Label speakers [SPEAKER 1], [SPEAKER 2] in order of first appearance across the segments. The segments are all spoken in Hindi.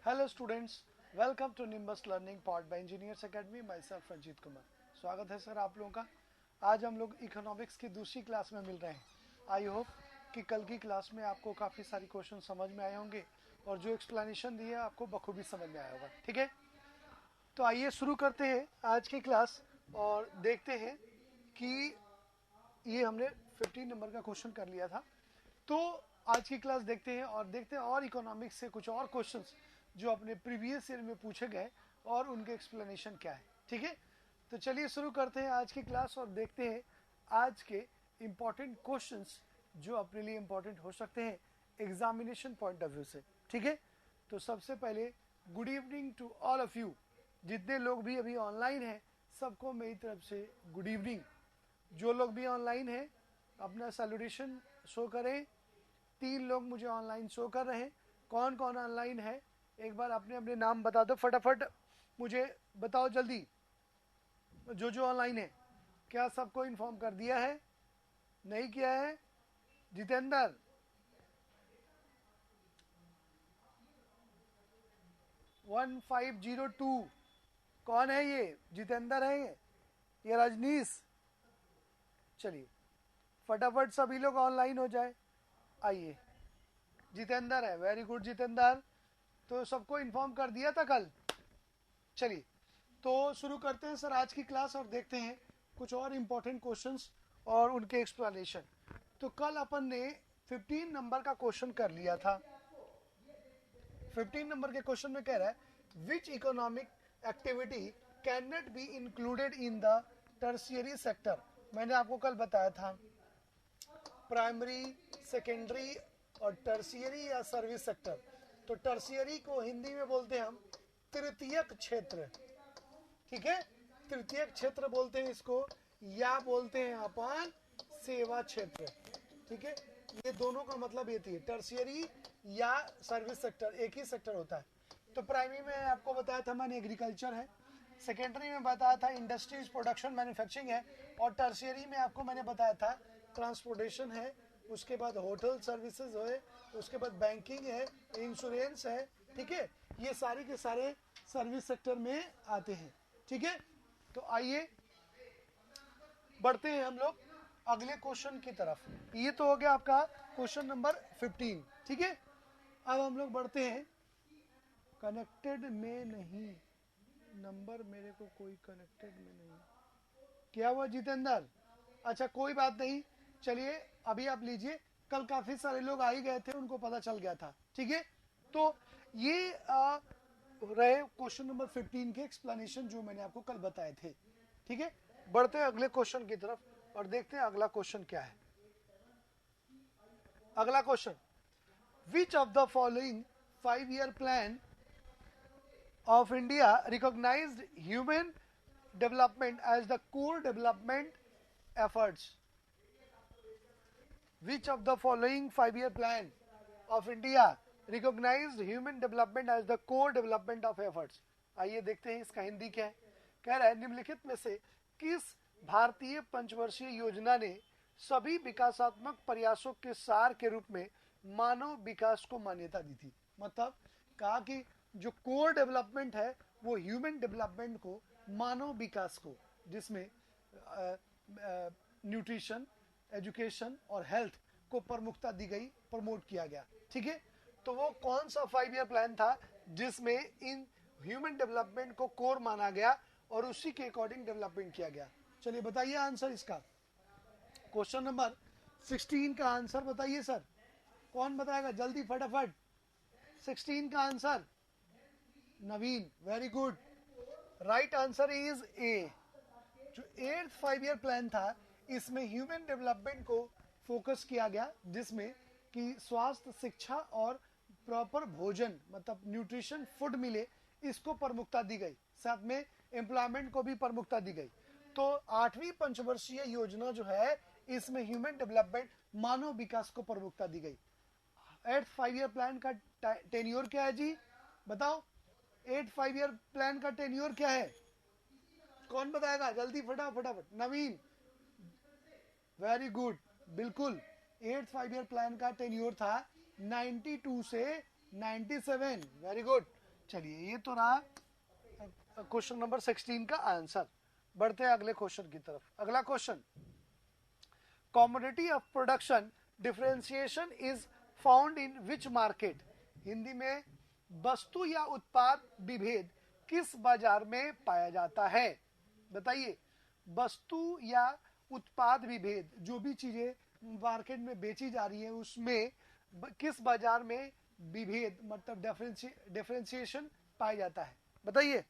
[SPEAKER 1] Hello students, welcome to Nimbus learning pod by engineers academy. Myself Ranjeet Kumar. स्वागत है सर आप लोगों का। आज हम लोग इकोनॉमिक्स की दूसरी क्लास में मिल रहे हैं। आई होप कि कल की क्लास में आपको काफ़ी सारी क्वेश्चन समझ में आए होंगे और जो एक्सप्लेनेशन दिए आपको बखूबी समझ में आया होगा। ठीक है, तो आइए शुरू करते हैं आज की क्लास और देखते हैं कि ये हमने 15 नंबर का क्वेश्चन कर लिया था। तो आज की क्लास देखते हैं और इकोनॉमिक्स से कुछ और क्वेश्चंस जो अपने प्रीवियस ईयर में पूछे गए और उनके एक्सप्लेनेशन क्या है। ठीक है, तो चलिए शुरू करते हैं आज की क्लास और देखते हैं आज के इम्पॉर्टेंट क्वेश्चंस जो अपने लिए इम्पॉर्टेंट हो सकते हैं एग्जामिनेशन पॉइंट ऑफ व्यू से। ठीक है, तो सबसे पहले good evening to all of you. जितने लोग भी अभी ऑनलाइन हैं सबको मेरी तरफ से गुड इवनिंग। जो लोग भी ऑनलाइन हैं अपना सैल्यूटेशन शो करें। 3 लोग मुझे ऑनलाइन शो कर रहे हैं। कौन कौन ऑनलाइन है एक बार अपने अपने नाम बता दो, फटाफट मुझे बताओ जल्दी। जो ऑनलाइन है क्या सबको इन्फॉर्म कर दिया है? नहीं किया है? जितेंद्र, 1502 कौन है? ये जितेंद्र है ये रजनीश। चलिए फटाफट सभी लोग ऑनलाइन हो जाए। आइए, जितेंद्र है, वेरी गुड जितेंद्र। तो सबको इन्फॉर्म कर दिया था कल। चलिए तो शुरू करते हैं सर आज की क्लास और देखते हैं कुछ और इम्पोर्टेंट क्वेश्चंस और उनके एक्सप्लेनेशन। तो कल अपन ने 15 नंबर का क्वेश्चन कर लिया था। 15 नंबर के क्वेश्चन में कह रहा है which economic activity can not be included in the tertiary sector. मैंने आपको कल बताया था प्राइमरी, सेकेंडरी और टर्शियरी या सर्विस सेक्टर। तो टर्शियरी को हिंदी में बोलते हैं हम तृतीयक क्षेत्र। ठीक है, तृतीयक क्षेत्र बोलते हैं इसको, या बोलते हैं अपन सेवा क्षेत्र। ठीक है, ये दोनों का मतलब ये थी, टर्शियरी या सर्विस सेक्टर एक ही सेक्टर होता है। तो प्राइमरी में आपको बताया था मैंने एग्रीकल्चर है, सेकेंडरी में बताया था इंडस्ट्रीज प्रोडक्शन मैन्युफैक्चरिंग है, और टर्शियरी में आपको मैंने बताया था ट्रांसपोर्टेशन है, उसके बाद होटल सर्विसेज है, उसके बाद बैंकिंग है, इंश्योरेंस है। ठीक है, ये सारे के सारे सर्विस सेक्टर में आते हैं। ठीक है, तो आइए बढ़ते हैं हम लोग अगले क्वेश्चन की तरफ। ये तो हो गया आपका क्वेश्चन नंबर 15। ठीक है, अब हम लोग बढ़ते हैं कनेक्टेड में नहीं, नंबर मेरे को कोई कनेक्टेड में नहीं। क्या हुआ जितेंद्र? अच्छा कोई बात नहीं, चलिए अभी आप लीजिए। कल काफी सारे लोग आ ही गए थे, उनको पता चल गया था। ठीक है, तो ये रहे क्वेश्चन नंबर 15 के एक्सप्लेनेशन जो मैंने आपको कल बताए थे। ठीक है, बढ़ते हैं अगले क्वेश्चन की तरफ और देखते हैं अगला क्वेश्चन क्या है। अगला question, which of the following 5-year plan of India recognized human development as the core development efforts? Which of the following 5-year plan of India recognized human development as the core development of efforts? आइए देखते हैं इसका हिंदी क्या है। कह रहा है निम्नलिखित में से किस भारतीय पंचवर्षीय योजना ने सभी विकासात्मक प्रयासों के सार के रूप में मानव विकास को मान्यता दी थी। मतलब कहा कि जो कोर डेवलपमेंट है वो ह्यूमन डेवलपमेंट को, मानव विकास को, जिसमें न्यूट्रिशन, एजुकेशन और हेल्थ को प्रमुखता दी गई, प्रमोट किया गया। ठीक है, तो वो कौन सा 5-year प्लान था जिसमें इन ह्यूमन डेवलपमेंट को कोर माना गया और उसी के अकॉर्डिंग डेवलपमेंट किया गया? चलिए बताइए आंसर इसका। क्वेश्चन नंबर 16 का आंसर बताइए सर, कौन बताएगा जल्दी फटाफट। 16 का answer Naveen, very good. Right answer is a. जो 8th 5-year प्लान था इसमें ह्यूमन डेवलपमेंट को फोकस किया गया, जिसमें कि स्वास्थ्य, शिक्षा और प्रॉपर भोजन मतलब न्यूट्रिशन फूड मिले, इसको प्रमुखता दी गई। साथ में एम्प्लॉयमेंट को भी प्रमुखता दी गई। तो 8वीं पंचवर्षीय योजना जो है इसमें ह्यूमन डेवलपमेंट, मानव विकास को प्रमुखता दी गई। 8th 5-year प्लान का टेन्योर क्या है जी, बताओ। 8th 5-year प्लान का टेन्योर क्या है? कौन बताएगा जल्दी फटाफट। नवीन, वेरी गुड, बिल्कुल। 8th 5-year प्लान का टेन्योर था 92 से 97। वेरी गुड, चलिए, ये तो रहा क्वेश्चन नंबर 16 का आंसर। बढ़ते हैं अगले क्वेश्चन की तरफ। अगला question, commodity of production differentiation is found in which market? Hindi में वस्तु या उत्पाद विभेद किस बाजार में पाया जाता है? बताइए, वस्तु या उत्पाद विभेद, जो भी चीजें मार्केट में बेची जा रही है उसमें किस बाजार में विभेद मतलब डिफरेंशिएशन पाया जाता है? बताइए।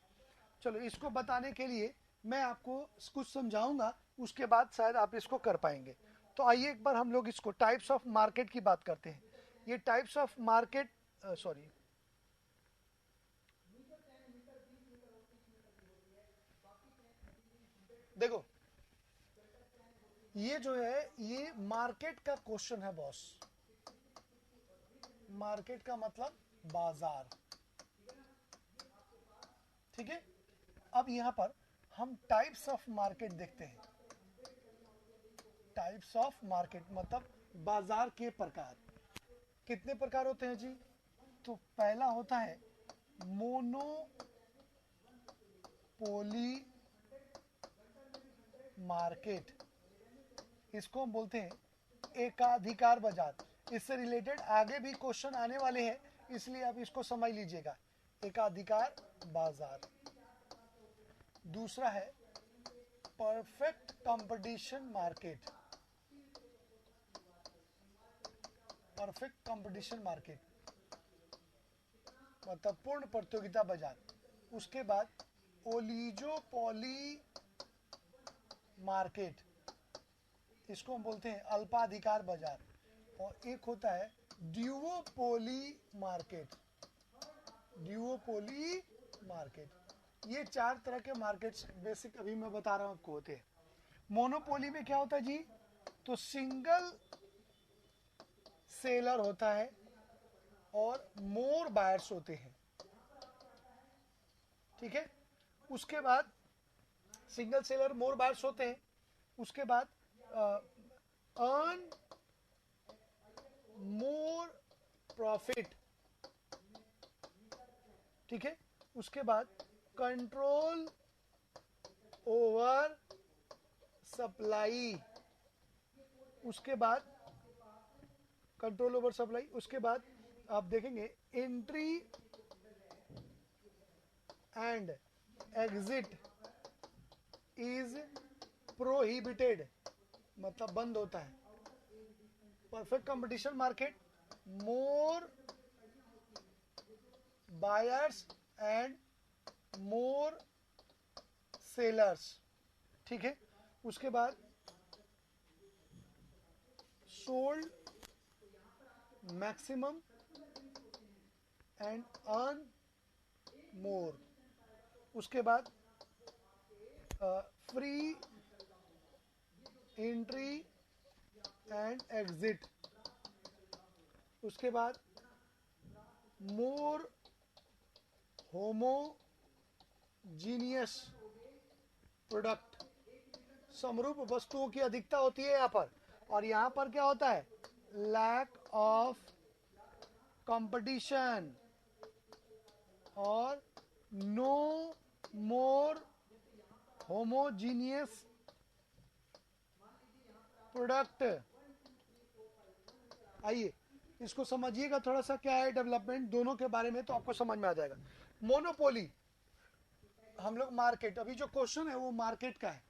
[SPEAKER 1] चलो, इसको बताने के लिए मैं आपको कुछ समझाऊंगा, उसके बाद शायद आप इसको कर पाएंगे। तो आइए एक बार हम लोग इसको टाइप्स ऑफ मार्केट की बात करते हैं। ये टाइप्स ऑफ मार्केट, सॉरी, देखो ये जो है ये मार्केट का क्वेश्चन है बॉस। मार्केट का मतलब बाजार, ठीक है। अब यहां पर हम टाइप्स ऑफ मार्केट देखते हैं। टाइप्स ऑफ मार्केट मतलब बाजार के प्रकार। कितने प्रकार होते हैं जी? तो पहला होता है मोनोपोली मार्केट, इसको हम बोलते हैं एकाधिकार बाजार। इससे रिलेटेड आगे भी क्वेश्चन आने वाले हैं, इसलिए आप इसको समझ लीजिएगा, एकाधिकार बाजार। दूसरा है perfect competition market. Perfect competition market मतलब पूर्ण प्रतियोगिता बाजार। उसके बाद ओलिगोपोली मार्केट, इसको हम बोलते हैं अल्पाधिकार बाजार। और एक होता है ड्यूओपोली मार्केट। ड्यूओपोली मार्केट, ये 4 तरह के मार्केट्स बेसिक अभी मैं बता रहा हूं आपको होते हैं। मोनोपोली में क्या होता है जी? तो सिंगल सेलर होता है और मोर बायर्स होते हैं, ठीक है। उसके बाद सिंगल सेलर मोर बायर्स होते हैं। उसके बाद अर्न मोर प्रॉफिट, ठीक है। उसके बाद कंट्रोल ओवर सप्लाई। उसके बाद कंट्रोल ओवर सप्लाई। उसके बाद आप देखेंगे entry and exit is prohibited मतलब बंद होता है। Perfect competition market, more buyers and more sellers, ठीक है। उसके बाद sold maximum and earn more. उसके बाद फ्री एंट्री एंड एग्जिट। उसके बाद मोर होमोजीनियस प्रोडक्ट, समरूप वस्तुओं की अधिकता होती है यहाँ पर। और यहाँ पर क्या होता है? लैक ऑफ कंपटीशन और नो मोर होमोजीनियस प्रोडक्ट। आइए इसको समझिएगा थोड़ा सा, क्या है डेवलपमेंट दोनों के बारे में, तो आपको समझ में आ जाएगा। मोनोपोली, हम लोग मार्केट, अभी जो क्वेश्चन है वो मार्केट का है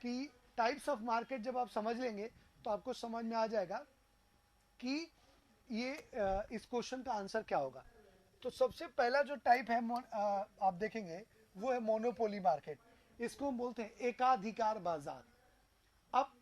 [SPEAKER 1] कि टाइप्स ऑफ मार्केट जब आप समझ लेंगे तो आपको समझ में आ जाएगा कि ये इस क्वेश्चन का आंसर क्या होगा। तो सबसे पहला जो टाइप है आप देखेंगे वो है मोनोपोली मार्केट। इसको हम बोलते हैं एकाधिकार बाजार। अब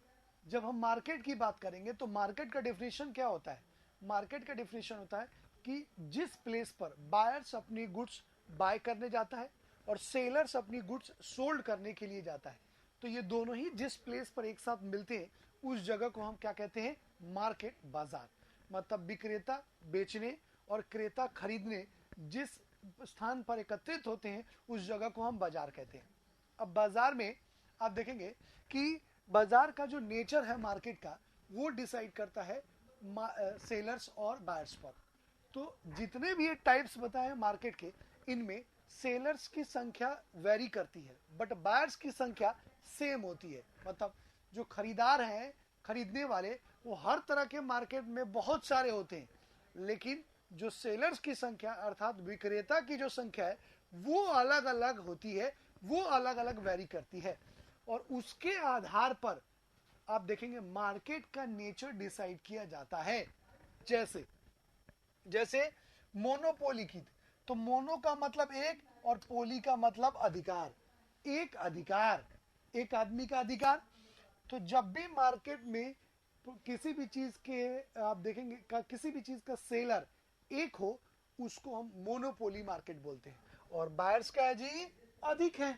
[SPEAKER 1] जब हम मार्केट की बात करेंगे तो मार्केट का डेफिनेशन क्या होता है? मार्केट का डेफिनेशन होता है कि जिस प्लेस पर बायर्स अपनी गुड्स बाय करने जाता है और सेलर्स अपनी गुड्स सोल्ड करने के लिए जाता है, तो ये दोनों ही जिस प्लेस पर एक साथ मिलते हैं उस जगह को हम क्या कहते हैं? मार्केट, बाजार। मतलब विक्रेता बेचने और क्रेता खरीदने जिस स्थान पर एकत्रित होते हैं उस जगह को हम बाजार कहते हैं। अब बाजार में आप देखेंगे कि बाजार का जो नेचर है मार्केट का, वो डिसाइड करता है सेलर्स और बायर्स पर। तो जितने भी टाइप्स बताए हैं मार्केट के, इनमें सेलर्स की संख्या वेरी करती है बट बायर्स की संख्या सेम होती है। मतलब जो खरीदार हैं, खरीदने वाले, वो हर तरह के मार्केट में बहुत सारे होते हैं, लेकिन जो सेलर्स की संख्या अर्थात विक्रेता की जो संख्या है वो अलग अलग होती है, वो अलग अलग वेरी करती है। और उसके आधार पर आप देखेंगे मार्केट का नेचर डिसाइड किया जाता है। जैसे जैसे मोनोपोली की, तो मोनो का मतलब एक और पोली का मतलब अधिकार, एक अधिकार, एक आदमी का अधिकार। तो जब भी मार्केट में किसी भी चीज के आप देखेंगे किसी भी चीज का सेलर एक हो, उसको हम मोनोपोली मार्केट बोलते हैं। और बायर्स का है जी अधिक है,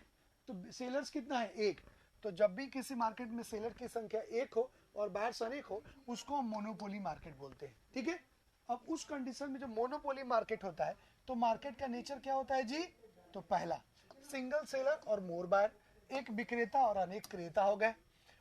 [SPEAKER 1] तो सेलर्स कितना है, एक। तो जब भी किसी मार्केट में सेलर की संख्या एक हो और बायर्स अनेक हो, उसको हम मोनोपोली मार्केट बोलते हैं। ठीक है। अब उस कंडीशन में जब मोनोपोली मार्केट होता है तो मार्केट का नेचर क्या होता है जी, तो पहला सिंगल सेलर और मोर बायर, एक विक्रेता और अनेक क्रेता हो गए।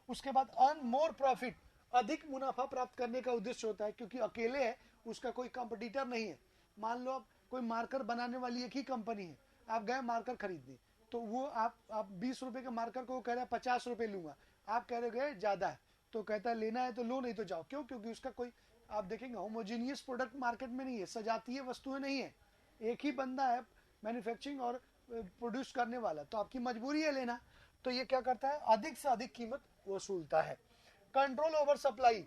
[SPEAKER 1] उसके बाद अर्न मोर प्रॉफिट, अधिक मुनाफा प्राप्त करने का उद्देश्य होता है, क्योंकि अकेले है, उसका कोई कंपटीटर नहीं है। मान लो आप कोई मार्कर बनाने वाली एक ही कंपनी है, आप गए मार्कर खरीदने, तो वो आप 20 रुपए के मार्कर को कह रहे हैं 50 रुपए लूंगा, आप कह रहे गए ज्यादा है, तो कहता है लेना है तो लो, नहीं तो जाओ। क्यों? क्योंकि उसका कोई आप देखेंगे होमोजीनियस प्रोडक्ट मार्केट में नहीं है, सजातीय वस्तुएं नहीं है, एक ही बंदा है मैन्युफैक्चरिंग और प्रोड्यूस करने वाला, तो आपकी मजबूरी है लेना। तो ये क्या करता है, अधिक से अधिक कीमत वसूलता है। कंट्रोल ओवर सप्लाई,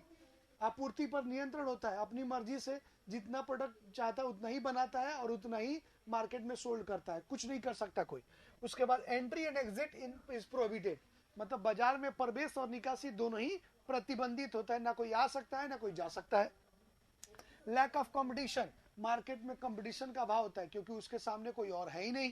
[SPEAKER 1] आपूर्ति पर नियंत्रण होता है, अपनी मर्जी से जितना प्रोडक्ट चाहता है उतना ही बनाता है और उतना ही मार्केट में सोल्ड करता है, कुछ नहीं कर सकता कोई। उसके बाद entry and exit in is prohibited, मतलब बाजार में प्रवेश और निकासी दोनों ही प्रतिबंधित होता है, ना कोई आ सकता है ना कोई जा सकता है। लैक ऑफ कंपटीशन, मार्केट में कंपटीशन का अभाव होता है क्योंकि उसके सामने कोई और है ही नहीं।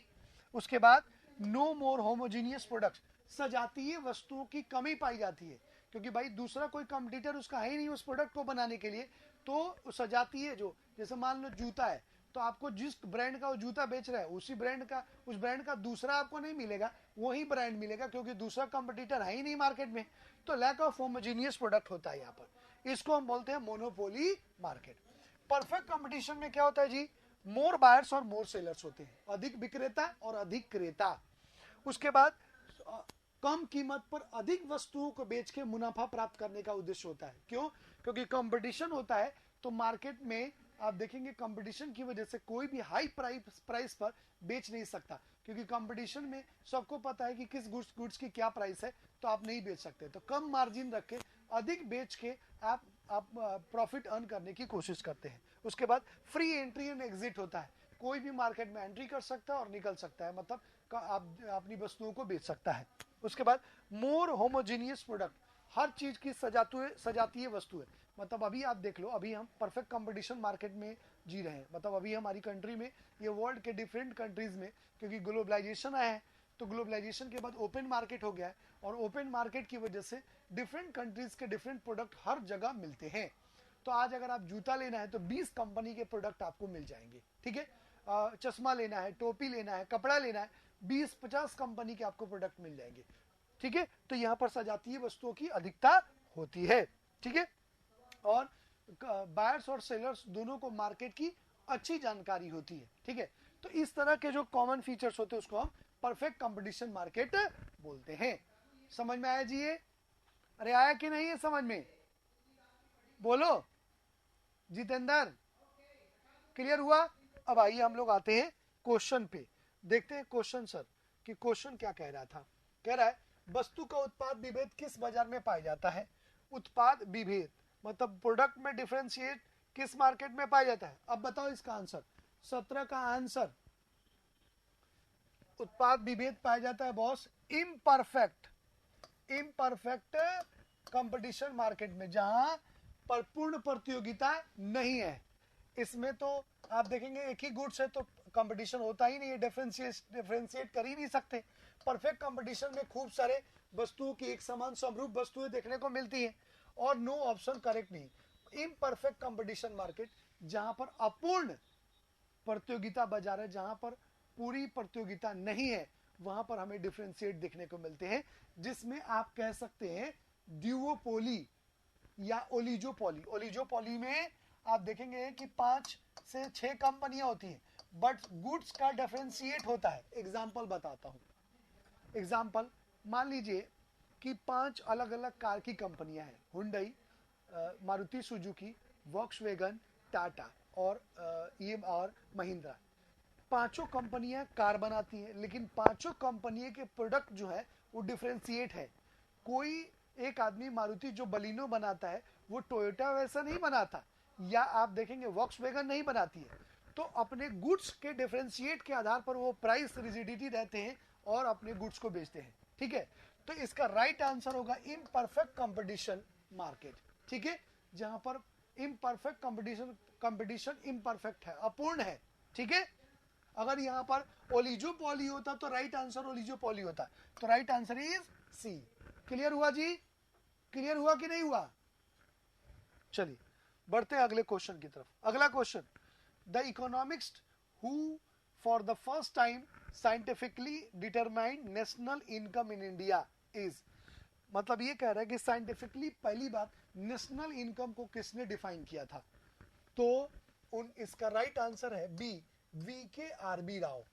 [SPEAKER 1] उसके बाद नो मोर होमोजीनियस प्रोडक्ट्स, सजातीय वस्तुओं की कमी पाई जाती है, क्योंकि भाई दूसरा कोई कंपटीटर उसका है ही नहीं उस प्रोडक्ट को बनाने के लिए। तो सजातीय जो, जैसे मान लो जूता है, तो आपको जिस ब्रांड का वो जूता बेच रहा है उसी ब्रांड का, उस ब्रांड का दूसरा आपको नहीं मिलेगा, वही ब्रांड मिलेगा, क्योंकि दूसरा कंपटीटर है ही नहीं मार्केट में। तो लैक ऑफ होमोजीनियस प्रोडक्ट होता है यहाँ पर, इसको हम बोलते हैं मोनोपोली मार्केट। परफेक्ट कंपटीशन में क्या होता है जी, मोर बायर्स और मोर सेलर्स होते हैं, अधिक विक्रेता और अधिक क्रेता। उसके बाद कम कीमत पर अधिक वस्तुओं को बेच के मुनाफा प्राप्त करने का उद्देश्य होता है। क्यों? क्योंकि कंपटीशन होता है, तो मार्केट में आप देखेंगे कंपटीशन की वजह से कोई भी हाई प्राइस पर बेच नहीं सकता, क्योंकि कंपटीशन में सबको पता है कि किस गुड्स की क्या प्राइस है, तो आप नहीं बेच सकते। तो कम मार्जिन रख के अधिक बेच के आप प्रॉफिट अर्न करने की कोशिश करते हैं। उसके बाद फ्री एंट्री एंड एग्जिट होता है, कोई भी मार्केट में एंट्री कर सकता है और निकल सकता है, मतलब आप अपनी वस्तुओं को बेच सकता है। उसके बाद मोर होमोजीनियस प्रोडक्ट, हर चीज की सजातीय वस्तु है। मतलब अभी आप देख लो, अभी हम परफेक्ट कंपटीशन मार्केट में जी रहे हैं, मतलब अभी हमारी कंट्री में, ये वर्ल्ड के डिफरेंट कंट्रीज में, क्योंकि ग्लोबलाइजेशन आया है, तो ग्लोबलाइजेशन के बाद ओपन मार्केट हो गया है, और ओपन मार्केट की वजह से डिफरेंट कंट्रीज के डिफरेंट प्रोडक्ट हर जगह मिलते हैं। तो आज अगर आप जूता लेना है तो 20 कंपनी के प्रोडक्ट आपको मिल जाएंगे। ठीक है। चश्मा लेना है, टोपी लेना है, कपड़ा लेना है, 20-50 कंपनी के आपको प्रोडक्ट मिल जाएंगे। ठीक है। तो यहाँ पर सजातीय वस्तुओं की अधिकता होती है। ठीक है। और बायर्स और सेलर्स दोनों को मार्केट की अच्छी जानकारी होती है। ठीक है। तो इस तरह के जो कॉमन फीचर्स होते हैं उसको हम परफेक्ट कंपटीशन मार्केट बोलते हैं। समझ में आया जी ये? अरे आया कि नहीं है समझ में? बोलो जितेंद्र, क्लियर हुआ? अब आइए हम लोग आते हैं क्वेश्चन पे, देखते हैं क्वेश्चन सर कि क्वेश्चन क्या कह रहा था। कह रहा है वस्तु का उत्पाद विभेद किस बाजार में पाया जाता है। उत्पाद विभेद मतलब प्रोडक्ट में डिफरेंशिएट किस मार्केट में पाया जाता है। अब बताओ इसका आंसर, 17 का आंसर, उत्पाद विभेद पाया जाता है बॉस इम्परफेक्ट कंपटीशन मार्केट में, जहां पर पूर्ण प्रतियोगिता नहीं है। इसमें तो आप देखेंगे एक ही गुड्स है तो कंपटीशन होता ही नहीं है, डिफरेंशिएट कर ही नहीं सकते। परफेक्ट कंपटीशन में खूब सारे वस्तुओं की एक समान समरूप वस्तुएं देखने को मिलती है, और नो ऑप्शन करेक्ट नहीं। इम्परफेक्ट कंपटीशन मार्केट, जहां पर अपूर्ण प्रतियोगिता बाजार है, जहां पर पूरी प्रतियोगिता नहीं है, वहां पर हमें डिफरेंशिएट देखने को मिलते हैं, जिसमें आप कह सकते हैं ड्यूओपोली या ओलिजोपोली। ओलिजोपोली में आप देखेंगे कि 5 से 6 कंपनियां होती हैं, बट गुड्स का डिफरेंशिएट होता है। एग्जाम्पल बताता हूँ। एग्जाम्पल, मान लीजिए कि 5 अलग अलग कार की कंपनियां हैं, Hyundai, Maruti Suzuki, Volkswagen, Tata और महिंद्रा। पांचों कंपनियां कार बनाती हैं, लेकिन पांचों कंपनियों के प्रोडक्ट जो है वो डिफरेंशिएट है। कोई एक आदमी मारुति जो बलिनो बनाता है वो टोयोटा वैसा नहीं बनाता, या आप देखेंगे वॉक्सवैगन नहीं बनाती है। तो अपने गुड्स के डिफरेंशिएट के आधार पर वो प्राइस रिजिडिटी रहते हैं और अपने गुड्स को बेचते हैं। ठीक है, तो इसका राइट आंसर होगा इम्परफेक्ट कंपटीशन मार्केट। ठीक है, जहां पर इम्परफेक्ट कंपटीशन इम्परफेक्ट है, अपूर्ण है। ठीक है, अगर यहां पर ओलिजोपॉली होता तो राइट आंसर ओलिजोपॉली होता, तो right answer is C. Clear हुआ जी? क्लियर हुआ कि नहीं हुआ? चलिए बढ़ते हैं अगले क्वेश्चन की तरफ। अगला question, the economics who for the first time scientifically determined national income in India is. मतलब ये कह रहा है कि साइंटिफिकली पहली बार नेशनल इनकम को किसने डिफाइन किया था? तो इसका राइट आंसर है बी, VKRB राव।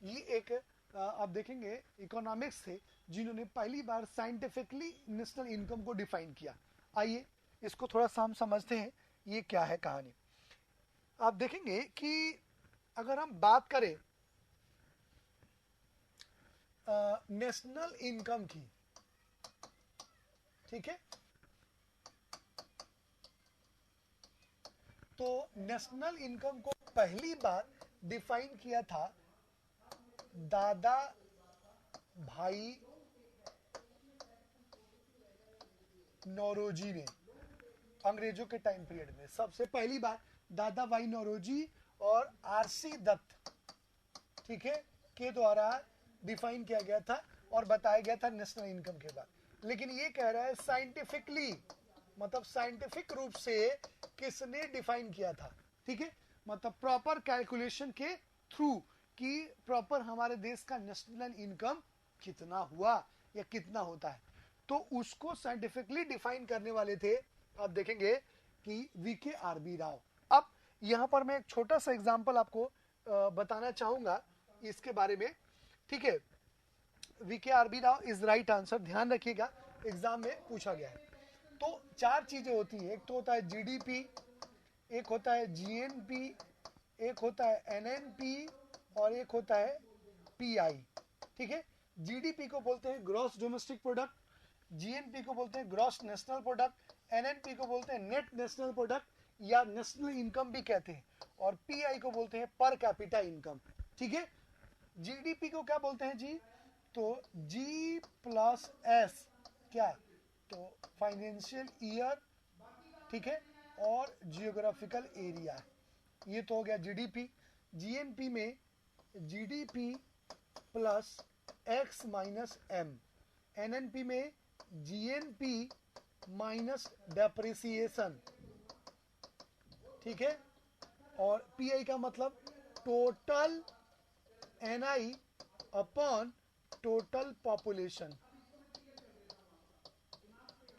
[SPEAKER 1] ये एक आप देखेंगे इकोनॉमिक्स थे जिन्होंने पहली बार साइंटिफिकली नेशनल इनकम को डिफाइन किया। आइए इसको थोड़ा सा हम समझते हैं ये क्या है कहानी। आप देखेंगे कि अगर हम बात करें नेशनल इनकम की, ठीक है, तो नेशनल इनकम को पहली बार डिफाइन किया था दादा भाई नौरोजी ने, अंग्रेजों के टाइम पीरियड में सबसे पहली बार दादा भाई नौरोजी और RC दत्त, ठीक है, के द्वारा डिफाइन किया गया था और बताया गया था नेशनल इनकम के बाद। लेकिन ये कह रहा है साइंटिफिकली, मतलब साइंटिफिक रूप से किसने डिफाइन किया था? ठीक है, मतलब प्रॉपर कैलकुलेशन के थ्रू कि प्रॉपर हमारे देश का नेशनल इनकम कितना हुआ या कितना होता है, तो उसको साइंटिफिकली डिफाइन करने वाले थे, आप देखेंगे कि VKRB राव। अब यहां पर मैं एक छोटा सा एग्जांपल आपको बताना चाहूंगा इसके बारे में। ठीक है, VKRB Rao is right answer, ध्यान रखिएगा एग्जाम में पूछा गया है। तो 4 चीजें होती हैं, एक तो होता है GDP, एक होता है GNP, एक होता है NNP और एक होता है PI। ठीक है, GDP को बोलते हैं ग्रॉस डोमेस्टिक प्रोडक्ट, GNP को बोलते हैं ग्रॉस नेशनल प्रोडक्ट, NNP को बोलते हैं नेट नेशनल प्रोडक्ट या नेशनल इनकम भी कहते हैं, और PI को बोलते हैं पर कैपिटा इनकम। ठीक है, GDP को क्या बोलते हैं जी? तो G+S क्या? तो फाइनेंशियल ईयर, ठीक है, और जियोग्राफिकल एरिया, ये तो हो गया GDP। GNP में GDP plus X minus M, NNP में GNP माइनस डेप्रिसिएशन, ठीक है, और PI का मतलब total NI upon total population.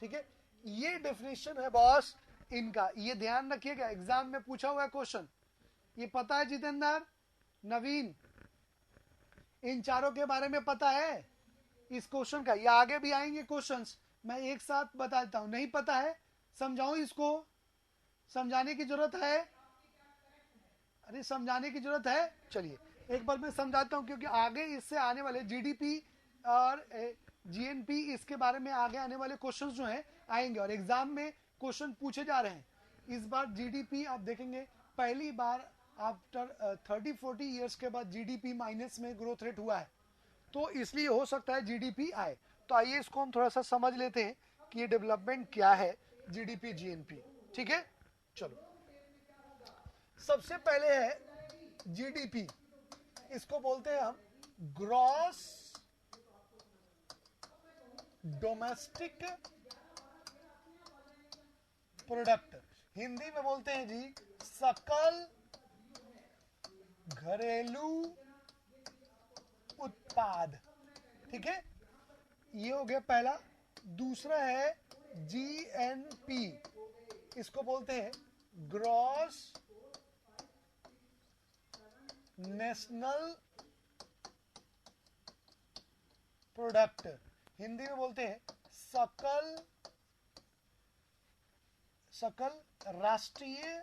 [SPEAKER 1] ठीक है, ये डेफिनेशन है बॉस इनका, ये ध्यान रखिएगा, एग्जाम में पूछा हुआ है क्वेश्चन। ये पता है जितेंद्र, नवीन, इन चारों के बारे में पता है इस क्वेश्चन का? ये आगे भी आएंगे क्वेश्चंस, मैं एक साथ बता देता हूं। नहीं पता है, समझाऊं इसको? समझाने की जरूरत है? अरे समझाने की जरूरत है, चलिए एक बार मैं समझाता हूं, क्योंकि आगे इससे आने वाले GDP और GNP इसके बारे में आगे आने वाले क्वेश्चन जो हैं आएंगे और एग्जाम में क्वेश्चन पूछे जा रहे हैं। इस बार GDP आप देखेंगे पहली बार आफ्टर 30-40 ईयर्स के बाद GDP माइनस में ग्रोथ रेट हुआ है, तो इसलिए हो सकता है GDP आए। तो आइए इसको हम थोड़ा सा समझ लेते हैं कि ये डेवलपमेंट क्या है GDP GNP। ठीक है, चलो सबसे पहले है GDP, इसको बोलते हैं हम ग्रॉस डोमेस्टिक प्रोडक्ट, हिंदी में बोलते हैं जी सकल घरेलू उत्पाद। ठीक है, ये हो गया पहला। दूसरा है GNP, इसको बोलते हैं ग्रॉस नेशनल प्रोडक्ट, हिंदी में बोलते हैं सकल राष्ट्रीय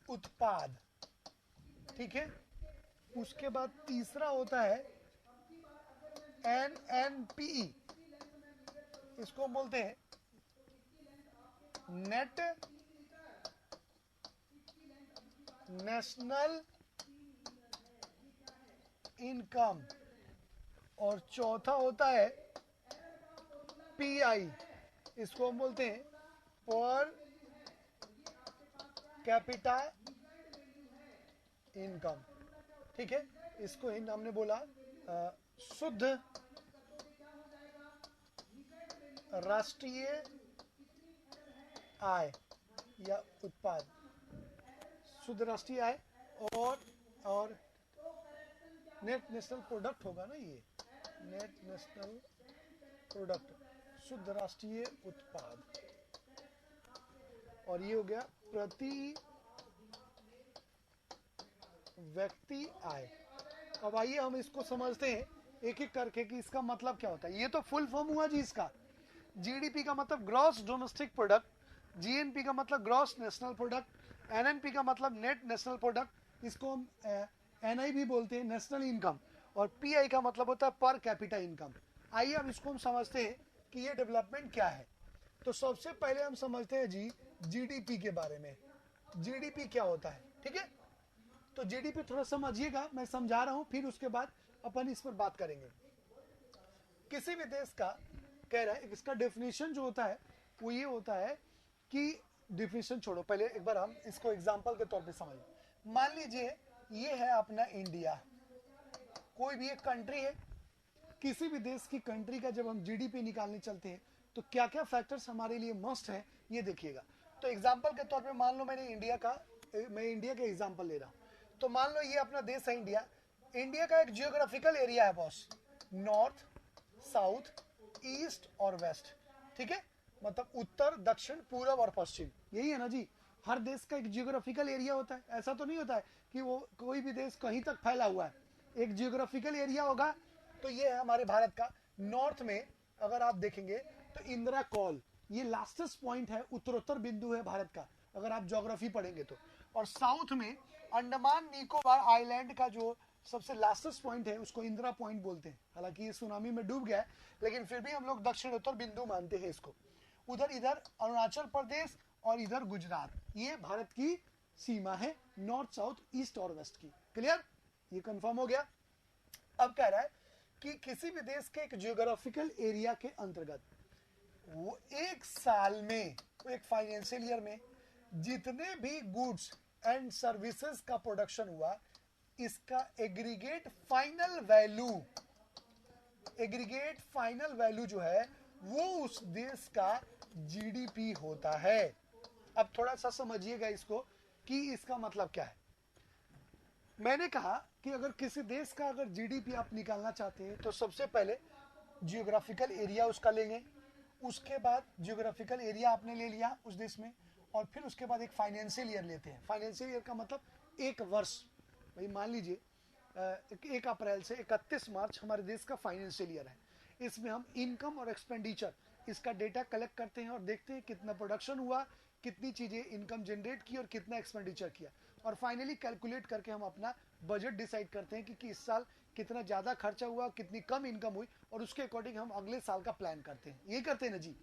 [SPEAKER 1] उत्पाद। ठीक है, उसके बाद तीसरा होता है NNPE, इसको बोलते हैं नेट नेशनल इनकम। और चौथा होता है PI, इसको हम बोलते हैं पर कैपिटा इनकम। ठीक है, इसको हमने बोला शुद्ध राष्ट्रीय आय या उत्पाद, शुद्ध राष्ट्रीय आय और नेट नेशनल प्रोडक्ट होगा ना, ये नेट नेशनल प्रोडक्ट, शुद्ध राष्ट्रीय उत्पाद। और ये हो गया प्रति व्यक्ति आय। अब आइए हम इसको समझते हैं एक एक करके कि इसका मतलब क्या होता है। ये तो फुल फॉर्म हुआ जी इसका। जीडीपी का मतलब ग्रॉस डोमेस्टिक प्रोडक्ट, जीएनपी का मतलब ग्रॉस नेशनल प्रोडक्ट, एनएनपी का मतलब नेट नेशनल प्रोडक्ट, इसको हम एनआई भी बोलते हैं, नेशनल इनकम, और पीआई का मतलब होता है पर कैपिटा इनकम। आइए अब इसको हम समझते हैं कि ये डेवलपमेंट क्या है। तो सबसे पहले हम समझते हैं जी जीडीपी के बारे में। जीडीपी क्या होता है, ठीक है। तो जीडीपी थोड़ा समझिएगा, मैं समझा रहा हूं, फिर उसके बाद अपन इस पर बात करेंगे। किसी भी देश का कह रहा है, इसका डेफिनेशन जो होता है वो ये होता है कि डेफिनेशन छोड़ो, पहले एक बार हम इसको एग्जांपल के तौर पे समझिए। मान लीजिए ये है अपना इंडिया, कोई भी एक कंट्री है। किसी भी देश की कंट्री का जब हम जीडीपी निकालने चलते हैं तो क्या क्या फैक्टर्स हमारे लिए मस्ट है, ये देखिएगा। तो एग्जांपल के तौर पे मान लो मैं इंडिया का एग्जांपल ले रहा हूं। तो मान लो ये अपना देश है इंडिया। इंडिया का एक जियोग्राफिकल एरिया है बॉस, नॉर्थ, साउथ, ईस्ट और वेस्ट। ठीक है, मतलब उत्तर, दक्षिण, पूरब और पश्चिम, यही है ना जी। हर देश का एक जियोग्राफिकल एरिया होता है। ऐसा तो नहीं होता है कि वो कोई भी देश कहीं तक फैला हुआ है, एक जियोग्राफिकल एरिया होगा। तो ये है हमारे भारत का। नॉर्थ में अगर आप देखेंगे तो इंदिरा कॉल, ये लास्टेस्ट पॉइंट है, उत्तरोत्तर बिंदु है भारत का, अगर आप ज्योग्राफी पढ़ेंगे तो। और साउथ में अंडमान निकोबार आइलैंड का जो सबसे लास्टेस्ट पॉइंट है उसको इंदिरा पॉइंट बोलते हैं। हालांकि ये सुनामी में डूब गया है, लेकिन फिर भी हम लोग दक्षिण उत्तर बिंदु मानते हैं इसको। उधर इधर अरुणाचल प्रदेश और इधर गुजरात, ये भारत की सीमा है, नॉर्थ, साउथ, ईस्ट और वेस्ट की। क्लियर, ये कंफर्म हो गया। अब कह रहा है कि किसी भी देश के एक जियोग्राफिकल एरिया के अंतर्गत वो एक साल में, एक फाइनेंशियल ईयर में जितने भी गुड्स एंड सर्विसेज का प्रोडक्शन हुआ, इसका एग्रीगेट फाइनल वैल्यू जो है वो उस देश का जीडीपी होता है। अब थोड़ा सा समझिएगा इसको कि इसका मतलब क्या है। मैंने कहा कि अगर किसी देश का अगर जीडीपी आप निकालना चाहते हैं तो सबसे पहले जियोग्राफिकल एरिया उसका लेंगे। उसके बाद जियोग्राफिकल एरिया आपने ले लिया उस देश में, और फिर उसके बाद एक फाइनेंशियल ईयर लेते हैं। फाइनेंशियल ईयर का मतलब एक वर्ष। भाई मान लीजिए 1 अप्रैल से 31 मार्च हमारे देश का फाइनेंशियल ईयर है। इसमें हम इनकम और एक्सपेंडिचर इसका डेटा कलेक्ट करते हैं और देखते हैं कितना प्रोडक्शन हुआ, कितनी चीजें इनकम जनरेट की और कितना एक्सपेंडिचर किया, और फाइनली कैलकुलेट करके हम अपना बजट डिसाइड करते हैं कि इस साल कितना ज्यादा खर्चा हुआ, कितनी कम इनकम हुई, और उसके अकॉर्डिंग हम अगले साल का प्लान करते हैं। ये करते हैं ना जी।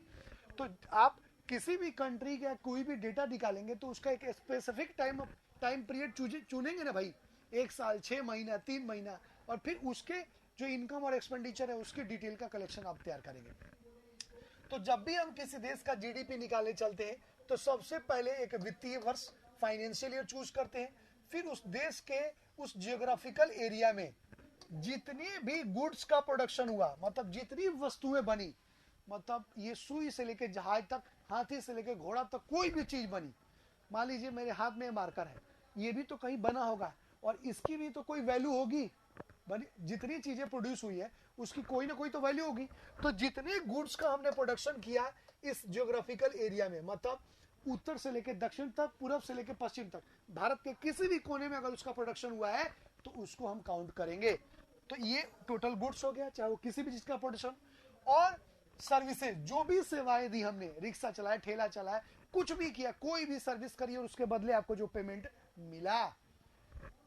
[SPEAKER 1] तो आप किसी भी कंट्री का कोई भी डेटा निकालेंगे तो उसका एक स्पेसिफिक टाइम पीरियड चुनेंगे ना भाई, 1 साल, 6 महीना, 3 महीना, और फिर उसके जो इनकम और एक्सपेंडिचर है उसकी डिटेल का कलेक्शन आप तैयार करेंगे। तो जब भी हम किसी देश का जीडीपी निकालने चलते हैं तो सबसे पहले एक वित्तीय वर्ष, फाइनेंशियल ईयर चूज करते हैं। फिर उस देश के उस जियोग्राफिकल एरिया में जितनी भी गुड्स का प्रोडक्शन हुआ, मतलब जितनी वस्तुएं बनी, मतलब ये सुई से लेके जहाज तक, हाथी से लेके घोड़ा तक, कोई भी चीज बनी। मान लीजिए मेरे हाथ में मार्कर है, ये भी तो कहीं बना होगा और इसकी भी तो कोई वैल्यू होगी। जितनी चीजें प्रोड्यूस हुई है उसकी कोई ना कोई तो वैल्यू होगी। तो जितने गुड्स का हमने प्रोडक्शन किया इस जियोग्राफिकल एरिया में, मतलब उत्तर से लेकर दक्षिण तक, पूरब से लेकर पश्चिम तक, भारत के किसी भी कोने में अगर उसका प्रोडक्शन हुआ है तो उसको हम काउंट करेंगे। तो ये टोटल गुड्स हो गया, चाहे वो किसी भी चीज का प्रोडक्शन। और सर्विसेज, जो भी सेवाएं दी हमने, रिक्शा चलाया, ठेला चलाया, कुछ भी किया, कोई भी सर्विस करी और उसके बदले आपको जो पेमेंट मिला,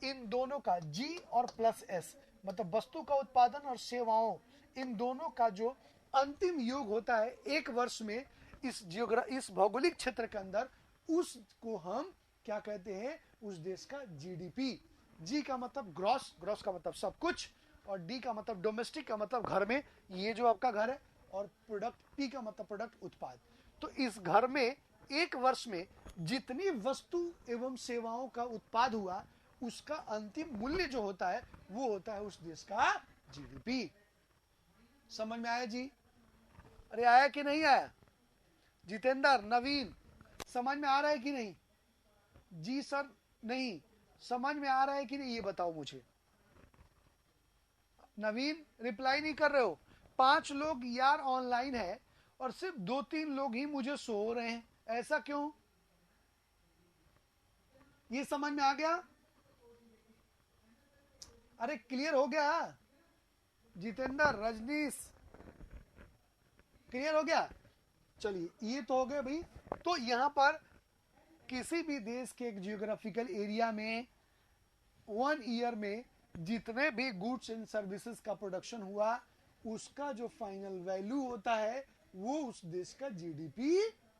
[SPEAKER 1] इन दोनों का जी और प्लस एस, मतलब वस्तु का उत्पादन और सेवाओं, इन दोनों का जो अंतिम योग होता है एक वर्ष में इस भौगोलिक क्षेत्र के अंदर, उसको हम क्या कहते हैं, उस देश का जीडीपी। जी का मतलब ग्रॉस, ग्रॉस का मतलब सब कुछ, और डी का मतलब डोमेस्टिक का मतलब घर में, ये जो आपका घर है, और प्रोडक्ट, पी का मतलब प्रोडक्ट, उत्पाद। तो इस घर में एक वर्ष में जितनी वस्तु एवं सेवाओं का उत्पाद हुआ, उसका अंतिम मूल्य जो होता है वो होता है उस देश का जीडीपी। समझ में आया जी? अरे आया कि नहीं आया? जितेंद्र, नवीन, समझ में आ रहा है कि नहीं? जी सर नहीं, समझ में आ रहा है कि नहीं, ये बताओ मुझे। नवीन रिप्लाई नहीं कर रहे हो। 5 लोग यार ऑनलाइन है और सिर्फ 2-3 लोग ही मुझे सो हो रहे हैं, ऐसा क्यों? ये समझ में आ गया? अरे क्लियर हो गया? जितेंद्र, रजनीश, क्लियर हो गया? चलिए ये तो हो गया भाई। तो यहां पर किसी भी देश के एक जियोग्राफिकल एरिया में 1 ईयर में जितने भी गुड्स एंड सर्विसेज का प्रोडक्शन हुआ, उसका जो फाइनल वैल्यू होता है वो उस देश का जीडीपी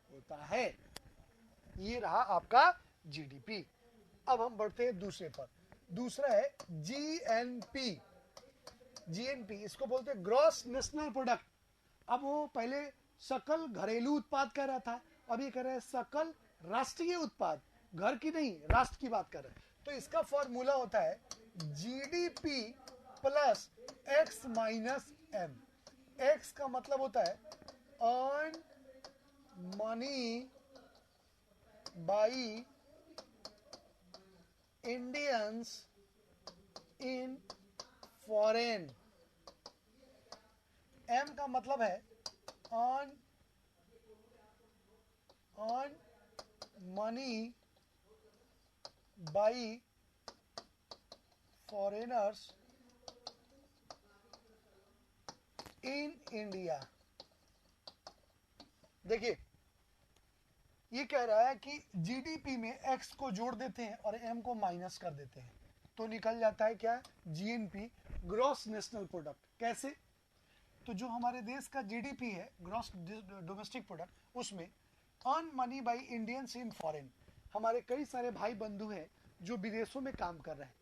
[SPEAKER 1] होता है। ये रहा आपका जीडीपी। अब हम बढ़ते हैं दूसरे पर। दूसरा है जीएनपी। जीएनपी इसको बोलते हैं ग्रॉस नेशनल प्रोडक्ट। अब वो पहले सकल घरेलू उत्पाद कह रहा था, अब ये कह रहा है सकल राष्ट्रीय उत्पाद, घर की नहीं राष्ट्र की बात कर रहे हैं। तो इसका फॉर्मूला होता है GDP plus X minus M. X का मतलब होता है earn money by Indians in foreign. M का मतलब है earn money by foreigners in India. देखिए ये कह रहा है कि जीडीपी में एक्स को जोड़ देते हैं और एम को माइनस कर देते हैं, तो निकल जाता है क्या? GNP, gross national product. कैसे? तो जो हमारे देश का जीडीपी है, ग्रॉस डोमेस्टिक प्रोडक्ट, उसमें earn money by Indians in foreign, हमारे कई सारे भाई बंधु हैं जो विदेशों में काम कर रहे हैं,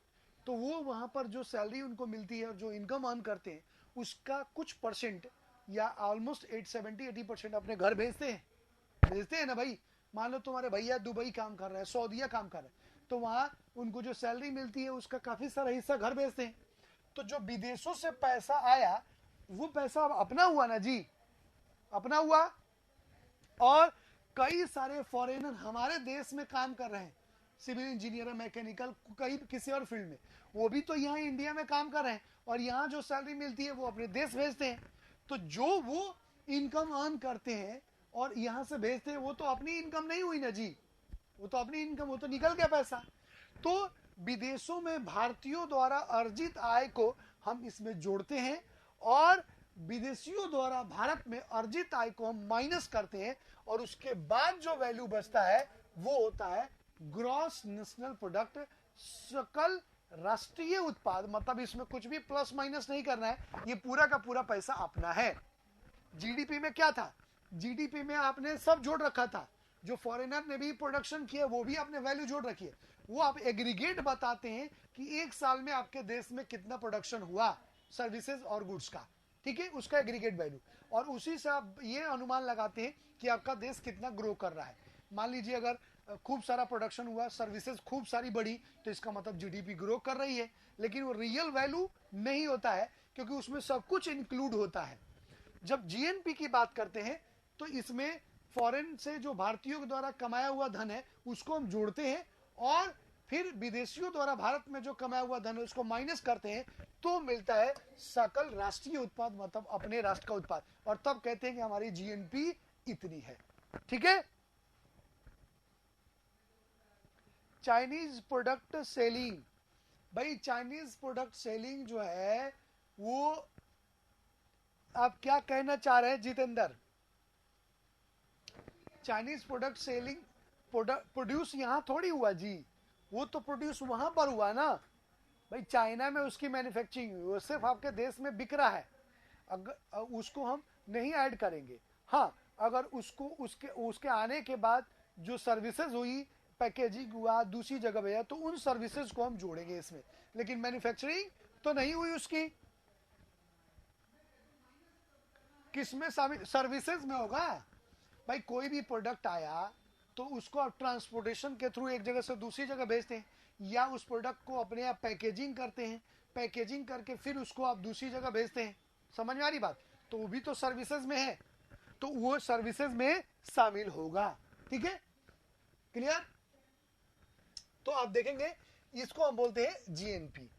[SPEAKER 1] तो वो वहां पर जो सैलरी उनको मिलती है और जो इनकम अर्न करते हैं, उसका कुछ परसेंट या ऑलमोस्ट 70-80% अपने घर भेजते हैं ना भाई। मान लो तुम्हारे भैया दुबई काम कर रहे हैं, सऊदीया काम कर रहे हैं, तो वहां उनको जो सैलरी मिलती है उसका काफी सारा हिस्सा घर भेजते हैं। तो जो विदेशों से पैसा आया वो पैसा अपना हुआ ना जी, अपना हुआ। और कई सारे फॉरेनर हमारे देश में काम कर रहे हैं, सिविल इंजीनियर, मैकेनिकल, कई किसी और फील्ड में, वो भी तो यहाँ इंडिया में काम कर रहे हैं और यहाँ जो सैलरी मिलती है वो अपने देश भेजते हैं। तो जो वो इनकम अर्न करते हैं और यहाँ से भेजते हैं, वो तो अपनी इनकम नहीं हुई ना जी, वो तो अपनी इनकम, वो तो निकल गया पैसा। तो विदेशों में भारतीयों द्वारा अर्जित आय को हम इसमें जोड़ते हैं और विदेशियों द्वारा भारत में अर्जित आय को हम माइनस करते हैं, और उसके बाद जो वैल्यू बचता है वो होता है ग्रॉस नेशनल प्रोडक्ट, सकल राष्ट्रीय उत्पाद। मतलब इसमें कुछ भी प्लस माइनस नहीं करना है, ये पूरा का पूरा पैसा अपना है। जीडीपी में क्या था? जीडीपी में आपने सब जोड़ रखा था, जो फॉरेनर ने भी प्रोडक्शन किया वो भी आपने वैल्यू जोड़ रखी है, वो आप एग्रीगेट बताते हैं कि एक साल में आपके देश में कितना प्रोडक्शन हुआ सर्विसेज और गुड्स का, ठीक है, उसका एग्रीगेट वैल्यू, और उसी से आप ये अनुमान लगाते हैं कि आपका देश कितना ग्रो कर रहा है। मान लीजिए अगर खूब सारा प्रोडक्शन हुआ, सर्विसेज खूब सारी बढ़ी, तो इसका मतलब जीडीपी ग्रो कर रही है, लेकिन वो रियल वैल्यू नहीं होता है क्योंकि उसमें सब कुछ इंक्लूड होता है। जब जीएनपी की बात करते हैं तो इसमें फॉरेन से जो भारतीयों द्वारा कमाया हुआ धन है उसको हम जोड़ते हैं और फिर विदेशियों द्वारा भारत में जो कमाया हुआ धन है उसको माइनस करते हैं, तो मिलता है सकल राष्ट्रीय उत्पाद, मतलब अपने राष्ट्र का उत्पाद, और तब कहते हैं कि हमारी जीएनपी इतनी है। ठीक है, चाइनीज प्रोडक्ट सेलिंग, भाई चाइनीज प्रोडक्ट सेलिंग जो है वो आप क्या कहना चाह रहे हैं Jitendra? Chinese product selling, produce यहाँ थोड़ी हुआ जी, वो तो प्रोड्यूस वहां पर हुआ ना भाई, चाइना में उसकी मैन्युफैक्चरिंग हुई, वो सिर्फ आपके देश में बिक रहा है, अगर उसको हम नहीं ऐड करेंगे। हाँ, अगर उसको उसके उसके आने के बाद जो सर्विसेज हुई, पैकेजिंग हुआ, दूसरी जगह भेजा, तो उन सर्विसेज को हम जोड़ेंगे इसमें, लेकिन मैन्युफैक्चरिंग तो नहीं हुई उसकी। किसमें शामिल? सर्विसेज में होगा भाई। कोई भी प्रोडक्ट आया तो उसको आप ट्रांसपोर्टेशन के थ्रू एक जगह से दूसरी जगह भेजते हैं, या उस प्रोडक्ट को अपने आप पैकेजिंग करते हैं, पैकेजिंग करके फिर उसको आप दूसरी जगह भेजते हैं। समझ में आ रही बात? तो वो भी तो सर्विसेज में है, तो वो सर्विसेज में शामिल होगा। ठीक है, क्लियर? तो आप देखेंगे इसको हम बोलते हैं जीएनपी।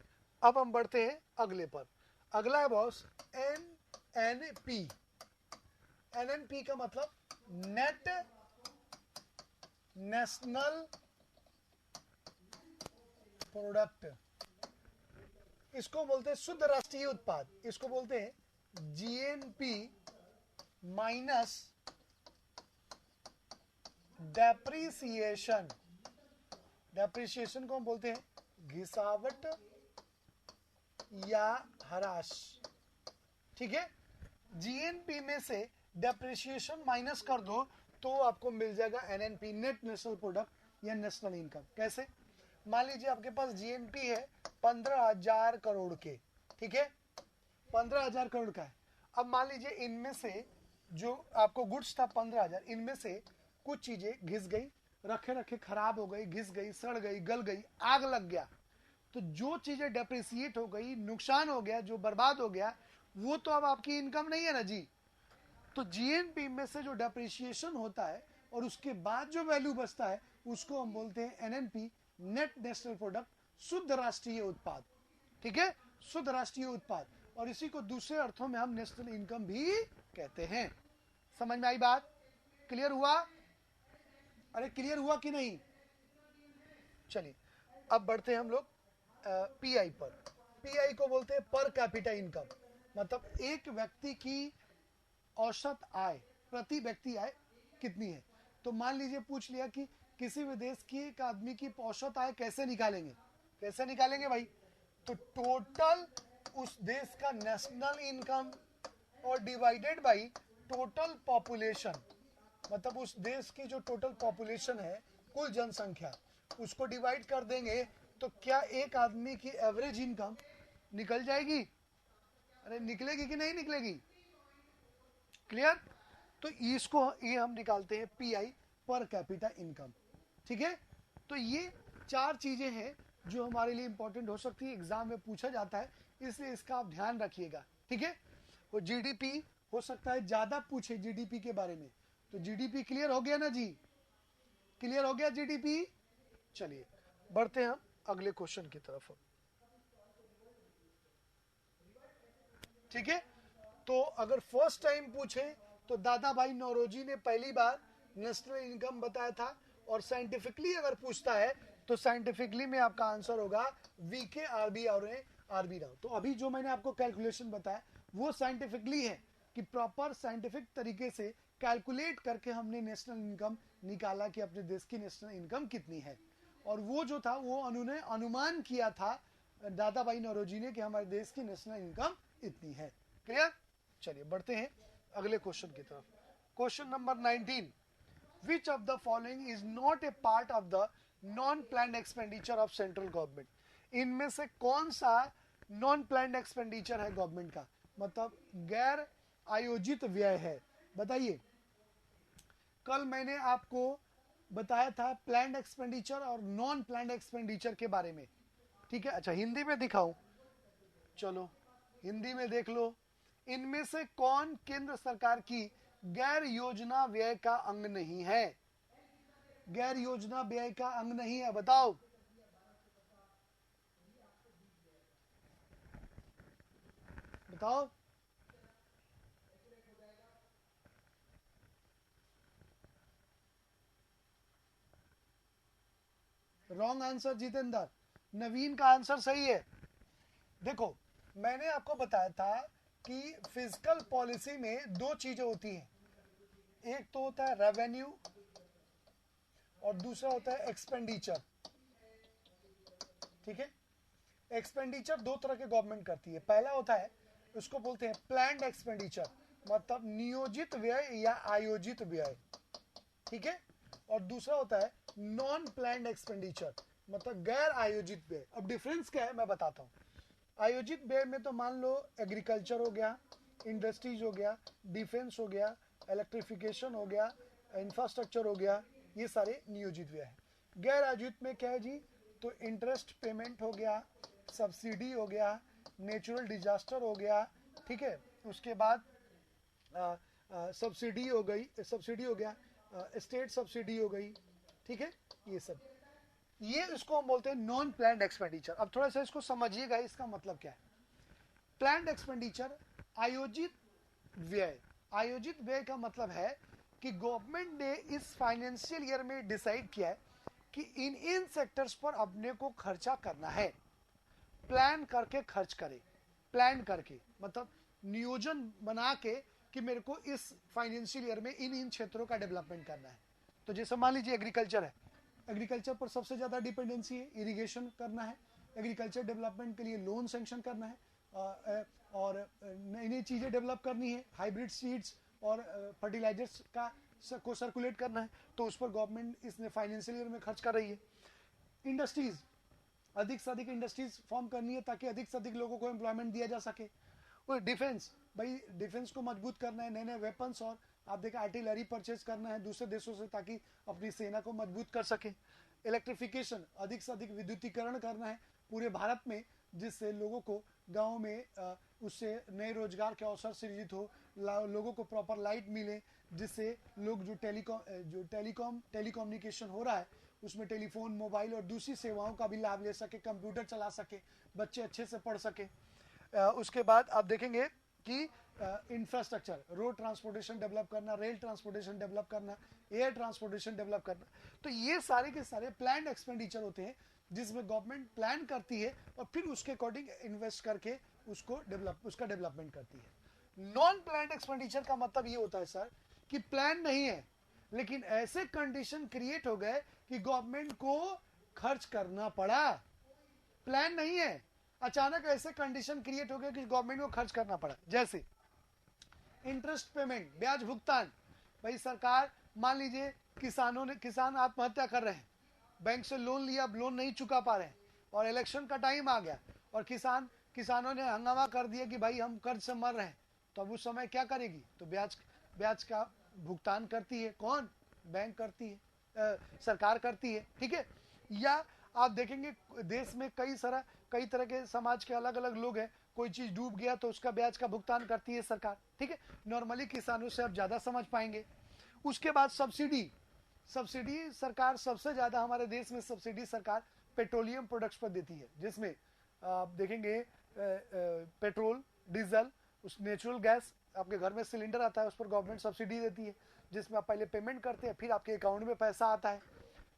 [SPEAKER 1] अब हम बढ़ते हैं अगले पर। अगला है बॉस एनएनपी। एनएनपी का मतलब नेट नेशनल प्रोडक्ट, इसको बोलते हैं शुद्ध राष्ट्रीय उत्पाद, इसको बोलते हैं जीएनपी माइनस डेप्रिसिएशन। डेप्रिसिएशन को हम बोलते हैं घिसावट या ह्रास। ठीक है, जीएनपी में से डेप्रिसिएशन माइनस कर दो तो आपको मिल जाएगा एनएनपी, नेट नेशनल प्रोडक्ट या नेशनल इनकम। कैसे? मान लीजिए आपके पास जीएनपी है 15,000 करोड़ के, ठीक है, 15,000 करोड़ का है। अब मान लीजिए इनमें से जो आपको गुड्स था 15,000, इनमें से कुछ चीजें घिस गई, रखे रखे खराब हो गई, घिस गई, सड़ गई, गल गई, आग लग गया, तो जो चीजें डेप्रिसिएट हो गई, नुकसान हो गया, जो बर्बाद हो गया, वो तो अब आपकी इनकम नहीं है ना जी। तो जीएनपी में से जो डेप्रिसिएशन होता है और उसके बाद जो वैल्यू बचता है उसको हम बोलते हैं एनएनपी, नेट नेशनल प्रोडक्ट, शुद्ध राष्ट्रीय उत्पाद। ठीक है, शुद्ध राष्ट्रीय उत्पाद, और इसी को दूसरे अर्थों में हम नेशनल इनकम भी कहते हैं। समझ में आई बात? क्लियर हुआ? अरे क्लियर हुआ कि नहीं? चलिए अब बढ़ते हैं हम लोग पीआई पर। पीआई को बोलते हैं पर कैपिटा इनकम, मतलब एक व्यक्ति की औसत आय, प्रति व्यक्ति आय कितनी है। तो मान लीजिए पूछ लिया कि किसी भी देश की एक आदमी की औसत आय कैसे निकालेंगे? कैसे निकालेंगे भाई? तो टोटल उस देश का नेशनल इनकम और डिवाइडेड बाई टोटल पॉपुलेशन, मतलब उस देश की जो टोटल पॉपुलेशन है, कुल जनसंख्या, उसको डिवाइड कर देंगे तो क्या एक आदमी की एवरेज इनकम निकल जाएगी? अरे निकलेगी कि नहीं निकलेगी? क्लियर? तो इसको ये हम निकालते हैं पीआई, पर कैपिटा इनकम। ठीक है, तो ये चार चीजें हैं जो हमारे लिए इंपॉर्टेंट हो सकती है, एग्जाम में पूछा जाता है, इसलिए इसका आप ध्यान रखिएगा। ठीक है, और जीडीपी हो सकता है ज्यादा पूछे जीडीपी के बारे में, तो जीडीपी क्लियर हो गया ना जी? क्लियर हो गया जीडीपी? चलिए बढ़ते हैं हम अगले क्वेश्चन की तरफ। ठीक है, तो अगर फर्स्ट टाइम पूछे तो दादा भाई नौरोजी ने पहली बार नेशनल इनकम बताया था, और साइंटिफिकली अगर पूछता है तो साइंटिफिकली में आपका आंसर होगा वीके आरबी और आरबी राव। तो अभी जो मैंने आपको कैलकुलेशन बताया वो साइंटिफिकली है, कि प्रॉपर साइंटिफिक तरीके से कैलकुलेट करके हमने नेशनल इनकम निकाला कि अपने देश की नेशनल इनकम कितनी है, और वो जो था वो उन्होंने अनुमान किया था दादा भाई नौरोजी ने कि हमारे देश की नेशनल इनकम इतनी है। क्लियर? चलिए बढ़ते हैं अगले क्वेश्चन की तरफ। Question number 19, which of the following is not a part of the non planned expenditure of central government? इनमें से कौन सा नॉन प्लान्ड एक्सपेंडिचर है गवर्नमेंट का, मतलब गैर आयोजित व्यय है? बताइए। कल मैंने आपको बताया था प्लान्ड एक्सपेंडिचर और नॉन प्लान्ड एक्सपेंडिचर के बारे में। ठीक है, अच्छा हिंदी में दिखाऊं? चलो हिंदी में देख लो। इनमें से कौन केंद्र सरकार की गैर योजना व्यय का अंग नहीं है? गैर योजना व्यय का अंग नहीं है, बताओ। बताओ। रॉन्ग आंसर जितेंद्र, नवीन का आंसर सही है। देखो मैंने आपको बताया था कि फिजिकल पॉलिसी में दो चीजें होती हैं, एक तो होता है रेवेन्यू और दूसरा होता है एक्सपेंडिचर। ठीक है, एक्सपेंडिचर दो तरह के गवर्नमेंट करती है। पहला होता है उसको बोलते हैं प्लान्ड एक्सपेंडिचर, मतलब नियोजित व्यय या आयोजित व्यय। ठीक है, और दूसरा होता है नॉन प्लान्ड एक्सपेंडिचर, मतलब गैर आयोजित व्यय। अब डिफरेंस क्या है मैं बताता हूँ। आयोजित व्यय में तो मान लो एग्रीकल्चर हो गया, इंडस्ट्रीज हो गया, डिफेंस हो गया, इलेक्ट्रिफिकेशन हो गया, इंफ्रास्ट्रक्चर हो गया, ये सारे नियोजित व्यय है। गैर आयोजित में क्या है जी, तो इंटरेस्ट पेमेंट हो गया, सब्सिडी हो गया, नेचुरल डिजास्टर हो गया। ठीक है, उसके बाद सब्सिडी हो गई, सब्सिडी हो गया, स्टेट सब्सिडी हो गई। ठीक है, ये सब, ये इसको हम बोलते हैं नॉन प्लान्ड एक्सपेंडिचर। अब थोड़ा सा इसको समझिएगा, इसका मतलब क्या है। प्लान्ड एक्सपेंडिचर आयोजित व्यय, आयोजित व्यय का मतलब है कि गवर्नमेंट ने इस फाइनेंशियल ईयर में डिसाइड किया है कि इन इन सेक्टर्स पर अपने को खर्चा करना है, प्लान करके खर्च करे। प्लान करके मतलब नियोजन बना के कि मेरे को इस फाइनेंशियल ईयर में इन इन क्षेत्रों का डेवलपमेंट करना है। तो जैसे मान लीजिए एग्रीकल्चर है, एग्रीकल्चर पर सबसे ज्यादा डिपेंडेंसी है, इरिगेशन करना है, एग्रीकल्चर डेवलपमेंट के लिए लोन सेंक्शन करना है, और नई नई चीजें डेवलप करनी है, हाइब्रिड सीड्स और फर्टिलाइजर्स का को सर्कुलेट करना है, तो उस पर गवर्नमेंट इसने फाइनेंशियल ईयर में खर्च कर रही है। इंडस्ट्रीज, अधिक से अधिक इंडस्ट्रीज फॉर्म करनी है ताकि अधिक से अधिक लोगों को एम्प्लॉयमेंट दिया जा सके। और डिफेंस, भाई डिफेंस को मजबूत करना है, नए नए वेपन्स और आप देखें आर्टिलरी परचेज करना है दूसरे देशों से ताकि अपनी सेना को मजबूत कर सके। इलेक्ट्रिफिकेशन, अधिक से अधिक विद्युतीकरण करना है पूरे भारत में, जिससे लोगों को गाँव में उससे नए रोजगार के अवसर सृजित हो, लोगों को प्रॉपर लाइट मिले, जिससे लोग जो टेलीकॉम्युनिकेशन हो रहा है उसमें टेलीफोन, मोबाइल और दूसरी सेवाओं का भी लाभ ले सके, कंप्यूटर चला सके, बच्चे अच्छे से पढ़ सके। उसके बाद आप देखेंगे कि इंफ्रास्ट्रक्चर, रोड ट्रांसपोर्टेशन डेवलप करना, रेल ट्रांसपोर्टेशन डेवलप करना, एयर ट्रांसपोर्टेशन डेवलप करना। तो ये सारे के सारे प्लान्ड एक्सपेंडिचर होते हैं जिसमें गवर्नमेंट प्लान करती है और फिर उसके अकॉर्डिंग इन्वेस्ट करके उसका डेवलपमेंट करती है। नॉन प्लान्ड एक्सपेंडिचर का मतलब ये होता है सर कि प्लान नहीं है लेकिन ऐसे कंडीशन क्रिएट हो गए कि गवर्नमेंट को खर्च करना पड़ा। प्लान नहीं है, अचानक ऐसे कंडीशन क्रिएट हो गए कि गवर्नमेंट को खर्च करना पड़ा। जैसे इंटरेस्ट पेमेंट, ब्याज भुगतान। भाई सरकार, मान लीजिए किसान आत्महत्या कर रहे हैं, बैंक से लोन लिया, अब लोन नहीं चुका पा रहे हैं और इलेक्शन का टाइम आ गया और किसानों ने हंगामा कर दिया कि भाई हम कर्ज से मर रहे हैं, तो अब उस समय क्या करेगी, तो ब्याज का भुगतान करती है। कौन? बैंक करती है, सरकार करती है। ठीक है, या आप देखेंगे देश में कई तरह के समाज के अलग अलग लोग हैं, कोई चीज डूब गया तो उसका ब्याज का भुगतान करती है सरकार। ठीक है, नॉर्मली किसानों से आप ज्यादा समझ पाएंगे। उसके बाद सब्सिडी सरकार सबसे ज्यादा हमारे देश में सब्सिडी सरकार पेट्रोलियम प्रोडक्ट्स पर देती है, जिसमें आप देखेंगे पेट्रोल, डीजल, उस नेचुरल गैस, आपके घर में सिलेंडर आता है उस पर गवर्नमेंट सब्सिडी देती है, जिसमें आप पहले पेमेंट करते हैं फिर आपके अकाउंट में पैसा आता है,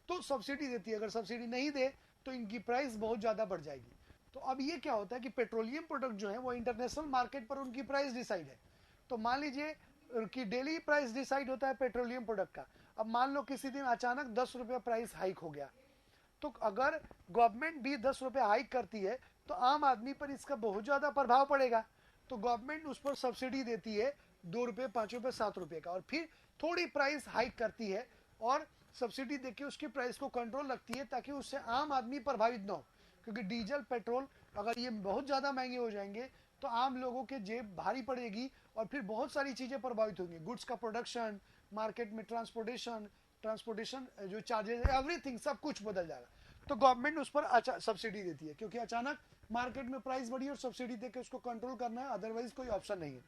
[SPEAKER 1] तो सब्सिडी देती है। अगर सब्सिडी नहीं दे तो इनकी प्राइस बहुत ज्यादा बढ़ जाएगी। तो अब ये क्या होता है कि पेट्रोलियम प्रोडक्ट जो है वो इंटरनेशनल मार्केट पर उनकी प्राइस डिसाइड है। तो मान लीजिए कि डेली प्राइस डिसाइड होता है पेट्रोलियम प्रोडक्ट का। अब मान लो किसी दिन अचानक 10 रुपये प्राइस हाइक हो गया, तो अगर गवर्नमेंट भी 10 रुपये हाइक करती है तो आम आदमी पर इसका बहुत ज्यादा प्रभाव पड़ेगा। तो गवर्नमेंट उस पर सब्सिडी देती है 2 रुपये, 5 रुपये, 7 रुपये का, और फिर थोड़ी प्राइस हाइक करती है और सब्सिडी देके उसकी प्राइस को कंट्रोल रखती है ताकि उससे आम आदमी प्रभावित न हो। क्योंकि डीजल, पेट्रोल अगर ये बहुत ज्यादा महंगे हो जाएंगे तो आम लोगों के जेब भारी पड़ेगी और फिर बहुत सारी चीजें प्रभावित होंगी, गुड्स का प्रोडक्शन, मार्केट में ट्रांसपोर्टेशन जो चार्जेस, एवरीथिंग, सब कुछ बदल जाएगा। तो गवर्नमेंट उस पर सब्सिडी देती है क्योंकि अचानक मार्केट में प्राइस बढ़ी और सब्सिडी देकर उसको कंट्रोल करना है, अदरवाइज कोई ऑप्शन नहीं है।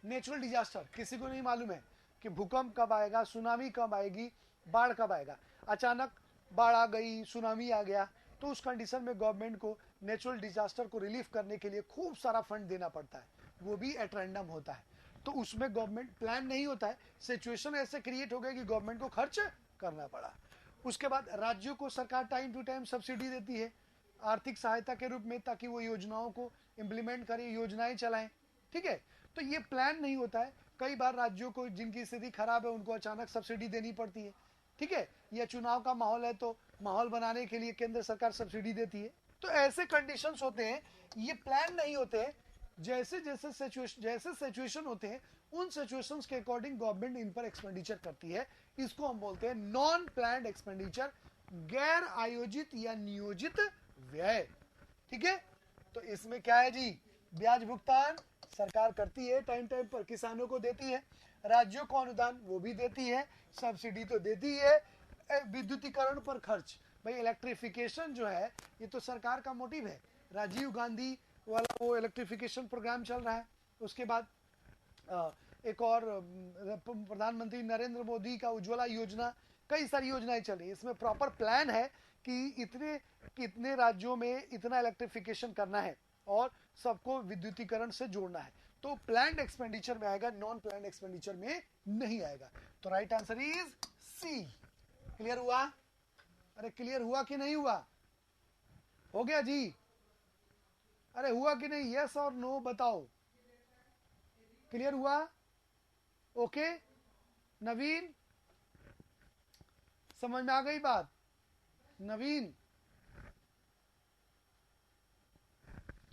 [SPEAKER 1] नेचुरल डिजास्टर, किसी को नहीं मालूम है कि भूकंप कब आएगा, सुनामी कब आएगी, बाढ़ कब आएगा। अचानक बाढ़ आ गई, सुनामी आ गया, तो उस कंडीशन में गवर्नमेंट को नेचुरल डिजास्टर को रिलीफ करने के लिए खूब सारा फंड देना पड़ता है, वो भी एट रैंडम होता है। तो उसमें गवर्नमेंट प्लान नहीं होता है, सिचुएशन ऐसे क्रिएट हो गए कि गवर्नमेंट को खर्च करना पड़ा। उसके बाद राज्यों को सरकार टाइम टू टाइम सब्सिडी देती है आर्थिक सहायता के रूप में, ताकि वो योजनाओं को इम्प्लीमेंट करें, योजनाएं चलाएं। ठीक है, तो ये प्लान नहीं होता है। कई बार राज्यों को जिनकी स्थिति खराब है उनको अचानक सब्सिडी देनी पड़ती है। ठीक है, या चुनाव का माहौल है तो माहौल बनाने के लिए केंद्र सरकार सब्सिडी देती है। तो ऐसे कंडीशंस होते हैं, ये प्लान नहीं होते हैं। जैसे जैसे सिचुएशन होते हैं उन सिचुएशंस के अकॉर्डिंग गवर्नमेंट इन पर एक्सपेंडिचर करती है। इसको हम बोलते हैं नॉन प्लान्ड एक्सपेंडिचर, गैर आयोजित या नियोजित व्यय। ठीक है, तो इसमें क्या है जी, ब्याज भुगतान सरकार करती है, टाइम टाइम पर किसानों को देती है, राज्यों को अनुदान वो भी देती है, सब्सिडी तो देती है, विद्युतीकरण पर खर्च, भाई इलेक्ट्रिफिकेशन जो है ये तो सरकार का मोटिव है। राजीव गांधी वाला वो इलेक्ट्रिफिकेशन प्रोग्राम चल रहा है। उसके बाद एक और प्रधानमंत्री नरेंद्र मोदी का उज्ज्वला योजना, कई सारी योजनाएं चल रही है। इसमें प्रॉपर प्लान है कि कितने राज्यों में इतना इलेक्ट्रिफिकेशन करना है और सबको विद्युतीकरण से जोड़ना है। तो प्लान्ड एक्सपेंडिचर में आएगा, नॉन प्लान्ड एक्सपेंडिचर में नहीं आएगा। तो right answer is C. Clear हुआ? अरे क्लियर हुआ कि नहीं हुआ? हो गया जी? अरे हुआ कि नहीं? यस और नो बताओ। क्लियर हुआ? ओके नवीन, समझ में आ गई बात? नवीन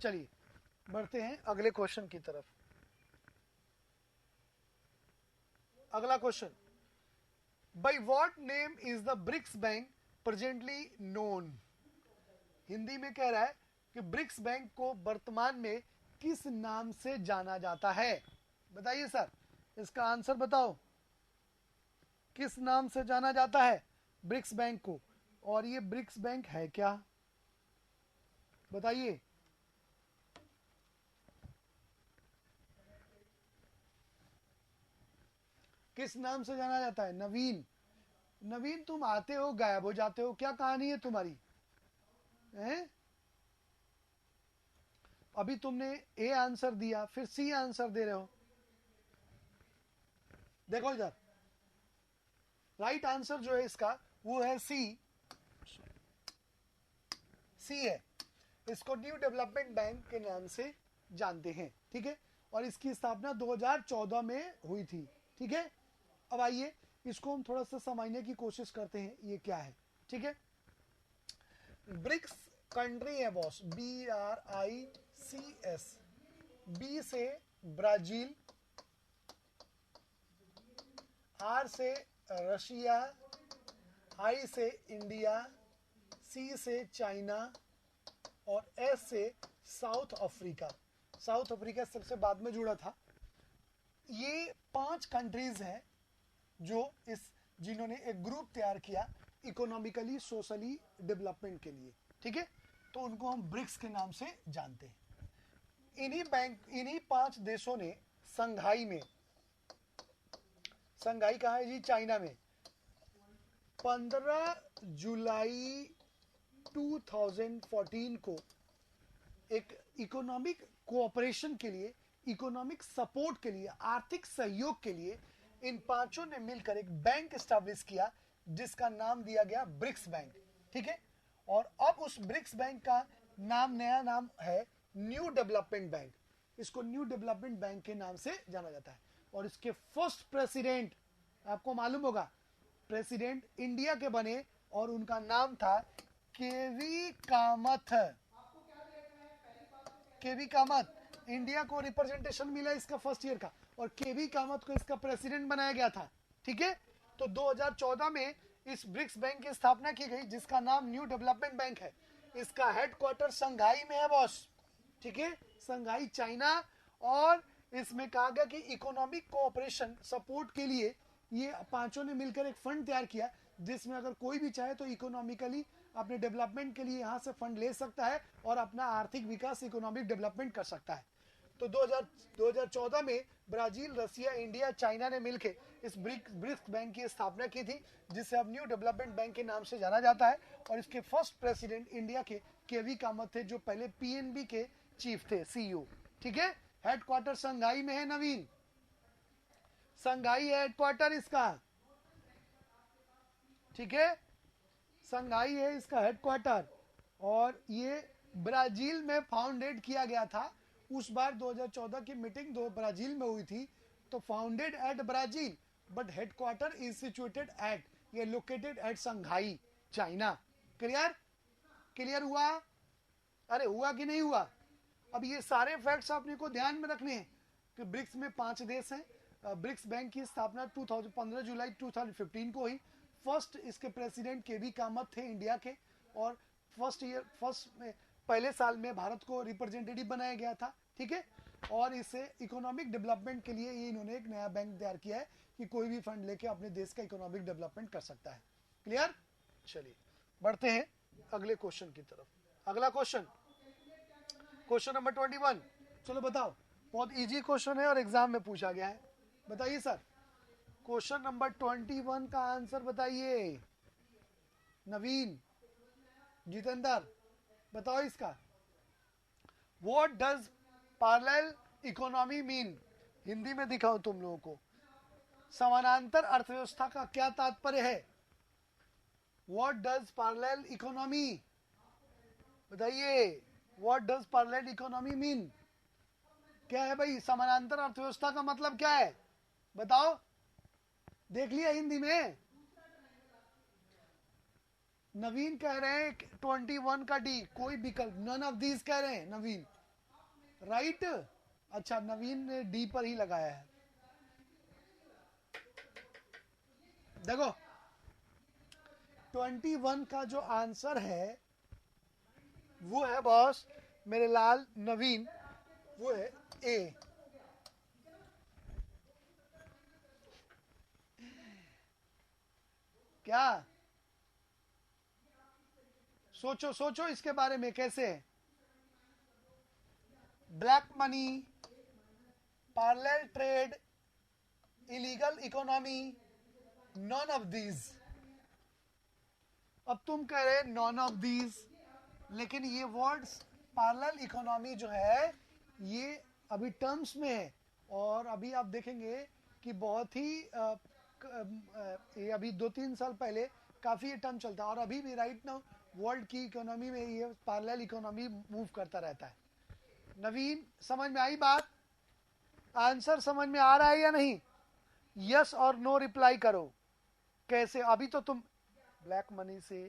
[SPEAKER 1] चलिए बढ़ते हैं अगले क्वेश्चन की तरफ। अगला question, by what name is the BRICS bank presently known? Hindi में कह रहा है कि ब्रिक्स बैंक को वर्तमान में किस नाम से जाना जाता है? बताइए सर, इसका आंसर बताओ। किस नाम से जाना जाता है ब्रिक्स बैंक को? और ये ब्रिक्स बैंक है क्या, बताइए। किस नाम से जाना जाता है? नवीन, नवीन तुम आते हो गायब हो जाते हो, क्या कहानी है तुम्हारी? हैं? अभी तुमने ए आंसर दिया, फिर सी आंसर दे रहे हो। देखो इधर, राइट आंसर जो है इसका वो है सी। सी है, इसको न्यू डेवलपमेंट बैंक के नाम से जानते हैं। ठीक है, और इसकी स्थापना 2014 में हुई थी। ठीक है, अब आइए इसको हम थोड़ा सा समझने की कोशिश करते हैं ये क्या है। ठीक है, ब्रिक्स कंट्री है बॉस, BRICS। बी से ब्राजील, आर से रशिया, आई से इंडिया, सी से चाइना और एस से साउथ अफ्रीका। साउथ अफ्रीका सबसे बाद में जुड़ा था। ये 5 कंट्रीज हैं जो जिन्होंने एक ग्रुप तैयार किया इकोनॉमिकली सोशली डेवलपमेंट के लिए। ठीक है, तो उनको हम ब्रिक्स के नाम से जानते हैं। इन्हीं 5 देशों ने संघाई कहाँ है जी? चाइना में 15 जुलाई 2014 को एक इकोनॉमिक कोऑपरेशन के लिए, इकोनॉमिक सपोर्ट के लिए, आर्थिक सहयोग के लिए इन 5 ने मिलकर एक बैंक एस्टैब्लिश किया जिसका नाम दिया गया ब्रिक्स बैंक। ठीक है, और अब उस ब्रिक्स बैंक का नया नाम है न्यू डेवलपमेंट बैंक। इसको न्यू डेवलपमेंट बैंक के नाम से जाना जाता है। और इसके फर्स्ट प्रेसिडेंट, आपको मालूम होगा, प्रेसिडेंट इंडिया के बने और उनका नाम था केवी कामथ। केवी कामथ, इंडिया को रिप्रेजेंटेशन मिला इसका फर्स्ट ईयर का, और केवी कामथ को इसका प्रेसिडेंट बनाया गया था। ठीक है, तो 2014 में इस ब्रिक्स बैंक की स्थापना की गई जिसका नाम न्यू डेवलपमेंट बैंक है। इसका हेडक्वार्टर संघाई में है बॉस। ठीक है, संघाई चाइना। और इसमें कहा गया कि इकोनॉमिक कोऑपरेशन सपोर्ट के लिए ये 5 ने मिलकर एक फंड तैयार किया जिसमें अगर कोई भी चाहे तो इकोनॉमिकली अपने डेवलपमेंट के लिए यहाँ से फंड ले सकता है और अपना आर्थिक विकास, इकोनॉमिक डेवलपमेंट कर सकता है। तो 2014 में ब्राजील, रसिया, इंडिया, चाइना ने मिलकर इस ब्रिक्स बैंक की स्थापना की थी जिसे अब न्यू डेवलपमेंट बैंक के नाम से जाना जाता है। और इसके फर्स्ट प्रेसिडेंट इंडिया के केवी कामत थे जो पहले पीएनबी के चीफ थे, सीईओ। ठीक है, हेडक्वार्टर संघाई में है नवीन, संघाई हेडक्वार्टर इसका। ठीक है, संघाई है इसका हेडक्वार्टर, और ये ब्राजील में फाउंडेड किया गया था। उस बार 2014 की मीटिंग दो ब्राजील में हुई थी, तो founded at Brazil but headquarter is situated at, ये located at Shanghai China. Clear? Clear हुआ? अरे हुआ कि नहीं हुआ? अब ये सारे फैक्ट्स आपने को ध्यान में रखने हैं कि ब्रिक्स में 5 देश हैं। ब्रिक्स बैंक की स्थापना 15 जुलाई 2015 को हुई। फर्स्ट इसके प्रेसिडेंट केवी कामत थे इंडिया के, और पहले साल में भारत को रिप्रेजेंटेटिव बनाया गया था। ठीक है, और इसे इकोनॉमिक डेवलपमेंट के लिए ये इन्होंने एक नया बैंक तैयार किया है कि कोई भी फंड लेके अपने देश का इकोनॉमिक डेवलपमेंट कर सकता है। क्लियर? चलिए बढ़ते हैं अगले क्वेश्चन की तरफ। अगला क्वेश्चन, क्वेश्चन नंबर 21। चलो बताओ, बहुत इजी क्वेश्चन है और एग्जाम में पूछा गया है। बताइए सर, क्वेश्चन नंबर 21 का आंसर बताइए। नवीन, जितेंद्र, बताओ इसका। What does parallel economy mean? Hindi में दिखाओ तुम लोगों को। समानांतर अर्थव्यवस्था का क्या तात्पर्य है? व्हाट डज पैरेलल इकोनॉमी, बताइए। What does parallel economy mean? क्या है भाई समानांतर अर्थव्यवस्था का मतलब क्या है? बताओ। देख लिया हिंदी में? नवीन कह रहे हैं 21 का डी, कोई विकल्प, नन ऑफ दीज कह रहे हैं नवीन। राइट? अच्छा, नवीन ने डी पर ही लगाया है। देखो 21 का जो आंसर है वो है बॉस मेरे लाल नवीन, वो है ए। क्या सोचो सोचो इसके बारे में, कैसे? Black money, parallel trade, illegal economy, none of these. अब तुम कह रहे नॉन ऑफ दीज, लेकिन ये वर्ड्स पैरेलल इकोनॉमी जो है ये अभी टर्म्स में है, और अभी आप देखेंगे कि बहुत ही ये अभी 2-3 साल पहले काफी ये टर्म चलता है, और अभी भी राइट नाउ वर्ल्ड की इकोनॉमी में ये पैरेलल इकोनॉमी मूव करता रहता है। नवीन, समझ में आई बात? आंसर समझ में आ रहा है या नहीं? यस और नो रिप्लाई करो। कैसे? अभी तो तुम ब्लैक मनी से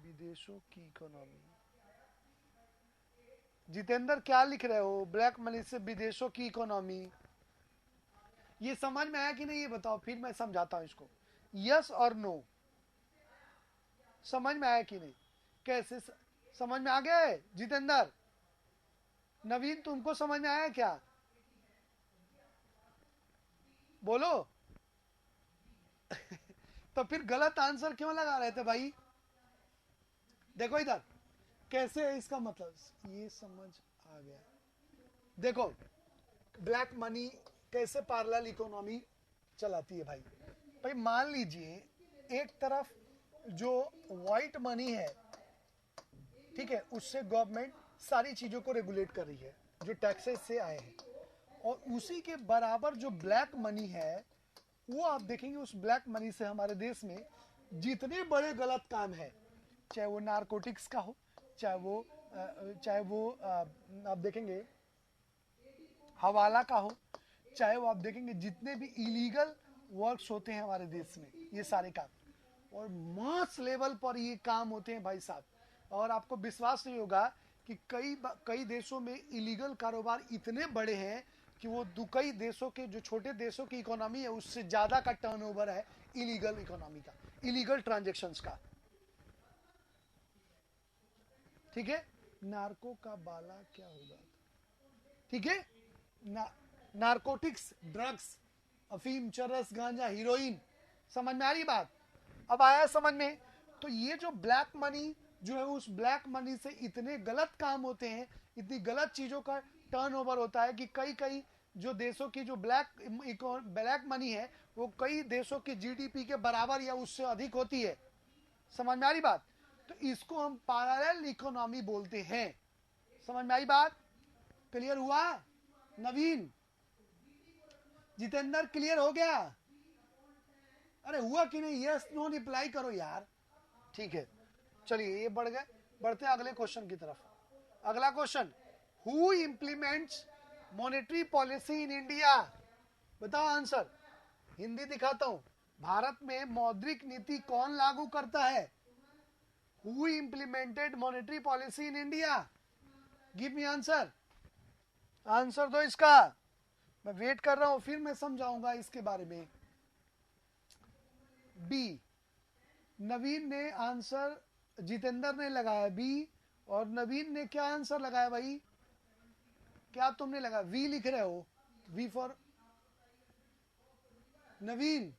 [SPEAKER 1] विदेशों की इकोनॉमी, जितेंद्र क्या लिख रहे हो? ब्लैक मनी से विदेशों की इकोनॉमी, ये समझ में आया कि नहीं ये बताओ, फिर मैं समझाता हूं इसको। यस और नो, समझ में आया कि नहीं? कैसे समझ में आ गया है? जितेंद्र, नवीन, तुमको समझ में आया क्या? बोलो। तो फिर गलत आंसर क्यों लगा रहे थे भाई? देखो इधर कैसे है इसका मतलब, ये समझ आ गया। देखो ब्लैक मनी कैसे पैरेलल इकोनॉमी चलाती है भाई। भाई मान लीजिए एक तरफ जो व्हाइट मनी है, ठीक है, उससे गवर्नमेंट सारी चीजों को रेगुलेट कर रही है जो टैक्सेस से आए हैं, और उसी के बराबर जो ब्लैक मनी है वो आप देखेंगे उस ब्लैक मनी से हमारे देश में जितने बड़े गलत काम है, चाहे वो नारकोटिक्स का हो, चाहे वो आप देखेंगे हवाला का हो, चाहे वो आप देखेंगे जितने भी इलीगल वर्क्स होते हैं हमारे देश में, ये सारे काम, और मास लेवल पर ये काम होते हैं भाई साहब। और आपको विश्वास नहीं होगा कि कई देशों में इलीगल कारोबार इतने बड़े हैं कि वो कई देशों के जो छोटे देशों की इकोनॉमी है उससे ज्यादा का टर्नओवर है इलीगल इकोनॉमी का, इलीगल ट्रांजैक्शंस का। ठीक है, नार्को का बाला क्या होगा? ठीक है, नारकोटिक्स, ड्रग्स, अफीम, चरस, गांजा, हीरोइन, समझ में आ रही बात? अब आया समझ में? तो ये जो ब्लैक मनी जो है उस ब्लैक मनी से इतने गलत काम होते हैं, इतनी गलत चीजों का टर्नओवर होता है कि कई जो देशों की जो ब्लैक मनी है वो कई देशों की जीडीपी के बराबर या उससे अधिक होती है। समझ में आ रही बात? तो इसको हम पैरेलल इकोनॉमी बोलते हैं। समझ में आई बात? क्लियर हुआ? नवीन, जितेंद्र, क्लियर हो गया? अरे हुआ कि नहीं, यस नो रिप्लाई करो यार। ठीक है, चलिए ये बढ़ गए, बढ़ते हैं अगले क्वेश्चन की तरफ। अगला question, who implements monetary policy in India? बताओ आंसर। हिंदी दिखाता हूं, भारत में मौद्रिक नीति कौन लागू करता है? Who implemented monetary policy in India? Give me answer, answer दो इसका। मैं वेट कर रहा हूं, फिर मैं समझाऊंगा इसके बारे में। बी, नवीन ने आंसर, जितेंद्र ने लगाया बी, और नवीन ने क्या आंसर लगाया भाई? क्या तुमने लगाया? वी लिख रहे हो, वी फॉर नवीन।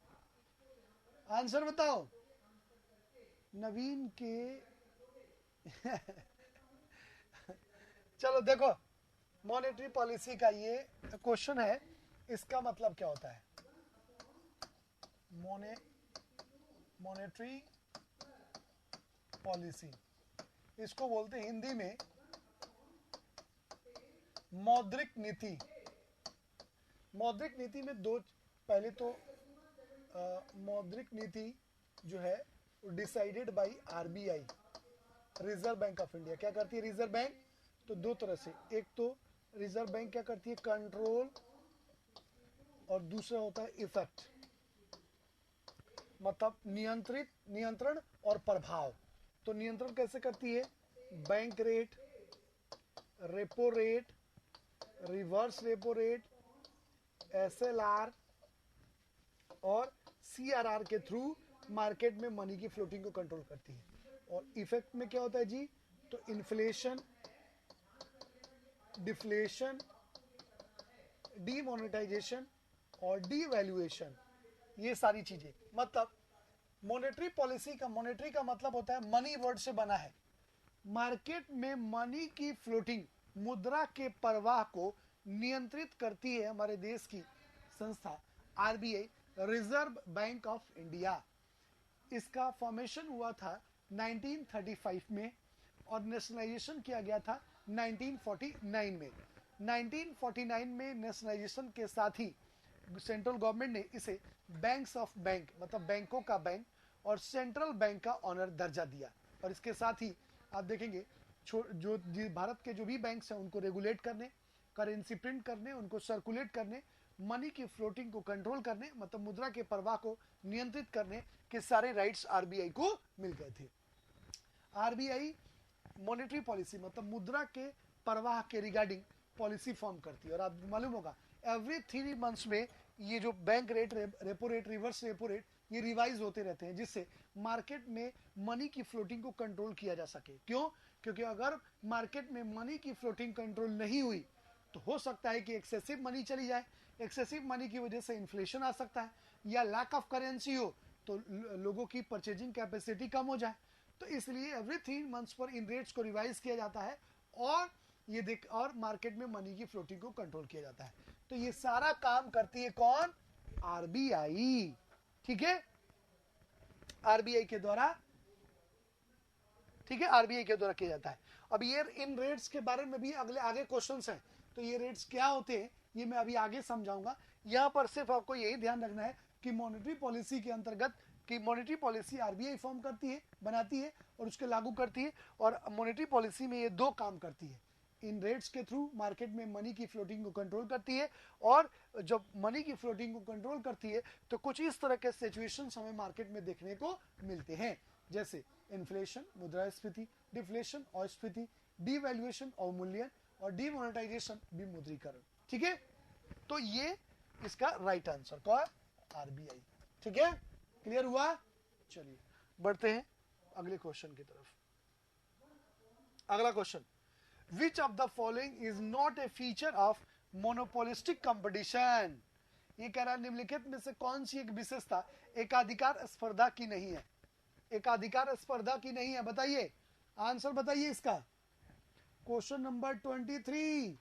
[SPEAKER 1] आंसर बताओ नवीन के। चलो देखो, मॉनेटरी पॉलिसी का ये क्वेश्चन है, इसका मतलब क्या होता है? मॉनेटरी पॉलिसी, इसको बोलते हैं हिंदी में मौद्रिक नीति। मौद्रिक नीति में दो, पहले तो मौद्रिक नीति जो है decided by RBI, reserve bank of India. क्या करती है रिजर्व बैंक? तो दो तरह से, एक तो रिजर्व बैंक क्या करती है, कंट्रोल, और दूसरा होता है इफेक्ट, मतलब नियंत्रित, नियंत्रण और प्रभाव। तो नियंत्रण कैसे करती है? Bank rate, repo rate, reverse repo rate, SLR और सीआरआर के थ्रू मार्केट में मनी की फ्लोटिंग को कंट्रोल करती है। और इफेक्ट में क्या होता है जी? तो इन्फ्लेशन, डिफ्लेशन, डीमोनेटाइजेशन और डीवैल्यूएशन, ये सारी चीजें। मतलब मॉनेटरी पॉलिसी का, मॉनेटरी का मतलब होता है, मनी वर्ड से बना है। मार्केट में मनी की फ्लोटिंग, मुद्रा के प्रवाह को नियंत्रित करती है हमारे देश की संस्था RBI, reserve bank of India. इसका फॉर्मेशन हुआ था 1935 में और नेशनलाइजेशन किया गया था 1949 में। 1949 में नेशनलाइजेशन के साथ ही सेंट्रल गवर्नमेंट ने इसे बैंक्स ऑफ बैंक, मतलब बैंकों का बैंक और सेंट्रल बैंक का ऑनर दर्जा दिया। और इसके साथ ही आप देखेंगे जो भारत के जो भी बैंक्स हैं उनको रेगुलेट करने, करेंसी प्रिंट करने, उनको सर्कुलेट करने, मनी की फ्लोटिंग को कंट्रोल करने, मतलब मुद्रा के प्रवाह को नियंत्रित करने के सारे राइट्स आरबीआई को मिल गए थे। आरबीआई मॉनेटरी पॉलिसी मतलब मुद्रा के प्रवाह के रिगार्डिंग पॉलिसी फॉर्म करती है। और आपको मालूम होगा एवरी 3 मंथ्स में ये जो bank rate, repo rate, reverse repo rate, ये रिवाइज होते रहते हैं, जिससे मार्केट में मनी की फ्लोटिंग को कंट्रोल किया जा सके। क्यों? क्योंकि अगर मार्केट में मनी की फ्लोटिंग कंट्रोल नहीं हुई तो हो सकता है कि एक्सेसिव मनी चली जाए, एक्सेसिव मनी की वजह से इन्फ्लेशन आ सकता है, या लैक ऑफ करेंसी हो तो लोगों की परचेजिंग कैपेसिटी कम हो जाए। तो इसलिए एवरी 3 मंथ्स पर इन रेट्स को रिवाइज किया जाता है और ये देख, और मार्केट में मनी की फ्लोटिंग को कंट्रोल किया जाता है। तो ये सारा काम करती है कौन? आरबीआई। ठीक है, आरबीआई के द्वारा, ठीक है, आरबीआई के द्वारा किया जाता है। अब ये इन रेट्स के बारे में भी अगले आगे क्वेश्चंस हैं, तो ये रेट्स क्या होते हैं ये मैं अभी आगे समझाऊंगा। यहां पर सिर्फ आपको यही ध्यान रखना है कि मॉनेटरी पॉलिसी के अंतर्गत, कि मॉनेटरी पॉलिसी आरबीआई फॉर्म करती है, बनाती है और उसके लागू करती है। और मॉनेटरी पॉलिसी में ये दो काम करती है, इन रेट्स के थ्रू मार्केट में मनी की फ्लोटिंग को कंट्रोल करती है, और जब मनी की फ्लोटिंग को कंट्रोल करती है तो कुछ इस तरह के सिचुएशंस हमें मार्केट में देखने को मिलते हैं, जैसे इन्फ्लेशन, मुद्रास्फीति, डिफ्लेशन, अस्फीति, डीवैल्यूएशन, अवमूल्यन, और डीमोनेटाइजेशन, विमुद्रीकरण। ठीक है, तो ये इसका राइट आंसर कौन है? आरबीआई। ठीक है, क्लियर हुआ? चलिए बढ़ते हैं अगले क्वेश्चन की तरफ। अगला question, which of the following is not a feature of monopolistic competition? ये कह रहा है निम्नलिखित में से कौन सी एक विशेषता एकाधिकार स्पर्धा की नहीं है? एकाधिकार स्पर्धा की नहीं है, बताइए, आंसर बताइए इसका। क्वेश्चन नंबर 23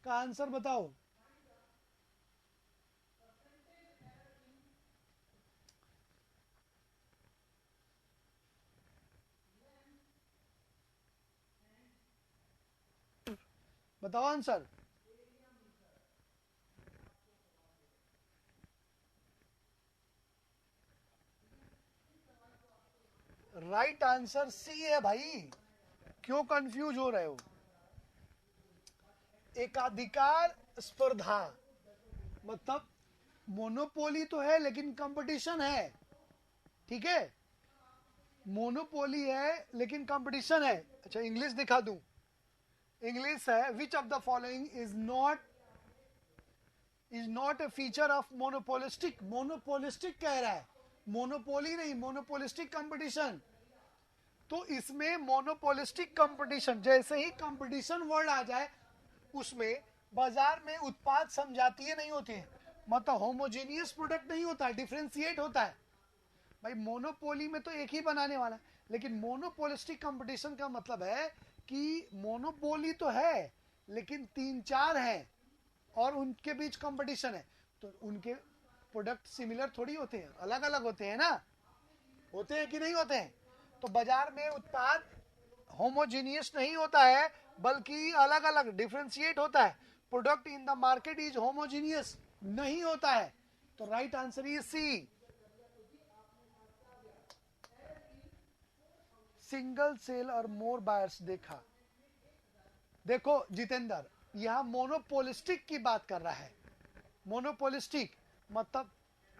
[SPEAKER 1] का आंसर बताओ। बताओ आंसर। राइट आंसर सी है भाई, क्यों कंफ्यूज हो रहे हो? एकाधिकार स्पर्धा मतलब मोनोपोली तो है लेकिन कंपटीशन है, ठीक है? मोनोपोली है लेकिन कंपटीशन है। अच्छा इंग्लिश दिखा दूं, इंग्लिश है विच of the following is not a feature of monopolistic. Monopolistic कह रहा है, मोनोपोली नहीं, मोनोपोलिस्टिक कंपटीशन। तो इसमें मोनोपोलिस्टिक कंपटीशन, जैसे ही कंपटीशन वर्ड आ जाए उसमें बाजार में उत्पाद समझातीय नहीं होते हैं, मतलब होमोजेनियस प्रोडक्ट नहीं होता है, डिफरेंशिएट होता है। भाई मोनोपोली में तो एक ही बनाने वाला है, लेकिन मोनोपोलिस्टिक कंपटीशन का मतलब है कि मोनोपोली तो है लेकिन 3-4 हैं और उनके बीच कंपटीशन है, तो उनके प्रोडक्ट सिमिलर थोड़ी होते हैं, अलग अलग होते हैं ना, होते हैं कि नहीं होते हैं? तो बाजार में उत्पाद होमोजीनियस नहीं होता है बल्कि अलग अलग डिफरेंशिएट होता है। Product in the market is homogeneous नहीं होता है। तो right answer is C, single sell और मोर बायर्स। देखो जितेंद्र, यहां मोनोपोलिस्टिक की बात कर रहा है। मोनोपोलिस्टिक मतलब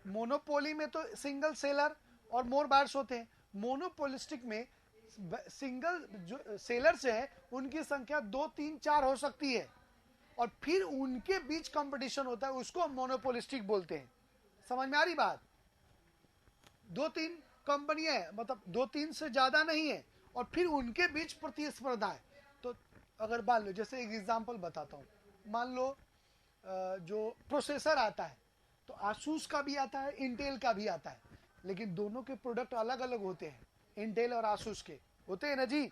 [SPEAKER 1] मोनोपोली में तो सिंगल सेलर और मोर बायर्स होते हैं, मोनोपोलिस्टिक में सिंगल जो सेलर्स हैं उनकी संख्या 2-3-4 हो सकती है और फिर उनके बीच कंपटीशन होता है, उसको हम मोनोपोलिस्टिक बोलते हैं। समझ में आ रही बात? 2-3 कंपनियां हैं, मतलब 2-3 से ज्यादा नहीं है और फिर उनके बीच प्रतिस्पर्धा है। तो अगर मान लो, जैसे एक एग्जांपल बताता हूं, मान लो जो प्रोसेसर आता है तो आसूस का भी आता है, इंटेल का भी आता है, लेकिन दोनों के प्रोडक्ट अलग अलग होते हैं, इंटेल और आसूस के होते हैं ना जी।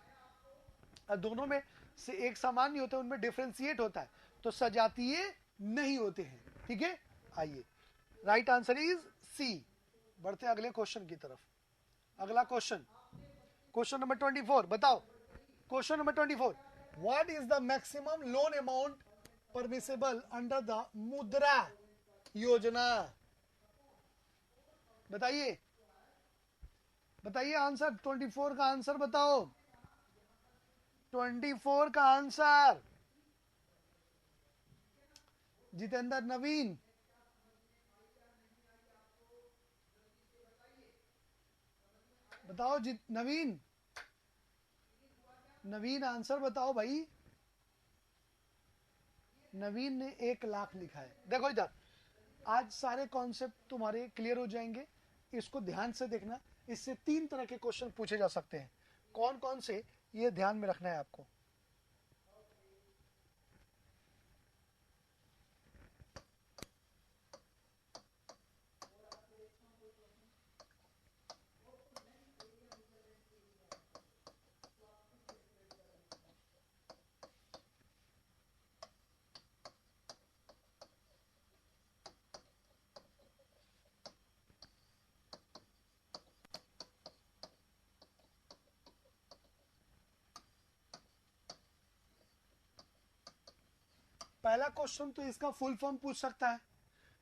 [SPEAKER 1] और दोनों में से एक समान नहीं होता, उनमें डिफरेंशिएट होता है, तो सजातीय नहीं होते हैं, ठीक है? आइए, राइट आंसर इज सी। बढ़ते हैं अगले क्वेश्चन की तरफ। अगला क्वेश्चन, क्वेश्चन नंबर 24, बताओ। Question number 24, what is the maximum loan amount permissible under the मुद्रा योजना? बताइए, बताइए आंसर, 24 का आंसर बताओ, 24 का आंसर। जितेंद्र, नवीन, बताओ नवीन, नवीन आंसर बताओ भाई। नवीन ने 1 लाख लिखा है। देखो इधर, आज सारे कॉन्सेप्ट तुम्हारे क्लियर हो जाएंगे, इसको ध्यान से देखना। इससे 3 तरह के क्वेश्चन पूछे जा सकते हैं। कौन कौन से, ये ध्यान में रखना है आपको। पहला क्वेश्चन तो इसका फुल फॉर्म पूछ सकता है,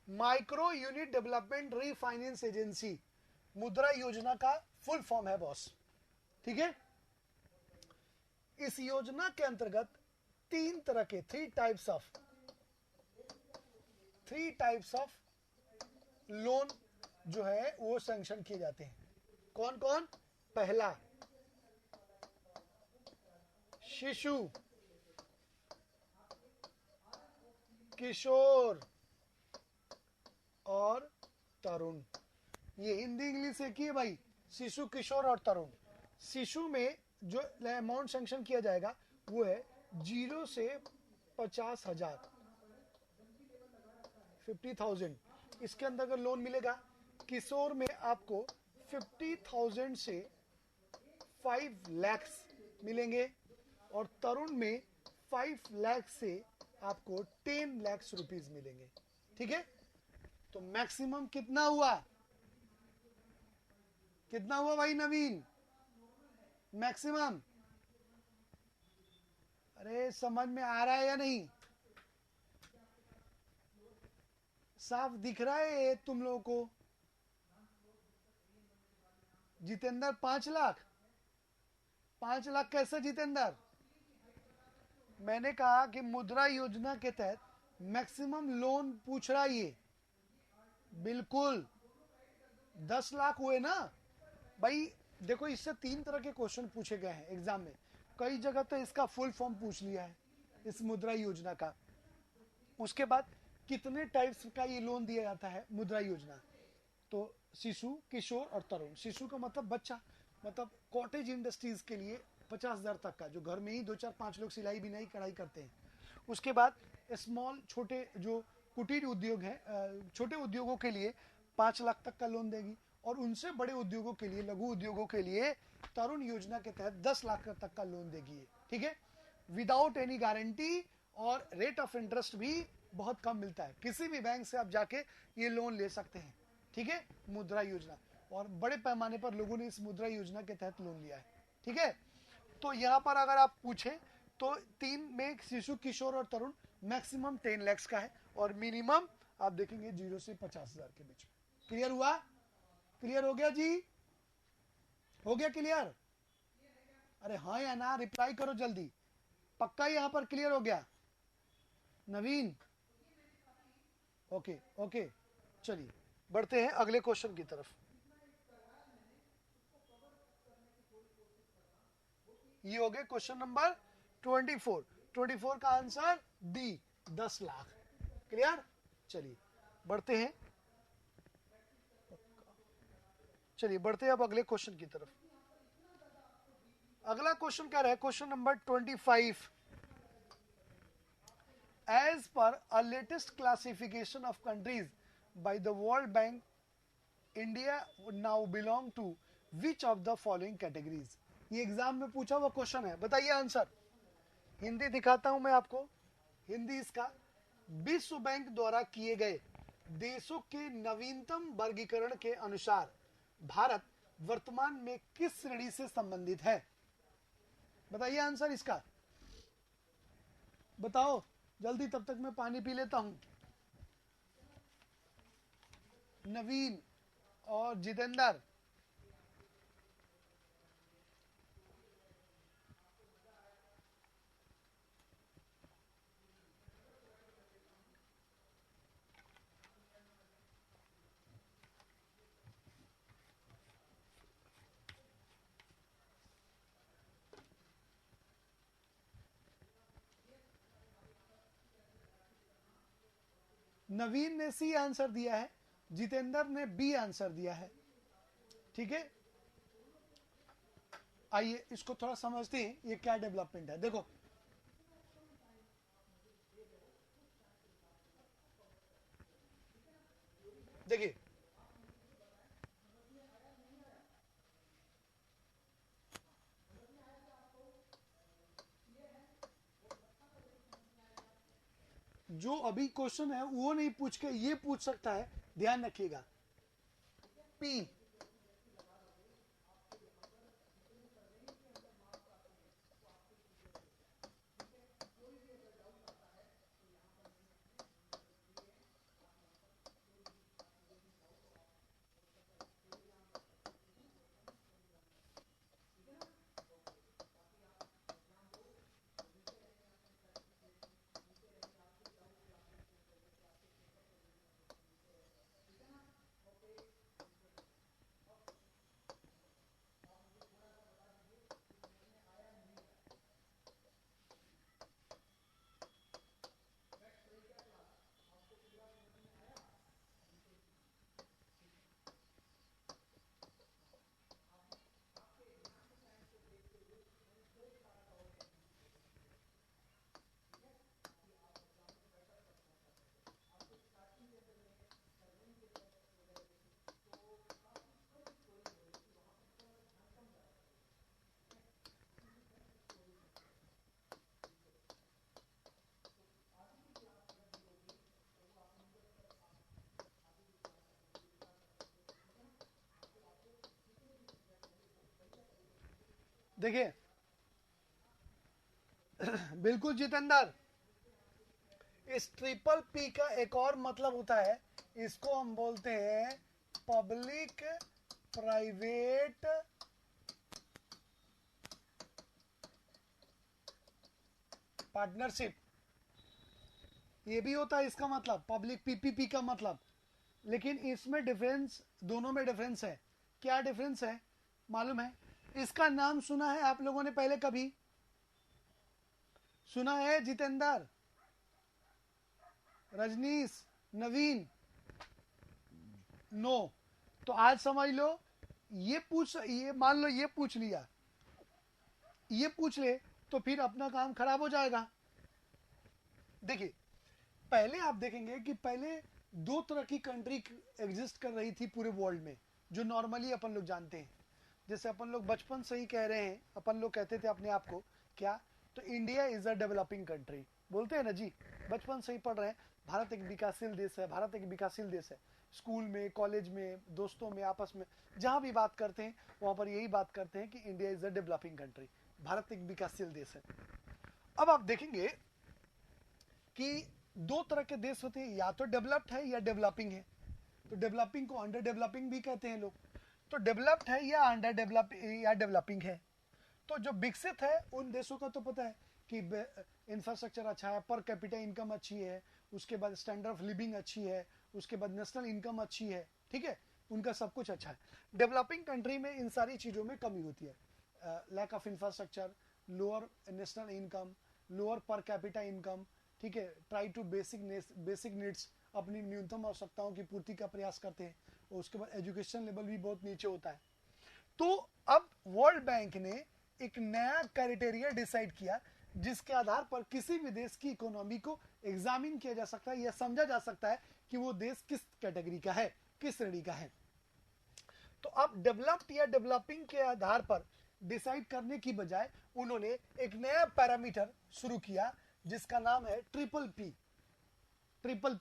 [SPEAKER 1] micro unit development refinance agency, मुद्रा योजना का फुल फॉर्म है बॉस, ठीक है? इस योजना के अंतर्गत 3 तरह के, 3 टाइप्स ऑफ लोन जो है वो सैंक्शन किए जाते हैं। कौन कौन? पहला, शिशु, किशोर और तरुण। ये हिंदी इंग्लिश एक ही है भाई, शिशु, किशोर और तरुण। शिशु में जो अमाउंट सैंक्शन किया जाएगा वो है 0 से 50,000, 50,000, इसके अंदर अगर लोन मिलेगा। किशोर में आपको 50,000 से 5 लाख मिलेंगे और तरुण में 5 लाख से आपको 10 लाख रुपीज मिलेंगे, ठीक है? तो मैक्सिमम कितना हुआ? कितना हुआ भाई नवीन? मैक्सिमम, अरे समझ में आ रहा है या नहीं? साफ दिख रहा है तुम लोगों को? जितेंद्र 5 लाख, 5 लाख कैसे जितेंद्र? मैंने कहा कि मुद्रा योजना के तहत मैक्सिमम लोन पूछ रहा ये, बिल्कुल 10 लाख हुए ना भाई। देखो इससे 3 तरह के क्वेश्चन पूछे गए हैं एग्जाम में। कई जगह तो इसका फुल फॉर्म पूछ लिया है इस मुद्रा योजना का। उसके बाद कितने टाइप्स का ये लोन दिया जाता है मुद्रा योजना, तो शिशु, किशोर और तरुण। शिशु का मतलब बच्चा, मतलब कॉटेज इंडस्ट्रीज के लिए 50,000 तक का, जो घर में ही 2 4 5 लोग सिलाई बिनाई कढ़ाई करते हैं। उसके बाद स्मॉल, छोटे जो कुटीर उद्योग हैं, छोटे उद्योगों के लिए 5 लाख तक का लोन देगी। और उनसे बड़े उद्योगों के लिए, लघु उद्योगों के लिए तरुण योजना के तहत 10 लाख तक का लोन देगी। ठीक है, विदाउट एनी गारंटी, और रेट ऑफ इंटरेस्ट भी बहुत कम मिलता है। किसी भी बैंक से आप जाके ये लोन ले सकते हैं। ठीक है, मुद्रा योजना, और बड़े पैमाने पर लोगों ने इस मुद्रा योजना के तहत लोन लिया है। ठीक है, तो यहाँ पर अगर आप पूछे तो 3 में शिशु, किशोर और तरुण मैक्सिमम 10 लाख का है, और मिनिमम आप देखेंगे 0 से 50,000 के बीच में। क्लियर हुआ? क्लियर हो गया जी? हो गया क्लियर? अरे हाँ या ना, रिप्लाई करो जल्दी। पक्का यहाँ पर क्लियर हो गया? नवीन, ओके ओके, चलिए बढ़ते हैं अगले क्वेश्चन की तरफ। ये हो गए क्वेश्चन नंबर 24। 24 का आंसर डी, 10 लाख। क्लियर? चलिए बढ़ते हैं, चलिए बढ़ते हैं अब अगले क्वेश्चन की तरफ। अगला क्वेश्चन क्या रहा है? Question number 25। As per a latest classification of countries by the World Bank, India now belong to which of the following categories? ये एग्जाम में पूछा हुआ क्वेश्चन है, बताइए आंसर। हिंदी दिखाता हूं मैं आपको, हिंदी इसका। विश्व बैंक द्वारा किए गए देशों के नवीनतम वर्गीकरण के अनुसार भारत वर्तमान में किस श्रेणी से संबंधित है? बताइए आंसर इसका, बताओ जल्दी, तब तक मैं पानी पी लेता हूं। नवीन और जितेंद्र, नवीन ने सी आंसर दिया है, जितेंद्र ने बी आंसर दिया है। ठीक है, आइए इसको थोड़ा समझते हैं, ये क्या डेवलपमेंट है। देखो देखिए, जो अभी क्वेश्चन है वो नहीं पूछ के ये पूछ सकता है, ध्यान रखिएगा। पी, देखिए बिल्कुल जितेंद्र, इस ट्रिपल पी का एक और मतलब होता है, इसको हम बोलते हैं पब्लिक प्राइवेट पार्टनरशिप, ये भी होता है इसका मतलब पब्लिक पीपीपी का मतलब। लेकिन इसमें डिफरेंस, दोनों में डिफरेंस है। क्या डिफरेंस है मालूम है? इसका नाम सुना है आप लोगों ने पहले कभी? सुना है जितेंद्र, रजनीश, नवीन? नो। तो आज समझ लो, ये मान लो ये पूछ लिया, ये पूछ ले तो फिर अपना काम खराब हो जाएगा। देखिए, पहले आप देखेंगे कि पहले दो तरह की कंट्री एग्जिस्ट कर रही थी पूरे वर्ल्ड में, जो नॉर्मली अपन लोग जानते हैं। जैसे अपन लोग बचपन से ही कह रहे हैं, अपन लोग कहते थे अपने आप को क्या, तो India is a developing country बोलते हैं ना जी, बचपन से ही पढ़ रहे हैं। भारत एक विकासशील देश है, भारत एक विकासशील देश है। स्कूल में, कॉलेज में, दोस्तों में, आपस में जहां भी बात करते हैं वहां पर यही बात करते हैं कि India is a developing country, Bharat एक विकासशील देश है। अब आप देखेंगे कि दो तरह के देश होते हैं, या तो डेवलप्ड है या डेवलपिंग है। तो डेवलपिंग को अंडर डेवलपिंग भी कहते हैं लोग। तो डेवलप्ड है या अंडर डेवलप या डेवलपिंग है। तो जो विकसित है उन देशों का तो पता है कि इंफ्रास्ट्रक्चर अच्छा है, पर कैपिटा इनकम अच्छी है, उसके बाद स्टैंडर्ड ऑफ लिविंग अच्छी है, उसके बाद नेशनल इनकम अच्छी है, ठीक है, उनका सब कुछ अच्छा है। डेवलपिंग कंट्री में इन सारी चीज़ों में कमी होती है, lack of infrastructure, lower national income, lower per capita income, ठीक है, ट्राई टू बेसिक नीड्स, अपनी न्यूनतम आवश्यकताओं की पूर्ति का प्रयास करते हैं, और उसके बाद एजुकेशन लेवल भी बहुत नीचे होता है। तो अब वर्ल्ड बैंक ने एक नया क्राइटेरिया डिसाइड किया जिसके आधार पर किसी भी देश की इकोनॉमी को एग्जामिन किया जा सकता है या समझा जा सकता है कि वो देश किस कैटेगरी का है, किस श्रेणी का है। तो अब डेवलप्ड या डेवलपिंग के आधार पर डिसाइड करने की बजाय उन्होंने एक नया पैरामीटर शुरू किया जिसका नाम है ट्रिपल पी। ट्रिपल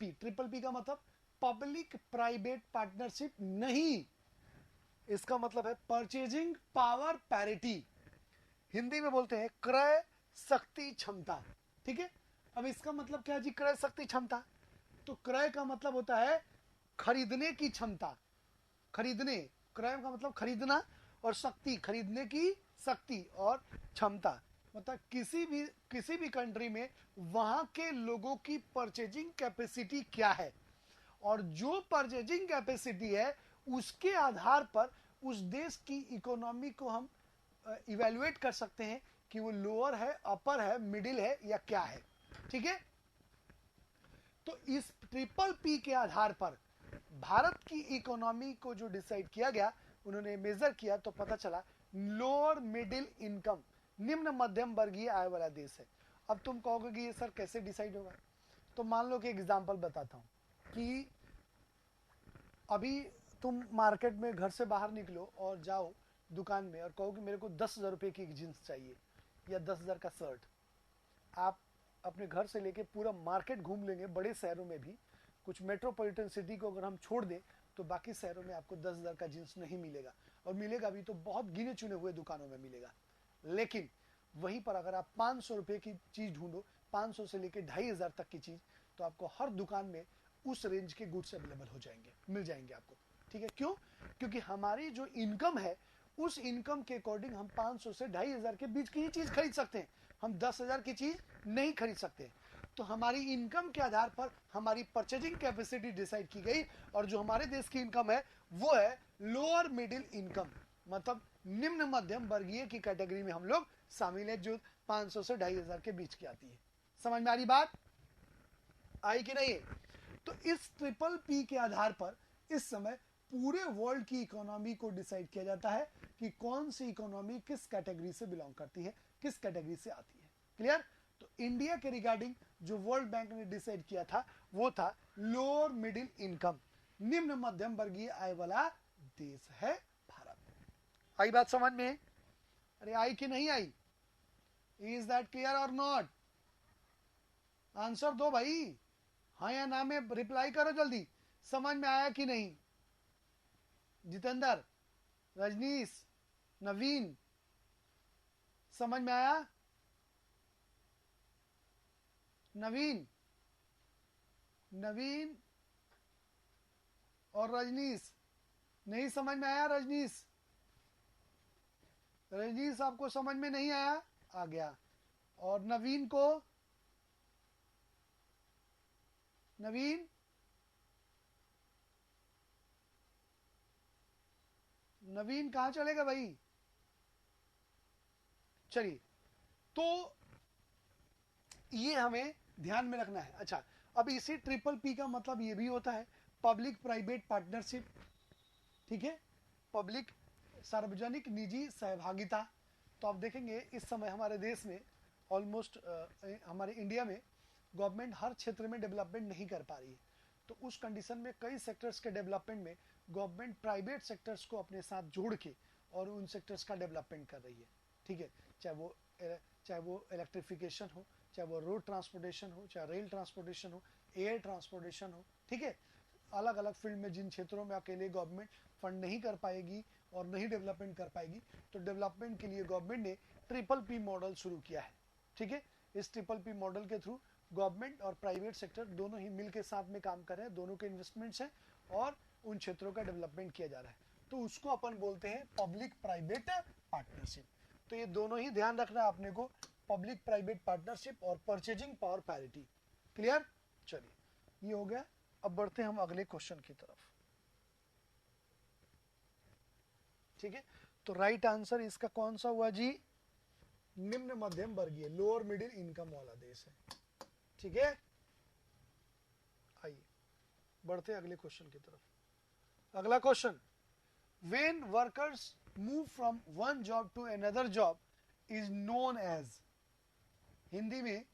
[SPEAKER 1] पी का मतलब पब्लिक प्राइवेट पार्टनरशिप नहीं, इसका मतलब है परचेजिंग पावर पैरिटी, हिंदी में बोलते हैं क्रय शक्ति क्षमता। ठीक है, अब इसका मतलब क्या जी, क्रय शक्ति क्षमता? तो क्रय का मतलब होता है खरीदने की क्षमता, खरीदने, क्रय का मतलब खरीदना, और शक्ति, खरीदने की शक्ति, और क्षमता मतलब किसी भी कंट्री में वहां के लोगों की परचेजिंग कैपेसिटी क्या है, और जो परचेजिंग कैपेसिटी है उसके आधार पर उस देश की इकोनॉमी को हम इवेल्युएट कर सकते हैं कि वो लोअर है, अपर है, मिडिल है, या क्या है। ठीक है, तो इस ट्रिपल पी के आधार पर भारत की इकोनॉमी को जो डिसाइड किया गया, उन्होंने मेजर किया तो पता चला लोअर मिडिल इनकम, निम्न मध्यम वर्गीय आय वाला देश है। अब तुम कहोगे कि ये सर कैसे डिसाइड होगा? तो मान लो कि एग्जांपल बताता हूं कि अभी तुम मार्केट में घर से बाहर निकलो और जाओ दुकान में और कहो कि मेरे को 10,000 रुपये की एक जीन्स चाहिए या 10,000 का शर्ट। आप अपने घर से लेके पूरा मार्केट घूम लेंगे, बड़े शहरों में भी, कुछ मेट्रोपॉलिटन सिटी को अगर हम छोड़ दें तो बाकी शहरों में आपको 10,000 का जीन्स नहीं मिलेगा, और मिलेगा भी तो बहुत गिने चुने हुए दुकानों में मिलेगा। लेकिन वहीं पर अगर आप 500 रुपये की चीज़ ढूंढो, 500 से लेकर 2,500 तक की चीज़, तो आपको हर दुकान में उस रेंज के गुड्स अवेलेबल हो जाएंगे, मिल जाएंगे आपको। ठीक है, क्यों? क्योंकि हमारी जो इनकम है उस इनकम के अकॉर्डिंग हम 500 से 2,500 के बीच की ही चीज़ खरीद सकते हैं, हम 10,000 की चीज़ नहीं खरीद सकते। तो हमारी इनकम के आधार पर हमारी परचेजिंग कैपेसिटी डिसाइड की गई, और जो हमारे देश की इनकम है वो है लोअर मिडिल इनकम, मतलब निम्न मध्यम वर्गीय की कैटेगरी में हम लोग शामिल है, जो 500 से 2,500 के बीच की आती है। समझ में आ रही बात? आई कि नहीं? तो इस ट्रिपल पी के आधार पर इस समय पूरे वर्ल्ड की इकोनॉमी को डिसाइड किया जाता है कि कौन सी इकोनॉमी किस कैटेगरी से बिलोंग करती है, किस कैटेगरी से आती है। क्लियर? तो इंडिया के रिगार्डिंग जो वर्ल्ड बैंक ने डिसाइड किया था वो था लोअर मिडिल इनकम, निम्न मध्यम वर्गीय आय वाला देश है भारत। आई बात समझ में? अरे आई कि नहीं आई? इज दैट क्लियर और नॉट? आंसर दो भाई, हाँ या ना में रिप्लाई करो जल्दी। समझ में आया कि नहीं? जितेंद्र, रजनीश, नवीन, समझ में आया? नवीन, नवीन और रजनीश, नहीं समझ में आया? रजनीश, रजनीश आपको समझ में नहीं आया? आ गया। और नवीन को नवीन, नवीन कहां चलेगा भाई? चलिए, तो ये हमें ध्यान में रखना है। अच्छा, अब इसी ट्रिपल पी का मतलब ये भी होता है पब्लिक प्राइवेट पार्टनरशिप, ठीक है, पब्लिक सार्वजनिक निजी सहभागिता। तो आप देखेंगे इस समय हमारे देश में ऑलमोस्ट हमारे इंडिया में गवर्नमेंट हर क्षेत्र में डेवलपमेंट नहीं कर पा रही है। तो उस कंडीशन में कई सेक्टर्स के डेवलपमेंट में गवर्नमेंट प्राइवेट सेक्टर्स को अपने साथ जोड़ के और उन सेक्टर्स का डेवलपमेंट कर रही है, ठीक है। चाहे वो इलेक्ट्रिफिकेशन हो, चाहे वो रोड ट्रांसपोर्टेशन हो, चाहे रेल ट्रांसपोर्टेशन हो, एयर ट्रांसपोर्टेशन हो, ठीक है। अलग अलग फील्ड में जिन क्षेत्रों में अकेले गवर्नमेंट फंड नहीं कर पाएगी और नहीं डेवलपमेंट कर पाएगी, तो डेवलपमेंट के लिए गवर्नमेंट ने ट्रिपल पी मॉडल शुरू किया है, ठीक है। इस ट्रिपल पी मॉडल के थ्रू गवर्नमेंट और प्राइवेट सेक्टर दोनों ही मिलकर साथ में काम कर रहे हैं, दोनों के इन्वेस्टमेंट्स हैं और उन क्षेत्रों का डेवलपमेंट किया जा रहा है। तो उसको अपन बोलते हैं पब्लिक प्राइवेट पार्टनरशिप। तो ये दोनों ही ध्यान रखना है आपने को, पब्लिक प्राइवेट पार्टनरशिप और परचेजिंग पावर पैरिटी। क्लियर? चलिए, ये हो गया। अब बढ़ते हैं हम अगले क्वेश्चन की तरफ, ठीक है। तो राइट आंसर इसका कौन सा हुआ जी? निम्न मध्यम वर्गीय, लोअर मिडिल इनकम वाला देश है, ठीक है। आइए बढ़ते हैं अगले क्वेश्चन की तरफ। अगला question, when workers move from one job to another job is known as. Hindi में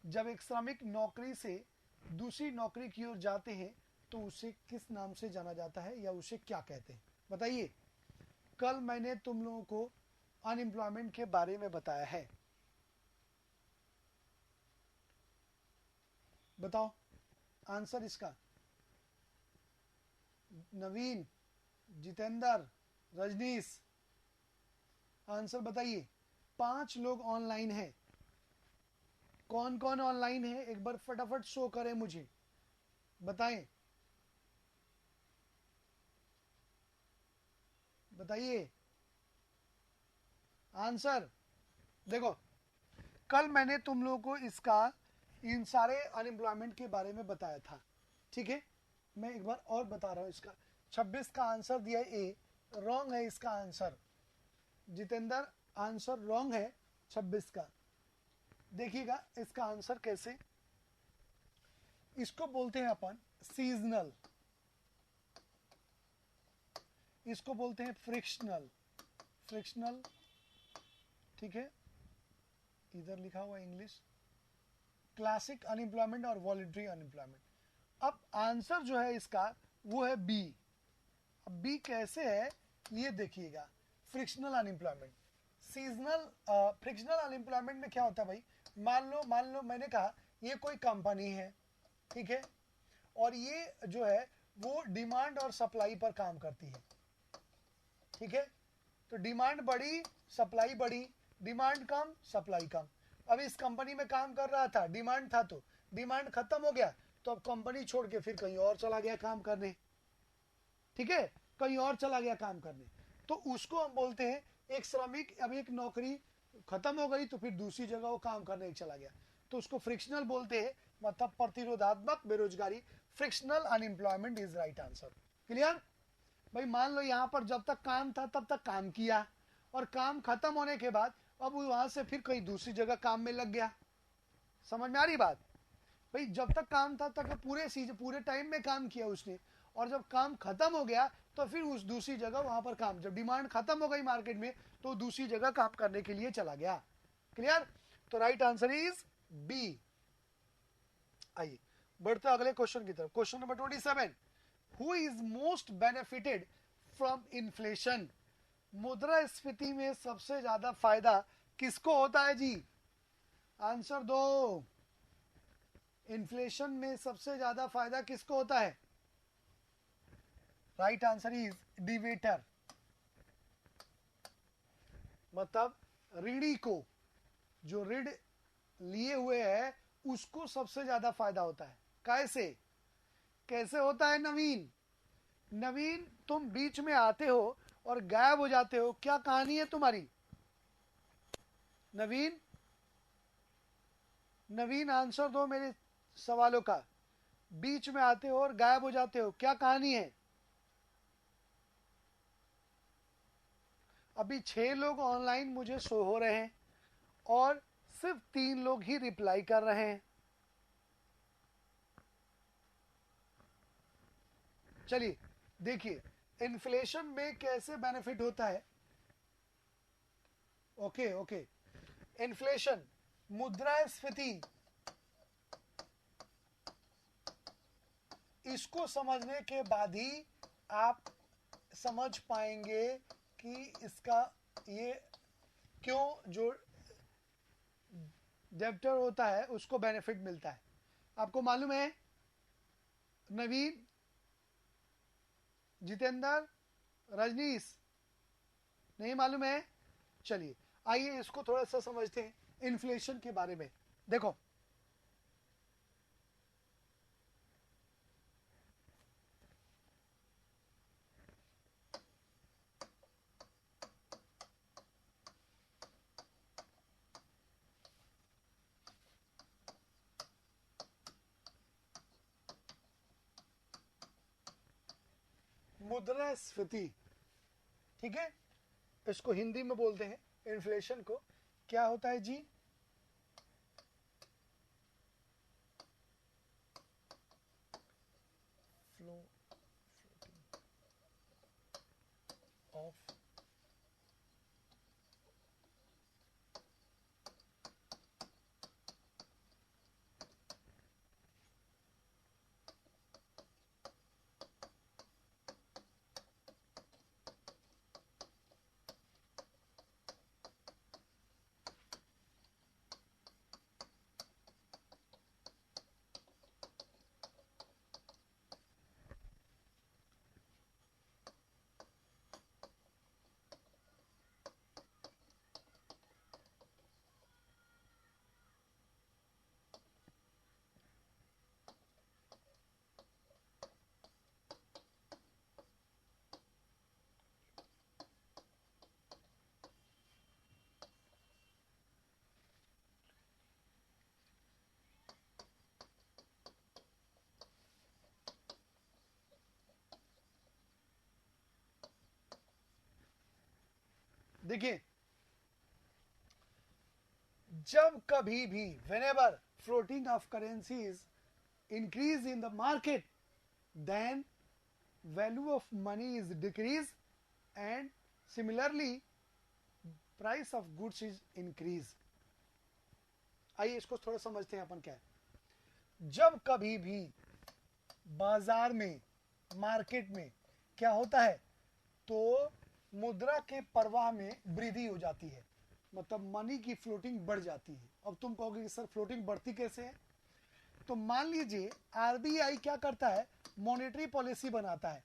[SPEAKER 1] जब एक श्रमिक नौकरी से दूसरी नौकरी की ओर जाते हैं तो उसे किस नाम से जाना जाता है या उसे क्या कहते हैं? बताइए। कल मैंने तुम लोगों को अनएम्प्लॉयमेंट के बारे में बताया है, बताओ आंसर इसका। नवीन, जितेंद्र, रजनीश, आंसर बताइए। 5 लोग ऑनलाइन हैं, कौन कौन ऑनलाइन है एक बार फटाफट शो करें मुझे, बताएं, बताइए आंसर। देखो, कल मैंने तुम लोगों को इसका इन सारे अनएम्प्लॉयमेंट के बारे में बताया था, ठीक है। मैं एक बार और बता रहा हूं इसका। 26 का आंसर दिया ए, रॉन्ग है इसका आंसर। जितेंद्र, आंसर रॉन्ग है 26 का। देखिएगा इसका आंसर कैसे। इसको बोलते हैं अपन सीजनल, इसको बोलते हैं फ्रिक्शनल, फ्रिक्शनल, ठीक है। इधर लिखा हुआ इंग्लिश, क्लासिक अनएम्प्लॉयमेंट और वॉलंटरी अनएम्प्लॉयमेंट। अब आंसर जो है इसका वो है बी। अब बी कैसे है ये देखिएगा, frictional unemployment. Seasonal frictional unemployment में क्या होता है भाई, मान लो मैंने कहा ये कोई कंपनी है, ठीक है, और ये जो है वो डिमांड और सप्लाई पर काम करती है, ठीक है। तो डिमांड बढ़ी, सप्लाई बढ़ी, डिमांड कम, सप्लाई कम। अब इस कंपनी में काम कर रहा था, डिमांड था, तो डिमांड खत्म हो गया तो अब कंपनी छोड़ के फिर कहीं और चला गया काम करने, ठीक है, कहीं और चला गया काम करने। तो उसको हम बोलते हैं एक श्रमिक, अब एक नौकरी खत्म हो गई तो फिर दूसरी जगह वो काम करने चला गया, तो उसको फ्रिक्शनल बोलते हैं, मतलब प्रतिरोधात्मक बेरोजगारी। Frictional unemployment is right answer. Clear भाई? मान लो यहां पर जब तक काम था तब तक काम किया और काम खत्म होने के बाद अब वहां से फिर कहीं दूसरी जगह काम में लग गया। समझ में आ रही बात भाई? जब तक काम था तक पूरे टाइम में काम किया उसने, और जब काम खत्म हो गया तो फिर उस दूसरी जगह वहां पर काम, जब डिमांड खत्म हो गई मार्केट में तो दूसरी जगह काम करने के लिए चला गया। क्लियर? तो राइट आंसर इज बी। आइए बढ़ते अगले क्वेश्चन की तरफ। Question number 27, who is most benefited from inflation. मुद्रास्फीति में सबसे ज्यादा फायदा किसको होता है जी? आंसर दो। इन्फ्लेशन में सबसे ज्यादा फायदा किसको होता है? राइट आंसर इज डिवेटर, मतलब ऋणी को, जो ऋण लिए हुए है उसको सबसे ज्यादा फायदा होता है। कैसे कैसे होता है नवीन? नवीन तुम बीच में आते हो और गायब हो जाते हो, क्या कहानी है तुम्हारी? नवीन, नवीन आंसर दो मेरे सवालों का। बीच में आते हो और गायब हो जाते हो, क्या कहानी है? अभी 6 लोग ऑनलाइन मुझे शो हो रहे हैं और सिर्फ 3 लोग ही रिप्लाई कर रहे हैं। चलिए देखिए इन्फ्लेशन में कैसे बेनिफिट होता है। ओके ओके, इन्फ्लेशन, मुद्रास्फीति, इसको समझने के बाद ही आप समझ पाएंगे कि इसका ये क्यों जो डेब्टर होता है उसको बेनिफिट मिलता है। आपको मालूम है नवीन, जितेंद्र, रजनीश, नहीं मालूम है? चलिए आइए इसको थोड़ा सा समझते हैं इन्फ्लेशन के बारे में। देखो मुद्रास्फीति, ठीक है, इसको हिंदी में बोलते हैं इन्फ्लेशन को। क्या होता है जी? फ्लो ऑफ देखिए जब कभी भी whenever floating of currencies increase in the market, then value of money is decrease and similarly price of goods is increase। आइए इसको थोड़ा समझते हैं अपन क्या है। जब कभी भी बाजार में, मार्केट में क्या होता है, तो मुद्रा के प्रवाह में वृद्धि हो जाती है, मतलब मनी की फ्लोटिंग बढ़ जाती है। अब तुम कहोगे कि सर फ्लोटिंग बढ़ती कैसे है? तो मान लीजिए आरबीआई क्या करता है, मॉनेटरी पॉलिसी बनाता है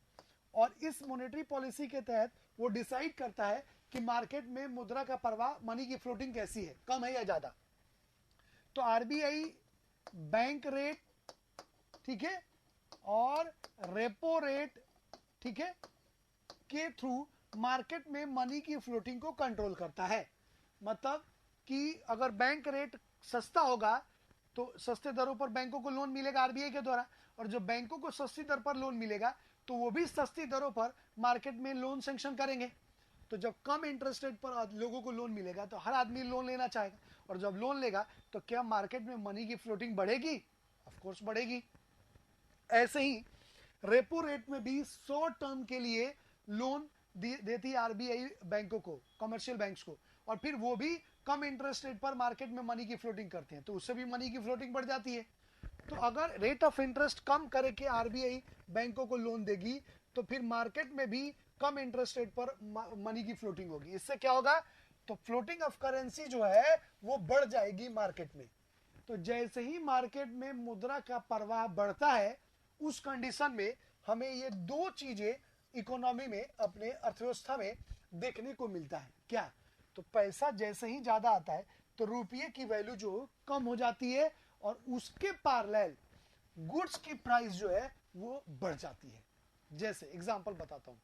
[SPEAKER 1] और इस मॉनेटरी पॉलिसी के तहत वो डिसाइड करता है कि मार्केट में मुद्रा का प्रवाह, मनी की फ्लोटिंग कैसी है, कम है या ज्यादा। तो आरबीआई बैंक रेट, ठीक है, और रेपो रेट, ठीक है, के थ्रू मार्केट में मनी की फ्लोटिंग को कंट्रोल करता है। मतलब कि अगर बैंक रेट सस्ता होगा तो सस्ते दरों पर बैंकों को लोन मिलेगा आरबीआई के द्वारा, और जो बैंकों को सस्ती दर पर लोन मिलेगा तो वो भी सस्ती दरों पर मार्केट में लोन सैंक्शन करेंगे। तो जब कम इंटरेस्ट रेट पर लोगों को लोन मिलेगा तो हर आदमी लोन लेना चाहेगा, और जब लोन लेगा तो क्या मार्केट में मनी की फ्लोटिंग बढ़ेगी? ऑफ कोर्स बढ़ेगी। ऐसे ही रेपो रेट में भी शॉर्ट टर्म के लिए लोन देती है आरबीआई बैंकों को, कमर्शियल बैंक्स को, और फिर वो भी कम इंटरेस्ट रेट पर मार्केट में मनी की फ्लोटिंग करते हैं, तो उससे भी मनी की फ्लोटिंग बढ़ जाती है। तो अगर रेट ऑफ इंटरेस्ट कम करके आरबीआई बैंकों को लोन देगी तो फिर मार्केट में भी कम इंटरेस्ट रेट पर मनी की फ्लोटिंग होगी। इससे क्या होगा, तो फ्लोटिंग ऑफ करेंसी जो है वो बढ़ जाएगी मार्केट में। तो जैसे ही मार्केट में मुद्रा का प्रवाह बढ़ता है उस कंडीशन में हमें ये दो चीजें इकोनॉमी में, अपने अर्थव्यवस्था में देखने को मिलता है। क्या? तो पैसा जैसे ही ज्यादा आता है तो रुपये की वैल्यू जो कम हो जाती है और उसके पैरेलल गुड्स की प्राइस जो है वो बढ़ जाती है। जैसे एग्जांपल बताता हूं,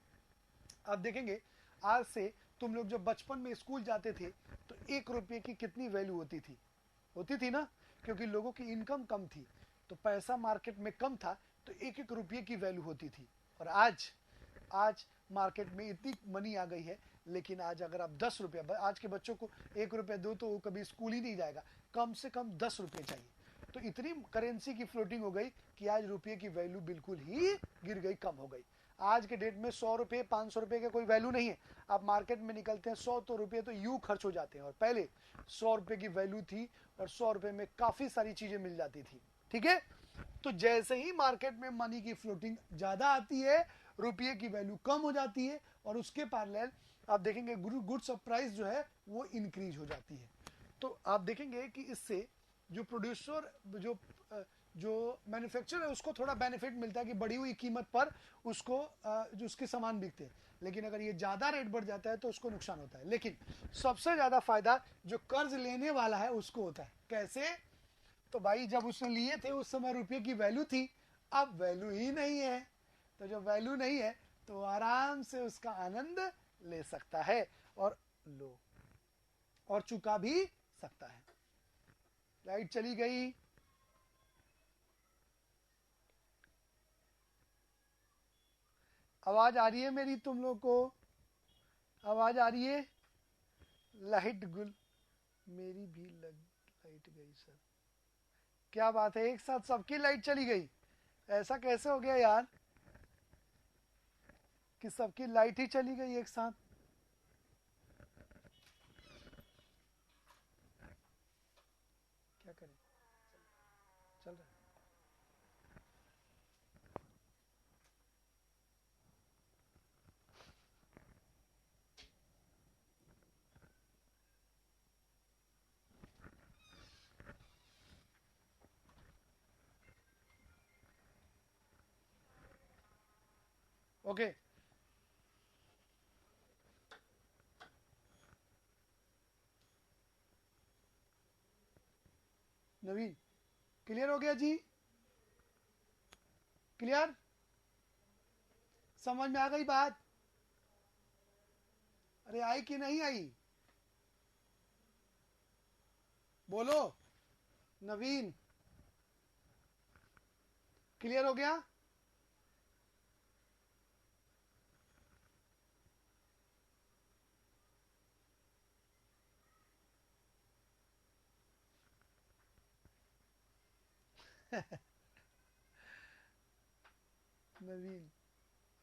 [SPEAKER 1] आप देखेंगे आज से तुम लोग जब बचपन में स्कूल जाते थे तो 1 रुपये की कितनी वैल्यू होती थी? होती थी ना, क्योंकि लोगों की इनकम कम थी। तो पैसा मार्केट में कम था तो 1-1 रुपये की वैल्यू होती थी। और आज मार्केट में इतनी मनी आ गई है, लेकिन आज अगर आप 10 रुपये, आज के बच्चों को 1 रुपये दो तो वो कभी स्कूल ही नहीं जाएगा, कम से कम 10 रुपये चाहिए। तो इतनी करेंसी की फ्लोटिंग हो गई कि आज रुपये की वैल्यू बिल्कुल ही गिर गई, कम हो गई। आज के डेट में 100 रुपये 500 रुपये का कोई वैल्यू नहीं है। आप मार्केट में निकलते हैं 100 तो रुपये तो यूं खर्च हो जाते हैं, और पहले 100 रुपये की वैल्यू थी और 100 रुपये में काफी सारी चीजें मिल जाती थी। ठीक है, तो जैसे ही मार्केट में मनी की फ्लोटिंग ज्यादा आती है, रुपये की वैल्यू कम हो जाती है, और उसके पैरेलल आप देखेंगे गुड्स ऑफ प्राइस जो है वो इंक्रीज हो जाती है। तो आप देखेंगे कि इससे जो प्रोड्यूसर जो मैन्युफैक्चरर है उसको थोड़ा बेनिफिट मिलता है कि बढ़ी हुई कीमत पर उसको जो उसके सामान बिकते हैं। लेकिन अगर ये ज़्यादा रेट बढ़ जाता है तो उसको नुकसान होता है। लेकिन सबसे ज़्यादा फायदा जो कर्ज लेने वाला है उसको होता है। कैसे? तो भाई जब उसने लिए थे उस समय रुपये की वैल्यू थी, अब वैल्यू ही नहीं है। तो जब वैल्यू नहीं है तो आराम से उसका आनंद ले सकता है और चुका भी सकता है। लाइट चली गई। आवाज आ रही है मेरी? तुम लोग को आवाज आ रही है? लाइट गुल मेरी भी लाइट गई सर। क्या बात है, एक साथ सबकी लाइट चली गई? ऐसा कैसे हो गया यार कि सबकी लाइट ही चली गई एक साथ? क्या करें, चल रहा है। ओके, नवीन क्लियर हो गया जी? क्लियर? समझ में आ गई बात? अरे आई कि नहीं आई? बोलो नवीन, क्लियर हो गया? नवीन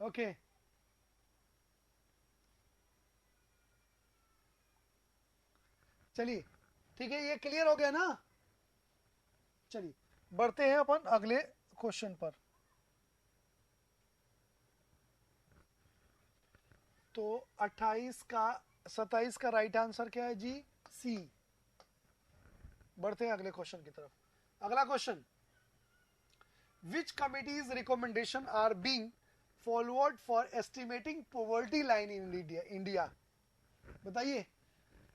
[SPEAKER 1] ओके, चलिए ठीक है, ये क्लियर हो गया ना? चलिए बढ़ते हैं अपन अगले क्वेश्चन पर। तो 27 का राइट आंसर क्या है जी? सी। बढ़ते हैं अगले क्वेश्चन की तरफ। अगला question, which committees recommendation are being forward for estimating poverty line in India? बताइए,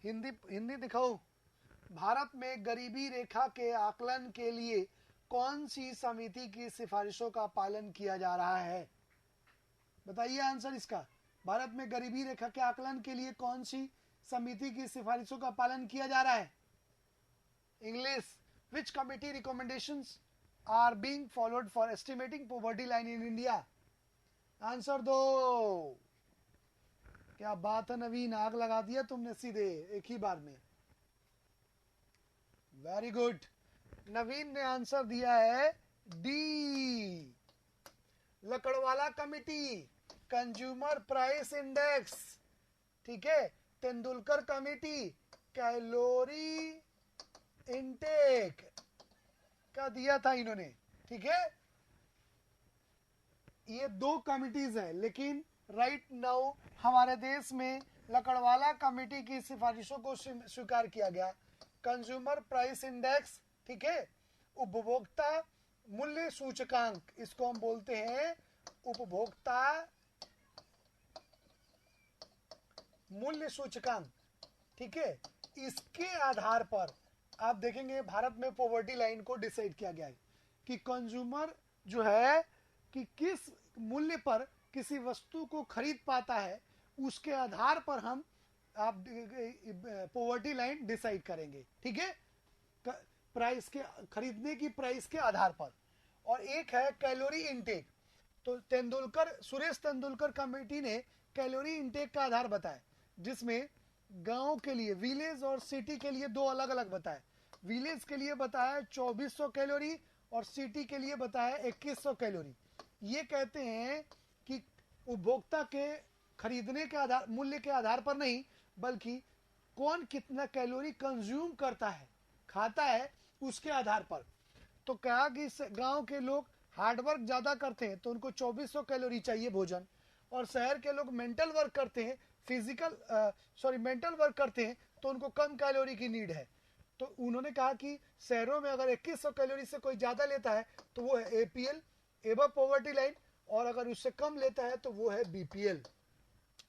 [SPEAKER 1] हिंदी दिखाओ। भारत में गरीबी रेखा के आकलन के लिए कौन सी समिति की सिफारिशों का पालन किया जा रहा है? बताइए आंसर इसका। भारत में गरीबी रेखा के आकलन के लिए कौन सी समिति की सिफारिशों का पालन किया जा रहा है? English, which committee recommendations are being followed for estimating poverty line in India? Answer दो। क्या बात है नवीन, आग लगा दिया तुमने सीधे एक ही बार में। वेरी गुड, नवीन ने आंसर दिया है D, Lakdawala committee, consumer price index. ठीक है, तेंदुलकर कमिटी, कैलोरी इनटेक का दिया था इन्होंने। ठीक है, ये 2 कमिटीज है, लेकिन राइट नाउ हमारे देश में लकड़वाला कमेटी की सिफारिशों को स्वीकार किया गया। कंज्यूमर प्राइस इंडेक्स, ठीक है, उपभोक्ता मूल्य सूचकांक, इसको हम बोलते हैं उपभोक्ता मूल्य सूचकांक। ठीक है, इसके आधार पर आप देखेंगे भारत में पॉवर्टी लाइन को डिसाइड किया गया है कि कंज्यूमर जो है कि किस मूल्य पर किसी वस्तु को खरीद पाता है, उसके आधार पर हम आप पॉवर्टी लाइन डिसाइड करेंगे। ठीक है, प्राइस के, खरीदने की प्राइस के आधार पर, और एक है कैलोरी इनटेक। तो सुरेश तेंदुलकर कमेटी ने कैलोरी इनटेक का आधार बताया, जिसमें गांव के लिए, विलेज और सिटी के लिए दो अलग अलग बताए। विलेज के लिए बताया 2400 कैलोरी और सिटी के लिए बताया 2100 कैलोरी। ये कहते हैं कि उपभोक्ता के खरीदने के आधार, मूल्य के आधार पर नहीं, बल्कि कौन कितना कैलोरी कंज्यूम करता है, खाता है, उसके आधार पर। तो कहा कि गांव के लोग हार्डवर्क ज्यादा करते हैं तो उनको 2400 कैलोरी चाहिए भोजन, और शहर के लोग मेंटल वर्क करते हैं, मेंटल वर्क करते हैं तो उनको कम कैलोरी की नीड है। तो उन्होंने कहा कि शहरों में अगर 2100 कैलोरी से कोई ज्यादा लेता है तो वो है एपीएल, एबव पॉवर्टी लाइन, और अगर उससे कम लेता है तो वो है बीपीएल।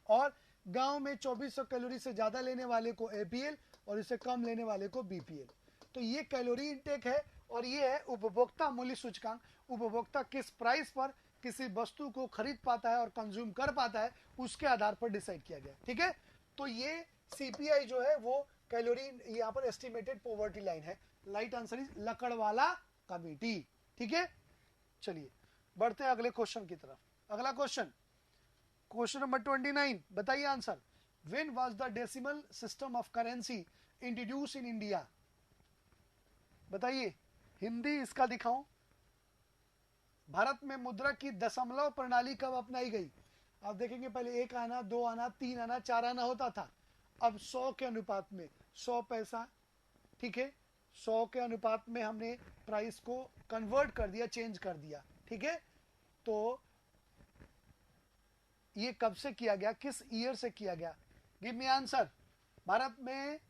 [SPEAKER 1] और गांव में 2400 कैलोरी से ज्यादा लेने वाले को एपीएल और इससे कम लेने वाले को बीपीएल। तो ये कैलोरी इंटेक है, और ये है उपभोक्ता मूल्य सूचकांक। उपभोक्ता किस प्राइस पर किसी वस्तु को खरीद पाता है और कंज्यूम कर पाता है, उसके आधार पर डिसाइड किया गया। ठीक है, तो ये सीपीआई जो है वो कैलोरी, यहाँ पर एस्टिमेटेड पॉवर्टी लाइन है। Right answer is Lakdawala committee. ठीक है, चलिए बढ़ते हैं अगले क्वेश्चन की तरफ। अगला क्वेश्चन नंबर 29, बताइए answer. When was the decimal system of currency introduce in India? बताइए, हिंदी इसका दिखाऊं। भारत में मुद्रा की दशमलव प्रणाली कब अपनाई गई? आप देखेंगे पहले 1 आना, 2 आना, 3 आना, 4 आना होता था। अब 100 के अनुपात में 100 पैसा, ठीक है, 100 के अनुपात में हमने प्राइस को कन्वर्ट कर दिया, चेंज कर दिया। ठीक है, तो ये कब से किया गया, किस ईयर से किया गया? Give me answer. भारत में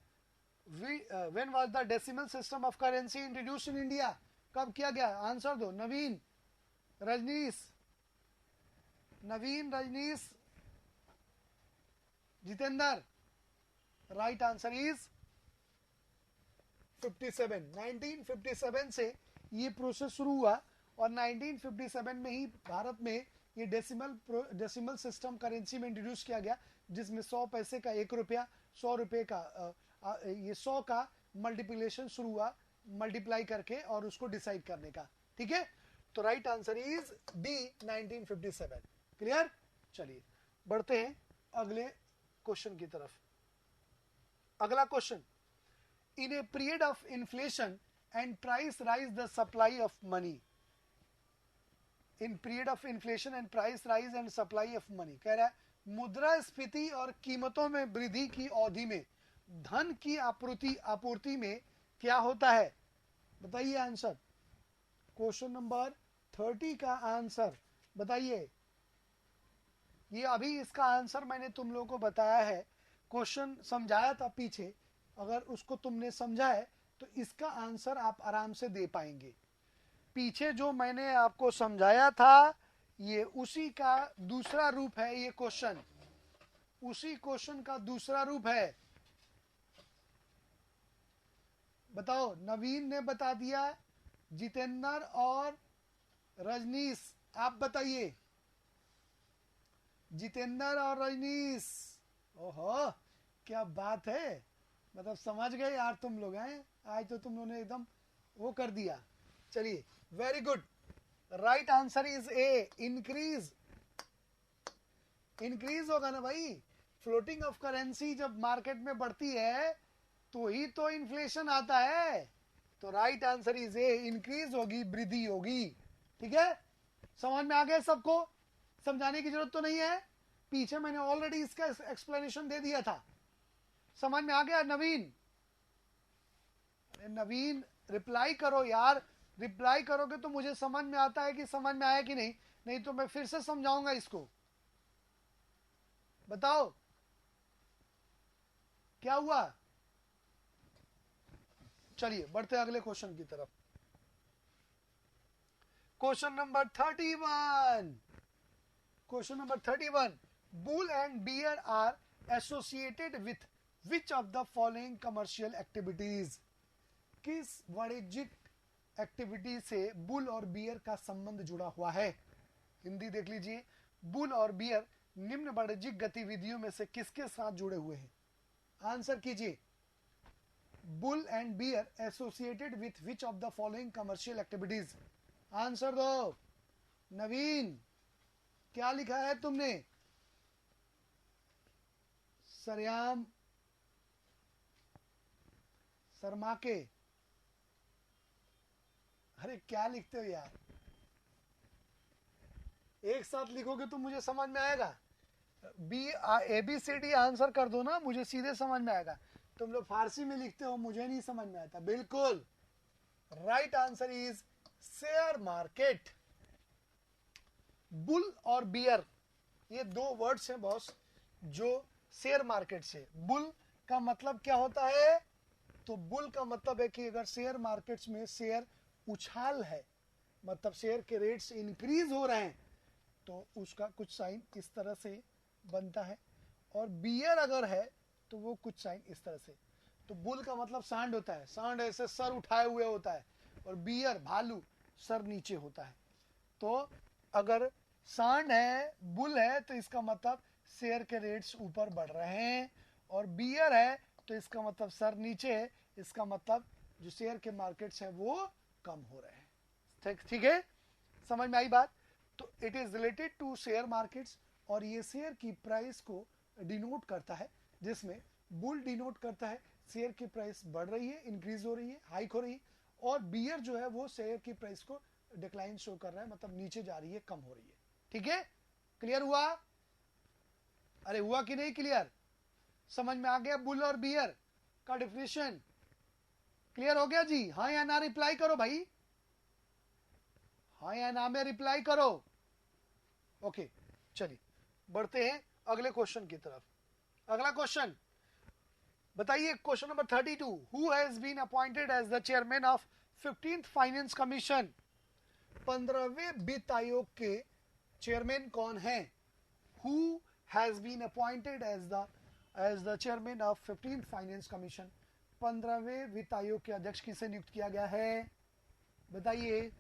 [SPEAKER 1] when was the decimal system of currency introduced in India? कब किया गया? आंसर दो। Naveen, Rajneesh, Jitendra. Right answer is 57। 1957 से ये प्रोसेस शुरू हुआ, और 1957 में ही भारत में ये डेसिमल सिस्टम करेंसी में इंट्रोड्यूस किया गया, जिसमें 100 पैसे का 1 रुपया, 100 रुपये का ये 100 का मल्टीप्लिकेशन शुरू हुआ, मल्टीप्लाई करके और उसको डिसाइड करने का। ठीक है, तो right answer is D, 1957। Clear? चलिए बढ़ते हैं अगले क्वेश्चन की तरफ। अगला question, in a period of inflation and price rise the supply of money. In period of inflation and price rise and supply of money, कह रहा है मुद्रास्फीति और कीमतों में वृद्धि की अवधि में धन की आपूर्ति में क्या होता है? बताइए आंसर। क्वेश्चन नंबर 30 का आंसर बताइए। ये अभी इसका आंसर मैंने तुम लोगों को बताया है, क्वेश्चन समझाया था पीछे। अगर उसको तुमने समझा है तो इसका आंसर आप आराम से दे पाएंगे। पीछे जो मैंने आपको समझाया था ये उसी का दूसरा रूप है। ये क्वेश्चन उसी क्वेश्चन का दूसरा रूप है। बताओ, नवीन ने बता दिया, जितेंद्र और रजनीश आप बताइए। जितेंद्र और रजनीश, ओहो क्या बात है, मतलब समझ गए यार तुम लोग हैं आज, तो तुम लोगों ने एकदम वो कर दिया। चलिए very good, right answer is a, increase. Increase होगा ना भाई, फ्लोटिंग ऑफ करेंसी जब मार्केट में बढ़ती है तो ही तो इन्फ्लेशन आता है। तो right answer is a, increase होगी, वृद्धि होगी। ठीक है, समझ में आ गया सबको? समझाने की जरूरत तो नहीं है, पीछे मैंने ऑलरेडी इसका एक्सप्लेनेशन दे दिया था। समझ में आ गया नवीन? नवीन रिप्लाई करो यार, रिप्लाई करोगे तो मुझे समझ में आता है कि समझ में आया कि नहीं, नहीं तो मैं फिर से समझाऊंगा इसको। बताओ क्या हुआ? चलिए बढ़ते हैं अगले क्वेश्चन की तरफ। Question number 31। Question number 31, bull and bear are associated with which of the following commercial activities? किस वाणिज्यिक एक्टिविटी से बुल और बियर का संबंध जुड़ा हुआ है? हिंदी देख लीजिए, बुल और बियर निम्न वाणिज्यिक गतिविधियों में से किसके साथ जुड़े हुए हैं? आंसर कीजिए। Bull and bear associated with which of the following commercial activities? Answer दो। नवीन, क्या लिखा है तुमने? सरयाम, शर्मा के, अरे क्या लिखते हो यार? एक साथ लिखोगे तो मुझे समझ में आएगा। ABCD आंसर कर दो ना, मुझे सीधे समझ में आएगा। तुम लोग फारसी में लिखते हो, मुझे नहीं समझ में आता। बिल्कुल right answer is share market. Bull और बियर ये दो वर्ड्स हैं बॉस, जो शेयर मार्केट से। बुल का मतलब क्या होता है? तो बुल का मतलब है कि अगर शेयर मार्केट्स में शेयर उछाल है, मतलब शेयर के रेट्स इंक्रीज हो रहे हैं, तो उसका कुछ साइन इस तरह से बनता है। और बियर अगर है तो वो कुछ साइन इस तरह से। तो बुल का मतलब सांड होता है, सांड ऐसे सर उठाए हुए होता है, और बियर भालू सर नीचे होता है। तो अगर सांड है, बुल है, तो इसका मतलब शेयर के रेट्स ऊपर बढ़ रहे हैं, और बियर है तो इसका मतलब सर नीचे है, इसका मतलब जो शेयर के मार्केट्स हैं वो कम हो रहे हैं। ठीक है, समझ में आई बात? तो it is related to share markets, और ये शेयर की प्राइस को डिनोट करता है, जिसमें बुल डिनोट करता है शेयर की प्राइस बढ़ रही है, इंक्रीज हो रही है, हाइक हो रही है, और बियर जो है वो शेयर की प्राइस को डिक्लाइन शो कर रहा है, मतलब नीचे जा रही है, कम हो रही है। ठीक है, क्लियर हुआ? अरे हुआ कि नहीं क्लियर? समझ में आ गया बुल और बियर का डिफिनेशन? क्लियर हो गया जी? हाँ या ना रिप्लाई करो भाई, हाँ या ना में रिप्लाई करो। ओके, चलिए बढ़ते हैं अगले क्वेश्चन की तरफ। अगला क्वेश्चन बताइए, question number 32। Who has been appointed as the chairman of 15th finance commission? 15वें वित्त आयोग के चेयरमैन कौन है? Who has been appointed as the chairman of 15th finance commission? 15वें वित्त आयोग के अध्यक्ष किसे नियुक्त किया गया है? बताइए,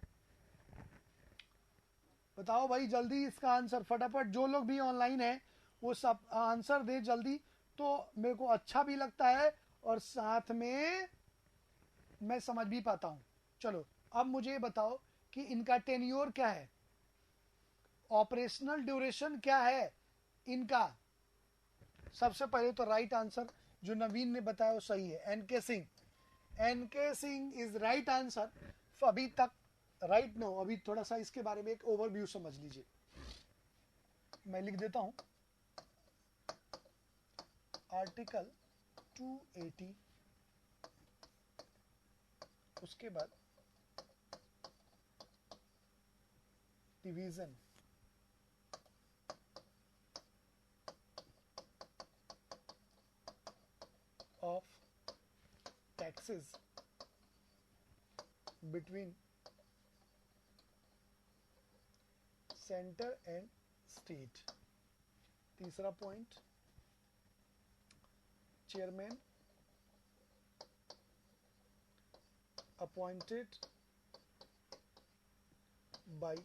[SPEAKER 1] बताओ भाई जल्दी इसका आंसर फटाफट। जो लोग भी ऑनलाइन है वो सब आंसर दे जल्दी, तो मेरे को अच्छा भी लगता है और साथ में मैं समझ भी पाता हूं। चलो अब मुझे बताओ कि इनका टेन्योर क्या है, ऑपरेशनल ड्यूरेशन क्या है इनका? सबसे पहले तो राइट आंसर जो नवीन ने बताया वो सही है, N K Singh. N K Singh is right answer अभी तक। राइट नो, अभी थोड़ा सा इसके बारे में एक ओवरव्यू समझ लीजिए। मैं लिख देता हूं, आर्टिकल 280, उसके बाद division of taxes between centre and state. तीसरा point, chairman appointed by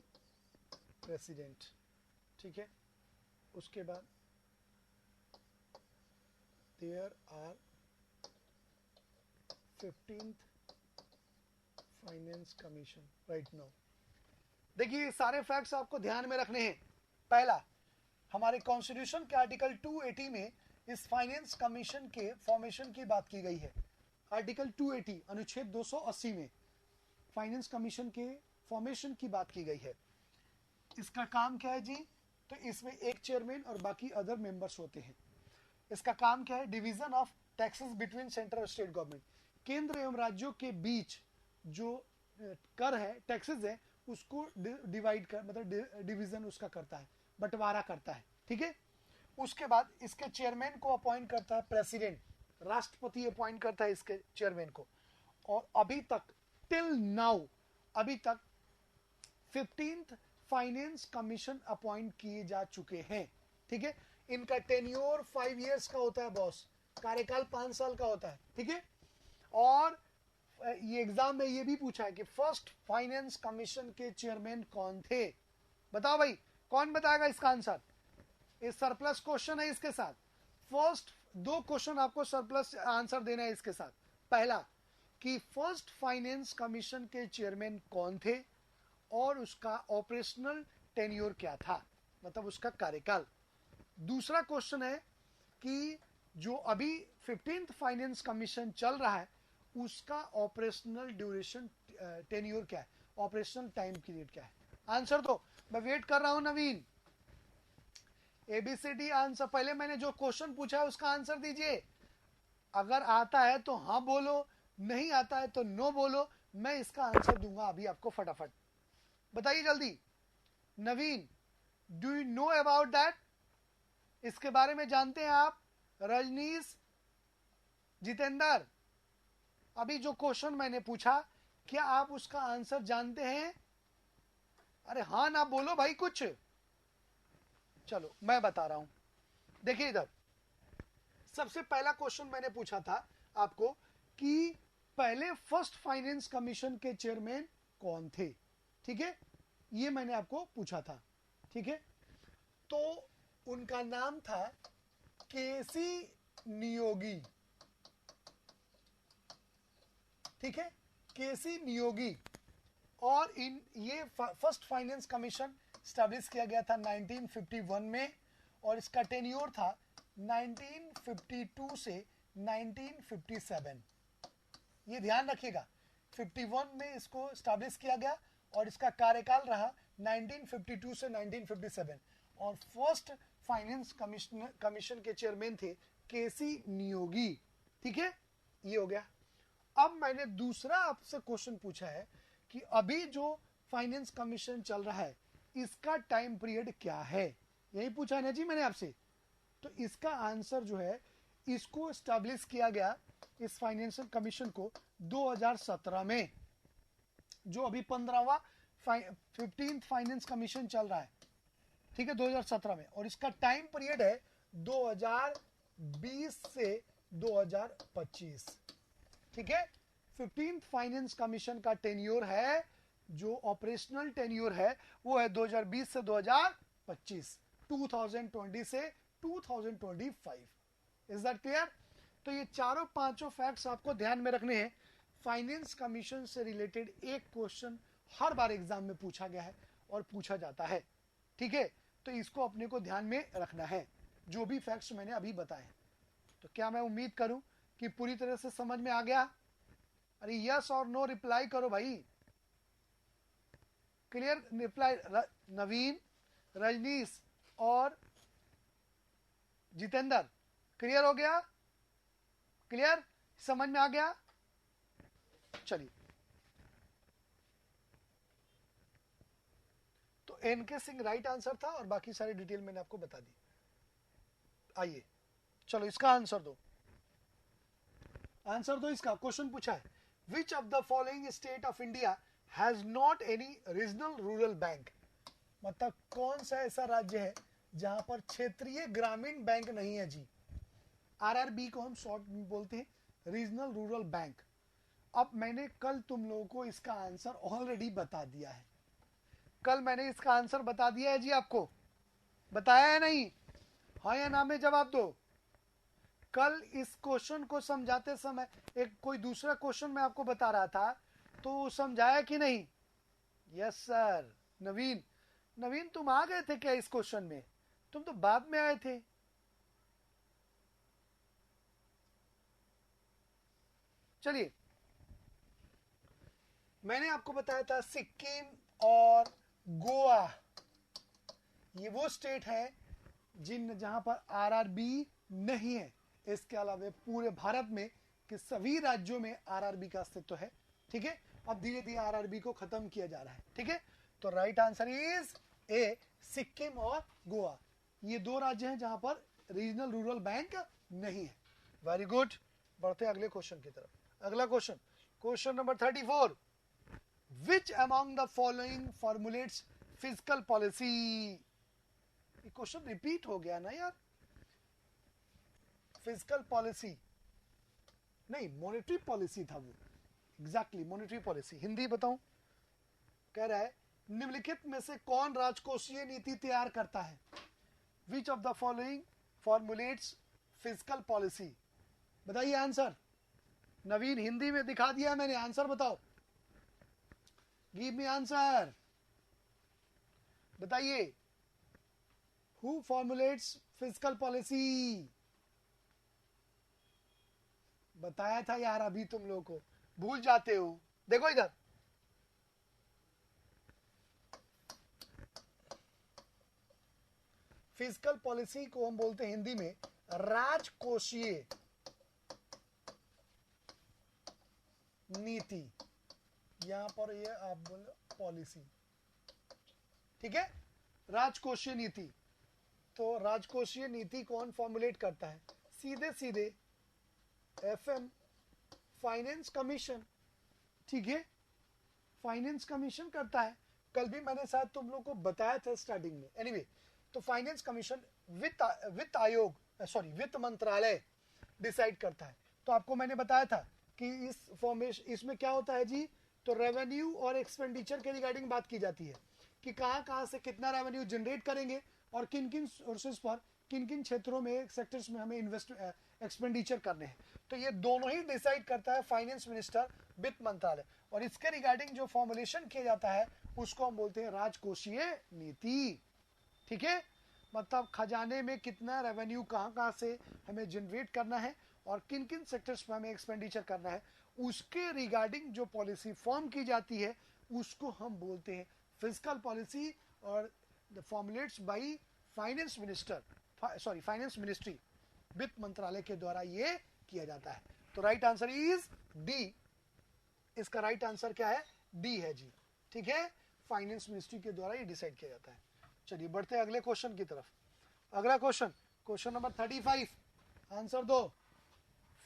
[SPEAKER 1] president. ठीक है, उसके बाद there are 15th finance commission right now. देखिए सारे फैक्ट्स आपको ध्यान में रखने हैं। पहला, हमारे कॉन्स्टिट्यूशन के आर्टिकल 280 में इस फाइनेंस कमीशन के फॉर्मेशन की बात की गई है। आर्टिकल 280 अनुच्छेद 280 में फाइनेंस कमीशन के फॉर्मेशन की बात की गई है। इसका काम क्या है जी? तो इसमें एक चेयरमैन और बाकी अदर मेंबर्स होते हैं। इसका काम क्या है? Division of taxes between central और स्टेट गवर्नमेंट। केंद्र एवं राज्यों के बीच जो कर है, टैक्सेस है, उसको डिवाइड कर, मतलब डिवीजन उसका करता है, बंटवारा करता है। ठीक है, उसके बाद इसके चेयरमैन को अपॉइंट करता है प्रेसिडेंट, राष्ट्रपति अपॉइंट करता है इसके चेयरमैन को। और अभी तक टिल नाउ, अभी तक 15th फाइनेंस कमीशन अपॉइंट किए जा चुके हैं। ठीक है, इनका टेन्योर 5 इयर्स का होता है बॉस, कार्यकाल 5 साल का होता है। ठीक है, और ये एग्जाम में ये भी पूछा है कि फर्स्ट फाइनेंस कमीशन के चेयरमैन कौन थे? बताओ भाई, कौन बताएगा इसका आंसर? ये सरप्लस क्वेश्चन है इसके साथ। फर्स्ट 2 क्वेश्चन आपको सरप्लस आंसर देना है इसके साथ। पहला कि फर्स्ट फाइनेंस कमीशन के चेयरमैन कौन थे और उसका ऑपरेशनल टेन्योर क्या था, मतलब उसका कार्यकाल। दूसरा क्वेश्चन है कि जो अभी 15th फाइनेंस कमीशन चल रहा है उसका ऑपरेशनल ड्यूरेशन टेन्योर क्या है, ऑपरेशनल टाइम पीरियड क्या है। आंसर दो, मैं वेट कर रहा हूं नवीन। एबीसीडी आंसर, पहले मैंने जो क्वेश्चन पूछा है उसका आंसर दीजिए। अगर आता है तो हाँ बोलो, नहीं आता है तो नो बोलो, मैं इसका आंसर दूंगा अभी आपको फटाफट। बताइए जल्दी। Naveen, do you know about that, इसके बारे में जानते हैं आप? रजनीश, जितेंद्र, अभी जो क्वेश्चन मैंने पूछा क्या आप उसका आंसर जानते हैं? अरे हाँ ना बोलो भाई कुछ। चलो मैं बता रहा हूं, देखिए इधर सबसे पहला क्वेश्चन मैंने पूछा था आपको कि पहले फर्स्ट फाइनेंस कमीशन के चेयरमैन कौन थे, ठीक है, ये मैंने आपको पूछा था, ठीक है। तो उनका नाम था केसी नियोगी, ठीक है, केसी नियोगी। और इन ये फर्स्ट फाइनेंस कमीशन स्टैब्लिश किया गया था 1951 में और इसका टेन्योर था 1952 से 1957। ये ध्यान रखिएगा, 51 में इसको स्टैब्लिश किया गया और इसका कार्यकाल रहा 1952 से 1957। और फर्स्ट फाइनेंस कमीशन के चेयरमैन थे केसी नियोगी, ठीक है, ये हो गया। अब मैंने दूसरा आपसे क्वेश्चन पूछा है कि अभी जो फाइनेंस कमीशन चल रहा है इसका टाइम पीरियड क्या है, यही पूछा है ना जी मैंने आपसे। तो इसका आंसर जो है, इसको स्टैब्लिश किया गया इस फाइनेंशियल कमीशन को 2017 में, जो अभी 15वां 15th फाइनेंस कमीशन चल रहा है, ठीक है, 2017 में। और इसका टाइम पीरियड है 2020 से 2025, ठीक है। 15th फाइनेंस कमीशन का टेन्योर है, जो ऑपरेशनल टेन्योर है वो है 2020 से 2025, 2020 से 2025। Is that clear? तो ये चारों पांचों फैक्ट्स आपको ध्यान में रखने हैं। फाइनेंस कमीशन से रिलेटेड एक क्वेश्चन हर बार एग्जाम में पूछा गया है और पूछा जाता है, ठीक है। तो इसको अपने को ध्यान में रखना है, जो भी फैक्ट्स मैंने अभी बताए। तो क्या मैं उम्मीद करूं कि पूरी तरह से समझ में आ गया? अरे यस और नो रिप्लाई करो भाई। Clear reply? नवीन, रजनीश और जितेंद्र, क्लियर हो गया? क्लियर, समझ में आ गया? चलिए, तो एनके सिंह राइट आंसर था और बाकी सारी डिटेल मैंने आपको बता दी। आइए चलो इसका आंसर दो, आंसर दो इसका। क्वेश्चन पूछा है विच of the following state of India has not any regional rural bank, मतलब कौन सा ऐसा राज्य है जहां पर क्षेत्रीय ग्रामीण बैंक नहीं है जी। आरआरबी को हम शॉर्ट में बोलते हैं रीजनल रूरल बैंक। अब मैंने कल तुम लोगों को इसका आंसर ऑलरेडी बता दिया है, कल मैंने इसका आंसर बता दिया है जी, आपको बताया है नहीं? हाँ या ना में जवाब दो। कल इस क्वेश्चन को समझाते समय एक कोई दूसरा क्वेश्चन मैं आपको बता रहा था, तो समझाया कि नहीं? Yes sir. नवीन, नवीन तुम आ गए थे क्या इस क्वेश्चन में? तुम तो बाद में आए थे। चलिए, मैंने आपको बताया था सिक्किम और गोवा ये वो स्टेट है जहां पर आरआरबी नहीं है। इसके अलावा पूरे भारत में कि सभी राज्यों में आरआरबी का अस्तित्व है, ठीक है। अब धीरे धीरे आरआरबी को खत्म किया जा रहा है, ठीक है। तो right answer is a, Sikkim और गोवा, ये दो राज्य हैं जहां पर रीजनल रूरल बैंक नहीं है। वेरी गुड, बढ़ते अगले क्वेश्चन की तरफ। अगला question, question number 34, which among the following formulates physical policy. ये क्वेश्चन रिपीट हो गया ना यार। फिजिकल पॉलिसी नहीं, मॉनेटरी पॉलिसी था वो, एग्जैक्टली मॉनेटरी पॉलिसी। हिंदी बताऊं, कह रहा है निम्नलिखित में से कौन राजकोषीय नीति तैयार करता है। विच of the following formulates physical policy, बताइए आंसर। नवीन हिंदी में दिखा दिया मैंने, आंसर बताओ, गिव मी आंसर, बताइए। Who formulates physical policy? बताया था यार अभी, तुम लोगों को भूल जाते हो। देखो इधर, फिजिकल पॉलिसी को हम बोलते हैं हिंदी में राजकोषीय नीति। यहां पर ये आप बोलो पॉलिसी, ठीक है, राजकोषीय नीति। तो राजकोषीय नीति कौन फॉर्मुलेट करता है? सीधे सीधे एफएम, फाइनेंस कमीशन, ठीक है, फाइनेंस कमीशन करता है। कल भी मैंने शायद तुम लोग को बताया था स्टार्टिंग में। एनीवे, तो फाइनेंस कमीशन वित्त आयोग, सॉरी वित्त मंत्रालय डिसाइड करता है। तो आपको मैंने बताया था कि इस फॉर्मेशन, इसमें क्या होता है जी, तो रेवेन्यू और एक्सपेंडिचर के रिगार्डिंग बात की जाती है कि कहाँ कहाँ से कितना रेवेन्यू जनरेट करेंगे और किन किन सोर्सेज पर, किन किन क्षेत्रों में, सेक्टर्स में हमें इन्वेस्ट एक्सपेंडिचर करने हैं। तो ये दोनों ही डिसाइड करता है फाइनेंस मिनिस्टर, वित्त मंत्रालय। और इसके रिगार्डिंग जो फॉर्मुलेशन किया जाता है उसको हम बोलते हैं राजकोषीय नीति, ठीक है। मतलब खजाने में कितना रेवेन्यू कहाँ कहाँ से हमें जनरेट करना है और किन किन सेक्टर्स में हमें एक्सपेंडिचर करना है, उसके रिगार्डिंग जो पॉलिसी फॉर्म की जाती है उसको हम बोलते हैं फिजिकल पॉलिसी। और formulates by finance minister, sorry finance ministry, वित्त मंत्रालय के द्वारा ये किया जाता है। तो राइट आंसर इज डी। इसका राइट आंसर क्या है? डी है जी, ठीक है, फाइनेंस मिनिस्ट्री के द्वारा ये डिसाइड किया जाता है। चलिए बढ़ते हैं अगले क्वेश्चन की तरफ। अगला क्वेश्चन, क्वेश्चन नंबर 35, आंसर दो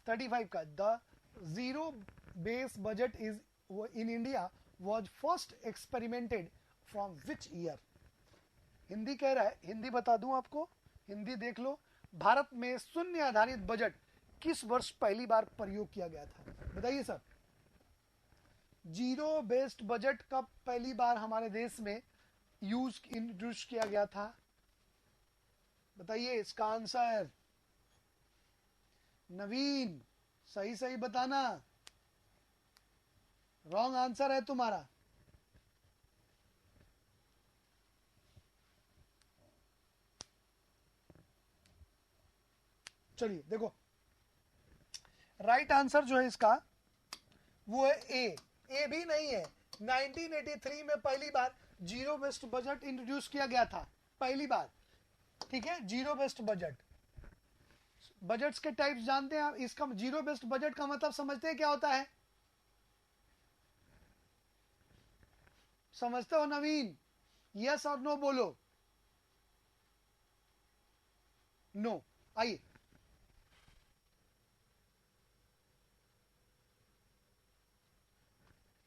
[SPEAKER 1] 35 का। The zero base budget is in India was first experimented from which year? Hindi कह रहा है, हिंदी बता दूं आपको, हिंदी देख लो। भारत में शून्य आधारित बजट किस वर्ष पहली बार प्रयोग किया गया था? बताइए सर, जीरो बेस्ड बजट कब पहली बार हमारे देश में इंट्रोड्यूस किया गया था? बताइए इसका आंसर। नवीन सही सही बताना, रॉन्ग आंसर है तुम्हारा। चलिए देखो, राइट आंसर जो है इसका वो है ए। ए भी नहीं है। 1983 में पहली बार जीरो बेस्ड बजट इंट्रोड्यूस किया गया था, पहली बार, ठीक है। जीरो बेस्ड बजट, बजट्स के टाइप्स जानते हैं आप? इसका जीरो बेस्ड बजट का मतलब समझते हैं क्या होता है? समझते हो नवीन? यस और नो बोलो। नो, आइए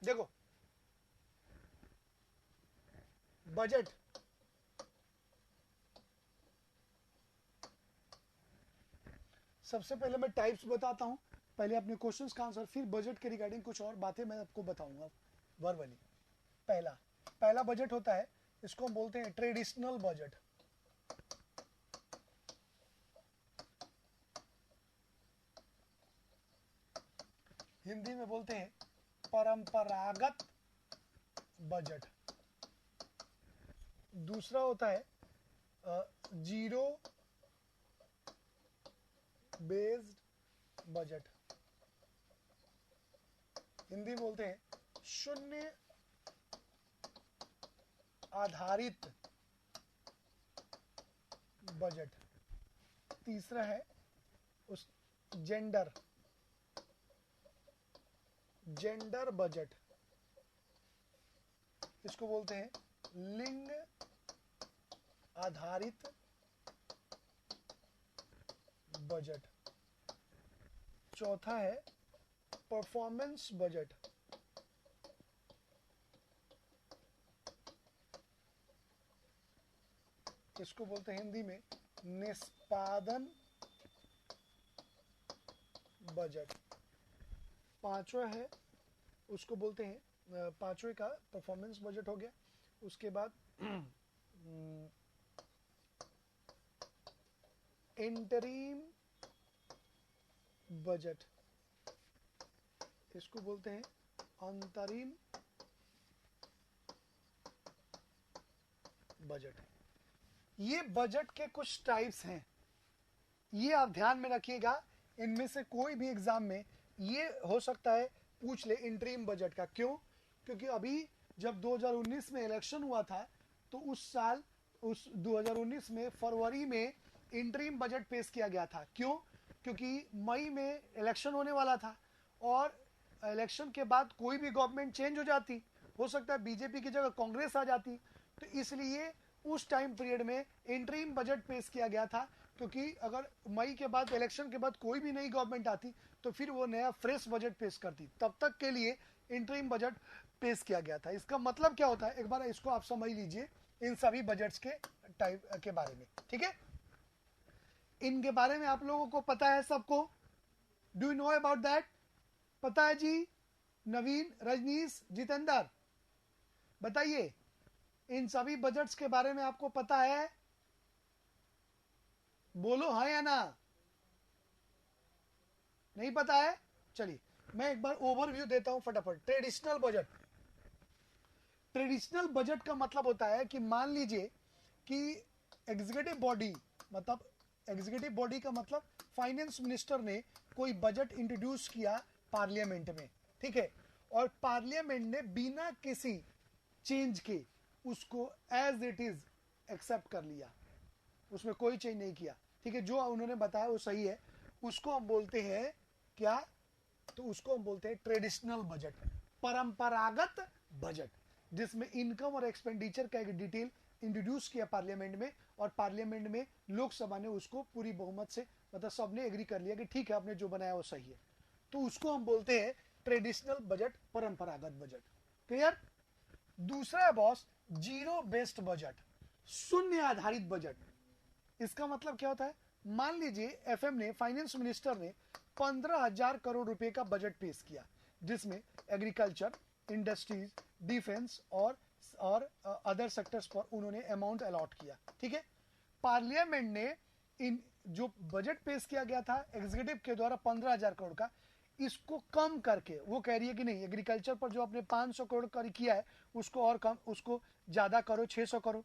[SPEAKER 1] देखो, बजट सबसे पहले मैं टाइप्स बताता हूं, पहले अपने क्वेश्चंस का आंसर, फिर बजट के रिगार्डिंग कुछ और बातें मैं आपको बताऊंगा वर्बली। पहला पहला बजट होता है, इसको हम बोलते हैं ट्रेडिशनल बजट। हिंदी में बोलते हैं परंपरागत बजट। दूसरा होता है जीरो बेस्ड बजट। हिंदी में बोलते हैं शून्य आधारित बजट। तीसरा है उस जेंडर बजट, इसको बोलते हैं लिंग आधारित बजट। चौथा है परफॉर्मेंस बजट, इसको बोलते हैं हिंदी में निष्पादन बजट। पांचवा है, उसको बोलते हैं, पांचवे का परफॉर्मेंस बजट हो गया। उसके बाद इंटरीम बजट, इसको बोलते हैं अंतरिम बजट। ये बजट के कुछ टाइप्स हैं, ये आप ध्यान में रखिएगा। इनमें से कोई भी एग्जाम में ये हो सकता है पूछ ले इंटरिम बजट का। क्यों? क्योंकि अभी जब 2019 में इलेक्शन हुआ था तो उस साल, उस 2019 में फरवरी में इंटरिम बजट पेश किया गया था। क्यों? क्योंकि मई में इलेक्शन होने वाला था और इलेक्शन के बाद कोई भी गवर्नमेंट चेंज हो जाती, हो सकता है बीजेपी की जगह कांग्रेस आ जाती, तो इसलिए उस टाइम पीरियड में इंटरिम बजट पेश किया गया था। क्योंकि अगर मई के बाद, इलेक्शन के बाद कोई भी नई गवर्नमेंट आती तो फिर वो नया फ्रेश बजट पेश करती, तब तक के लिए इंटरिम बजट पेश किया गया था। इसका मतलब क्या होता है, एक बार इसको आप समझ लीजिए इन सभी बजट्स के टाइप के बारे में, ठीक है? इनके बारे में आप लोगों को पता है सबको? Do you know about that? पता है जी? नवीन, रजनीश, जितेंद्र, बताइए इन सभी बजट्स के बारे में आपको पता है? बोलो हाँ या ना। नहीं पता है? चलिए मैं एक बार ओवरव्यू देता हूं फटाफट। Traditional budget. ट्रेडिशनल बजट का मतलब होता है कि मान लीजिए कि एग्जीक्यूटिव बॉडी, मतलब एग्जीक्यूटिव बॉडी का मतलब फाइनेंस मिनिस्टर ने कोई बजट इंट्रोड्यूस किया पार्लियामेंट में, ठीक है, और पार्लियामेंट ने बिना किसी चेंज के उसको एज इट इज एक्सेप्ट कर लिया, उसमें कोई चेंज नहीं किया, ठीक है, जो उन्होंने बताया वो सही है, उसको हम बोलते हैं क्या? तो उसको हम बोलते हैं ट्रेडिशनल बजट, परंपरागत बजट, जिसमें इनकम और एक्सपेंडिचर का एक डिटेल इंट्रोड्यूस किया पार्लियामेंट में, और पार्लियामेंट में लोकसभा ने उसको पूरी बहुमत से, मतलब सबने एग्री कर लिया कि ठीक है आपने जो बनाया वो सही है, तो उसको हम बोलते हैं ट्रेडिशनल बजट, परंपरागत बजट। क्लियर? दूसरा है बॉस जीरो बेस्ड बजट, शून्य आधारित बजट। इसका मतलब क्या होता है? मान लीजिए एफएम ने, फाइनेंस मिनिस्टर ने 15,000 करोड़ रुपए का बजट पेश किया, जिसमें एग्रीकल्चर, इंडस्ट्रीज, डिफेंस और अदर सेक्टर्स पर उन्होंने अमाउंट अलॉट किया, ठीक है। पार्लियामेंट ने इन जो बजट पेश किया गया था एग्जीक्यूटिव के द्वारा 15,000 करोड़ का, इसको कम करके वो कह रही है कि नहीं, एग्रीकल्चर पर जो आपने 500 करोड़ किया है उसको और कम, उसको ज्यादा करो, 600 करोड़,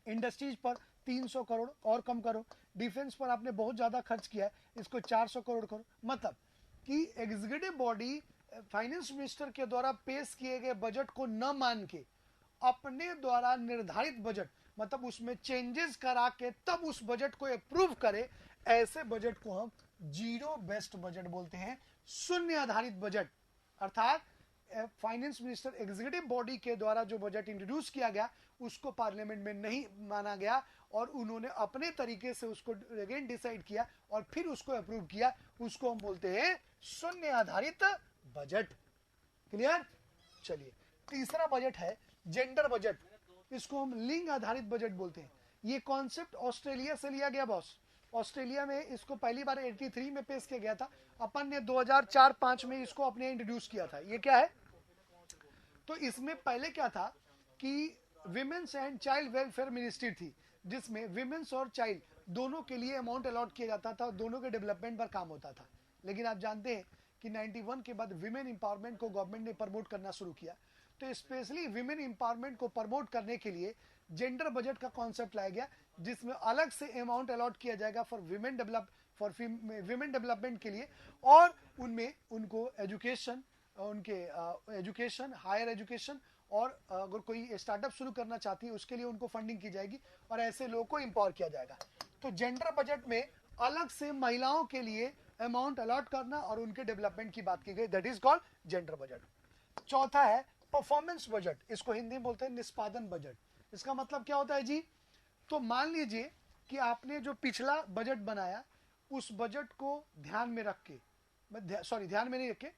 [SPEAKER 1] इंडस्ट्रीज पर 300 करोड़ और कम करो, डिफेंस पर आपने बहुत ज्यादा खर्च किया है इसको 400 करोड़ करो। मतलब कि एग्जीक्यूटिव बॉडी फाइनेंस मिनिस्टर के द्वारा पेश किए गए बजट को न मान के अपने द्वारा निर्धारित बजट, मतलब उसमें चेंजेस करा के तब उस बजट को अप्रूव करे, ऐसे बजट को हम जीरो बेस्ड बजट बोलते हैं, शून्य आधारित बजट। अर्थात फाइनेंस मिनिस्टर एग्जीक्यूटिव बॉडी के द्वारा जो बजट इंट्रोड्यूस किया गया उसको पार्लियामेंट में नहीं माना गया और उन्होंने अपने तरीके से उसको अगेन डिसाइड किया और फिर उसको अप्रूव किया, उसको हम बोलते हैं शून्य आधारित बजट। क्लियर? चलिए तीसरा बजट है जेंडर बजट, इसको हम लिंग आधारित बजट बोलते हैं। ये कॉन्सेप्ट ऑस्ट्रेलिया से लिया गया बॉस। ऑस्ट्रेलिया में इसको पहली बार 83 में पेश किया गया था, अपन ने 2004-5 में इसको अपने इंट्रोड्यूस किया था। ये क्या है? तो इसमें पहले क्या था कि women's and child welfare ministry थी, जिसमें विमेन्स और चाइल्ड दोनों के लिए अमाउंट अलॉट किया जाता था और दोनों के डेवलपमेंट पर काम होता था। लेकिन आप जानते हैं कि 91 के बाद विमेन एम्पावरमेंट को गवर्नमेंट ने प्रमोट करना शुरू किया, तो स्पेशली विमेन एम्पावरमेंट को प्रमोट करने के लिए जेंडर बजट का कॉन्सेप्ट लाया गया, जिसमें अलग से अमाउंट अलॉट किया जाएगा फॉर विमेन डेवलपमेंट के लिए, और उनमें उनको एजुकेशन, उनके एजुकेशन, हायर एजुकेशन, और अगर कोई स्टार्टअप शुरू करना चाहती है उसके लिए उनको फंडिंग की जाएगी और ऐसे लोगों को एम्पावर किया जाएगा। तो जेंडर बजट में अलग से महिलाओं के लिए अमाउंट अलॉट करना और उनके डेवलपमेंट की बात की गई, that is called gender budget. चौथा है परफॉर्मेंस बजट, इसको हिंदी में बोलते हैं निष्पादन बजट। इसका मतलब क्या होता है जी? तो मान लीजिए कि आपने जो पिछला बजट बनाया उस बजट को ध्यान में रख के, ध्यान में नहीं रख के,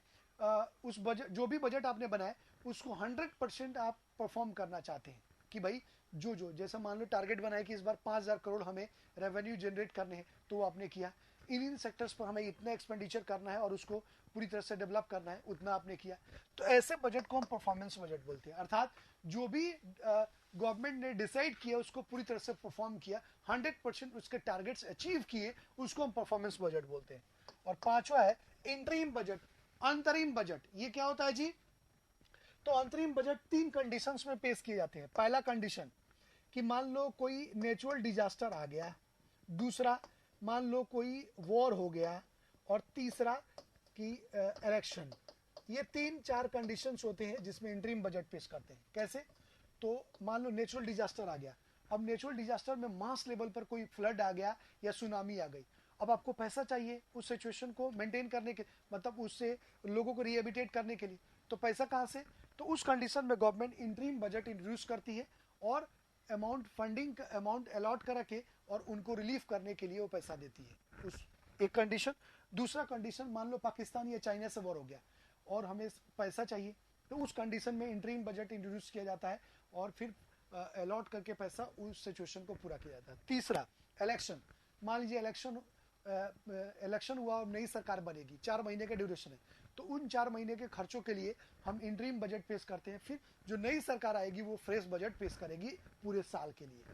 [SPEAKER 1] उस बजट, जो भी बजट आपने बनाया उसको 100% आप परफॉर्म करना चाहते हैं कि भाई जो जैसा मान लो टारगेट बनाया कि इस बार 5,000 करोड़ हमें रेवेन्यू जनरेट करने हैं, तो वो आपने किया। इन सेक्टर्स पर हमें इतना एक्सपेंडिचर करना है और उसको पूरी तरह से डेवलप करना है, उतना आपने किया। तो ऐसे बजट को हम परफॉर्मेंस बजट बोलते हैं। अर्थात जो भी गवर्नमेंट ने डिसाइड किया उसको पूरी तरह से परफॉर्म किया, 100% उसके टारगेट्स अचीव किए, उसको हम परफॉर्मेंस बजट बोलते हैं। और पांचवा है इंटरिम बजट, अंतरिम बजट ये क्या होता है जी? तो अंतरिम बजट 3 कंडीशंस में पेश किए जाते हैं। पहला कंडीशन कि मान लो कोई नेचुरल डिजास्टर आ गया, दूसरा मान लो कोई वॉर हो गया, और तीसरा कि इलेक्शन। ये 3-4 कंडीशंस होते हैं जिसमें इंटरिम बजट पेश करते हैं। कैसे? तो मान लो नेचुरल डिजास्टर आ गया, अब नेचुरल डिजास्टर में मास लेवल पर कोई फ्लड आ गया या सुनामी आ गई, अब आपको पैसा चाहिए उस सिचुएशन को मेंटेन करने के, मतलब उससे लोगों को रिहेबिलिटेट करने के लिए, तो पैसा कहाँ से? तो उस कंडीशन में गवर्नमेंट इंटरिम बजट इंट्रोड्यूस करती है और अमाउंट फंडिंग अमाउंट अलॉट करा के और उनको रिलीफ करने के लिए वो पैसा देती है। उस एक कंडीशन। दूसरा कंडीशन, मान लो पाकिस्तान या चाइना से वॉर हो गया और हमें पैसा चाहिए, तो उस कंडीशन में इंटरिम बजट इंट्रोड्यूस किया जाता है और फिर अलॉट करके पैसा उस सिचुएशन को पूरा किया जाता है। तीसरा, इलेक्शन। मान लीजिए इलेक्शन हुआ और नई सरकार बनेगी, 4 महीने का ड्यूरेशन है, तो उन 4 महीने के खर्चों के लिए हम इंटरिम बजट पेश करते हैं। फिर जो नई सरकार आएगी वो फ्रेश बजट पेश करेगी पूरे साल के लिए।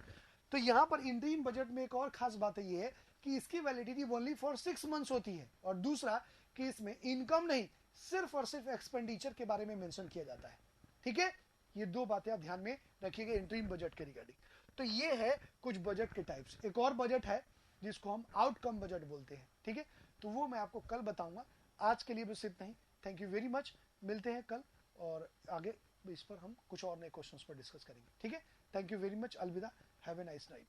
[SPEAKER 1] तो यहाँ पर इंटरिम बजट में एक और खास बात ये है कि इसकी वैलिडिटी ओनली फॉर 6 मंथ्स होती है, और दूसरा कि इसमें इनकम नहीं, सिर्फ और सिर्फ एक्सपेंडिचर के बारे में मेंशन किया जाता है। ठीक है, ये 2 बातें आप ध्यान में रखिएगा इंटरिम बजट के रिगार्डिंग। तो ये है कुछ बजट के टाइप्स। एक और बजट है जिसको हम आउटकम बजट बोलते हैं। ठीक है, तो वो मैं आपको कल बताऊंगा। आज के लिए बस इतना ही। Thank you very much. मिलते हैं कल और आगे इस पर हम कुछ और नए क्वेश्चंस पर डिस्कस करेंगे। ठीक है, थैंक यू वेरी मच। अलविदा। Have a nice night.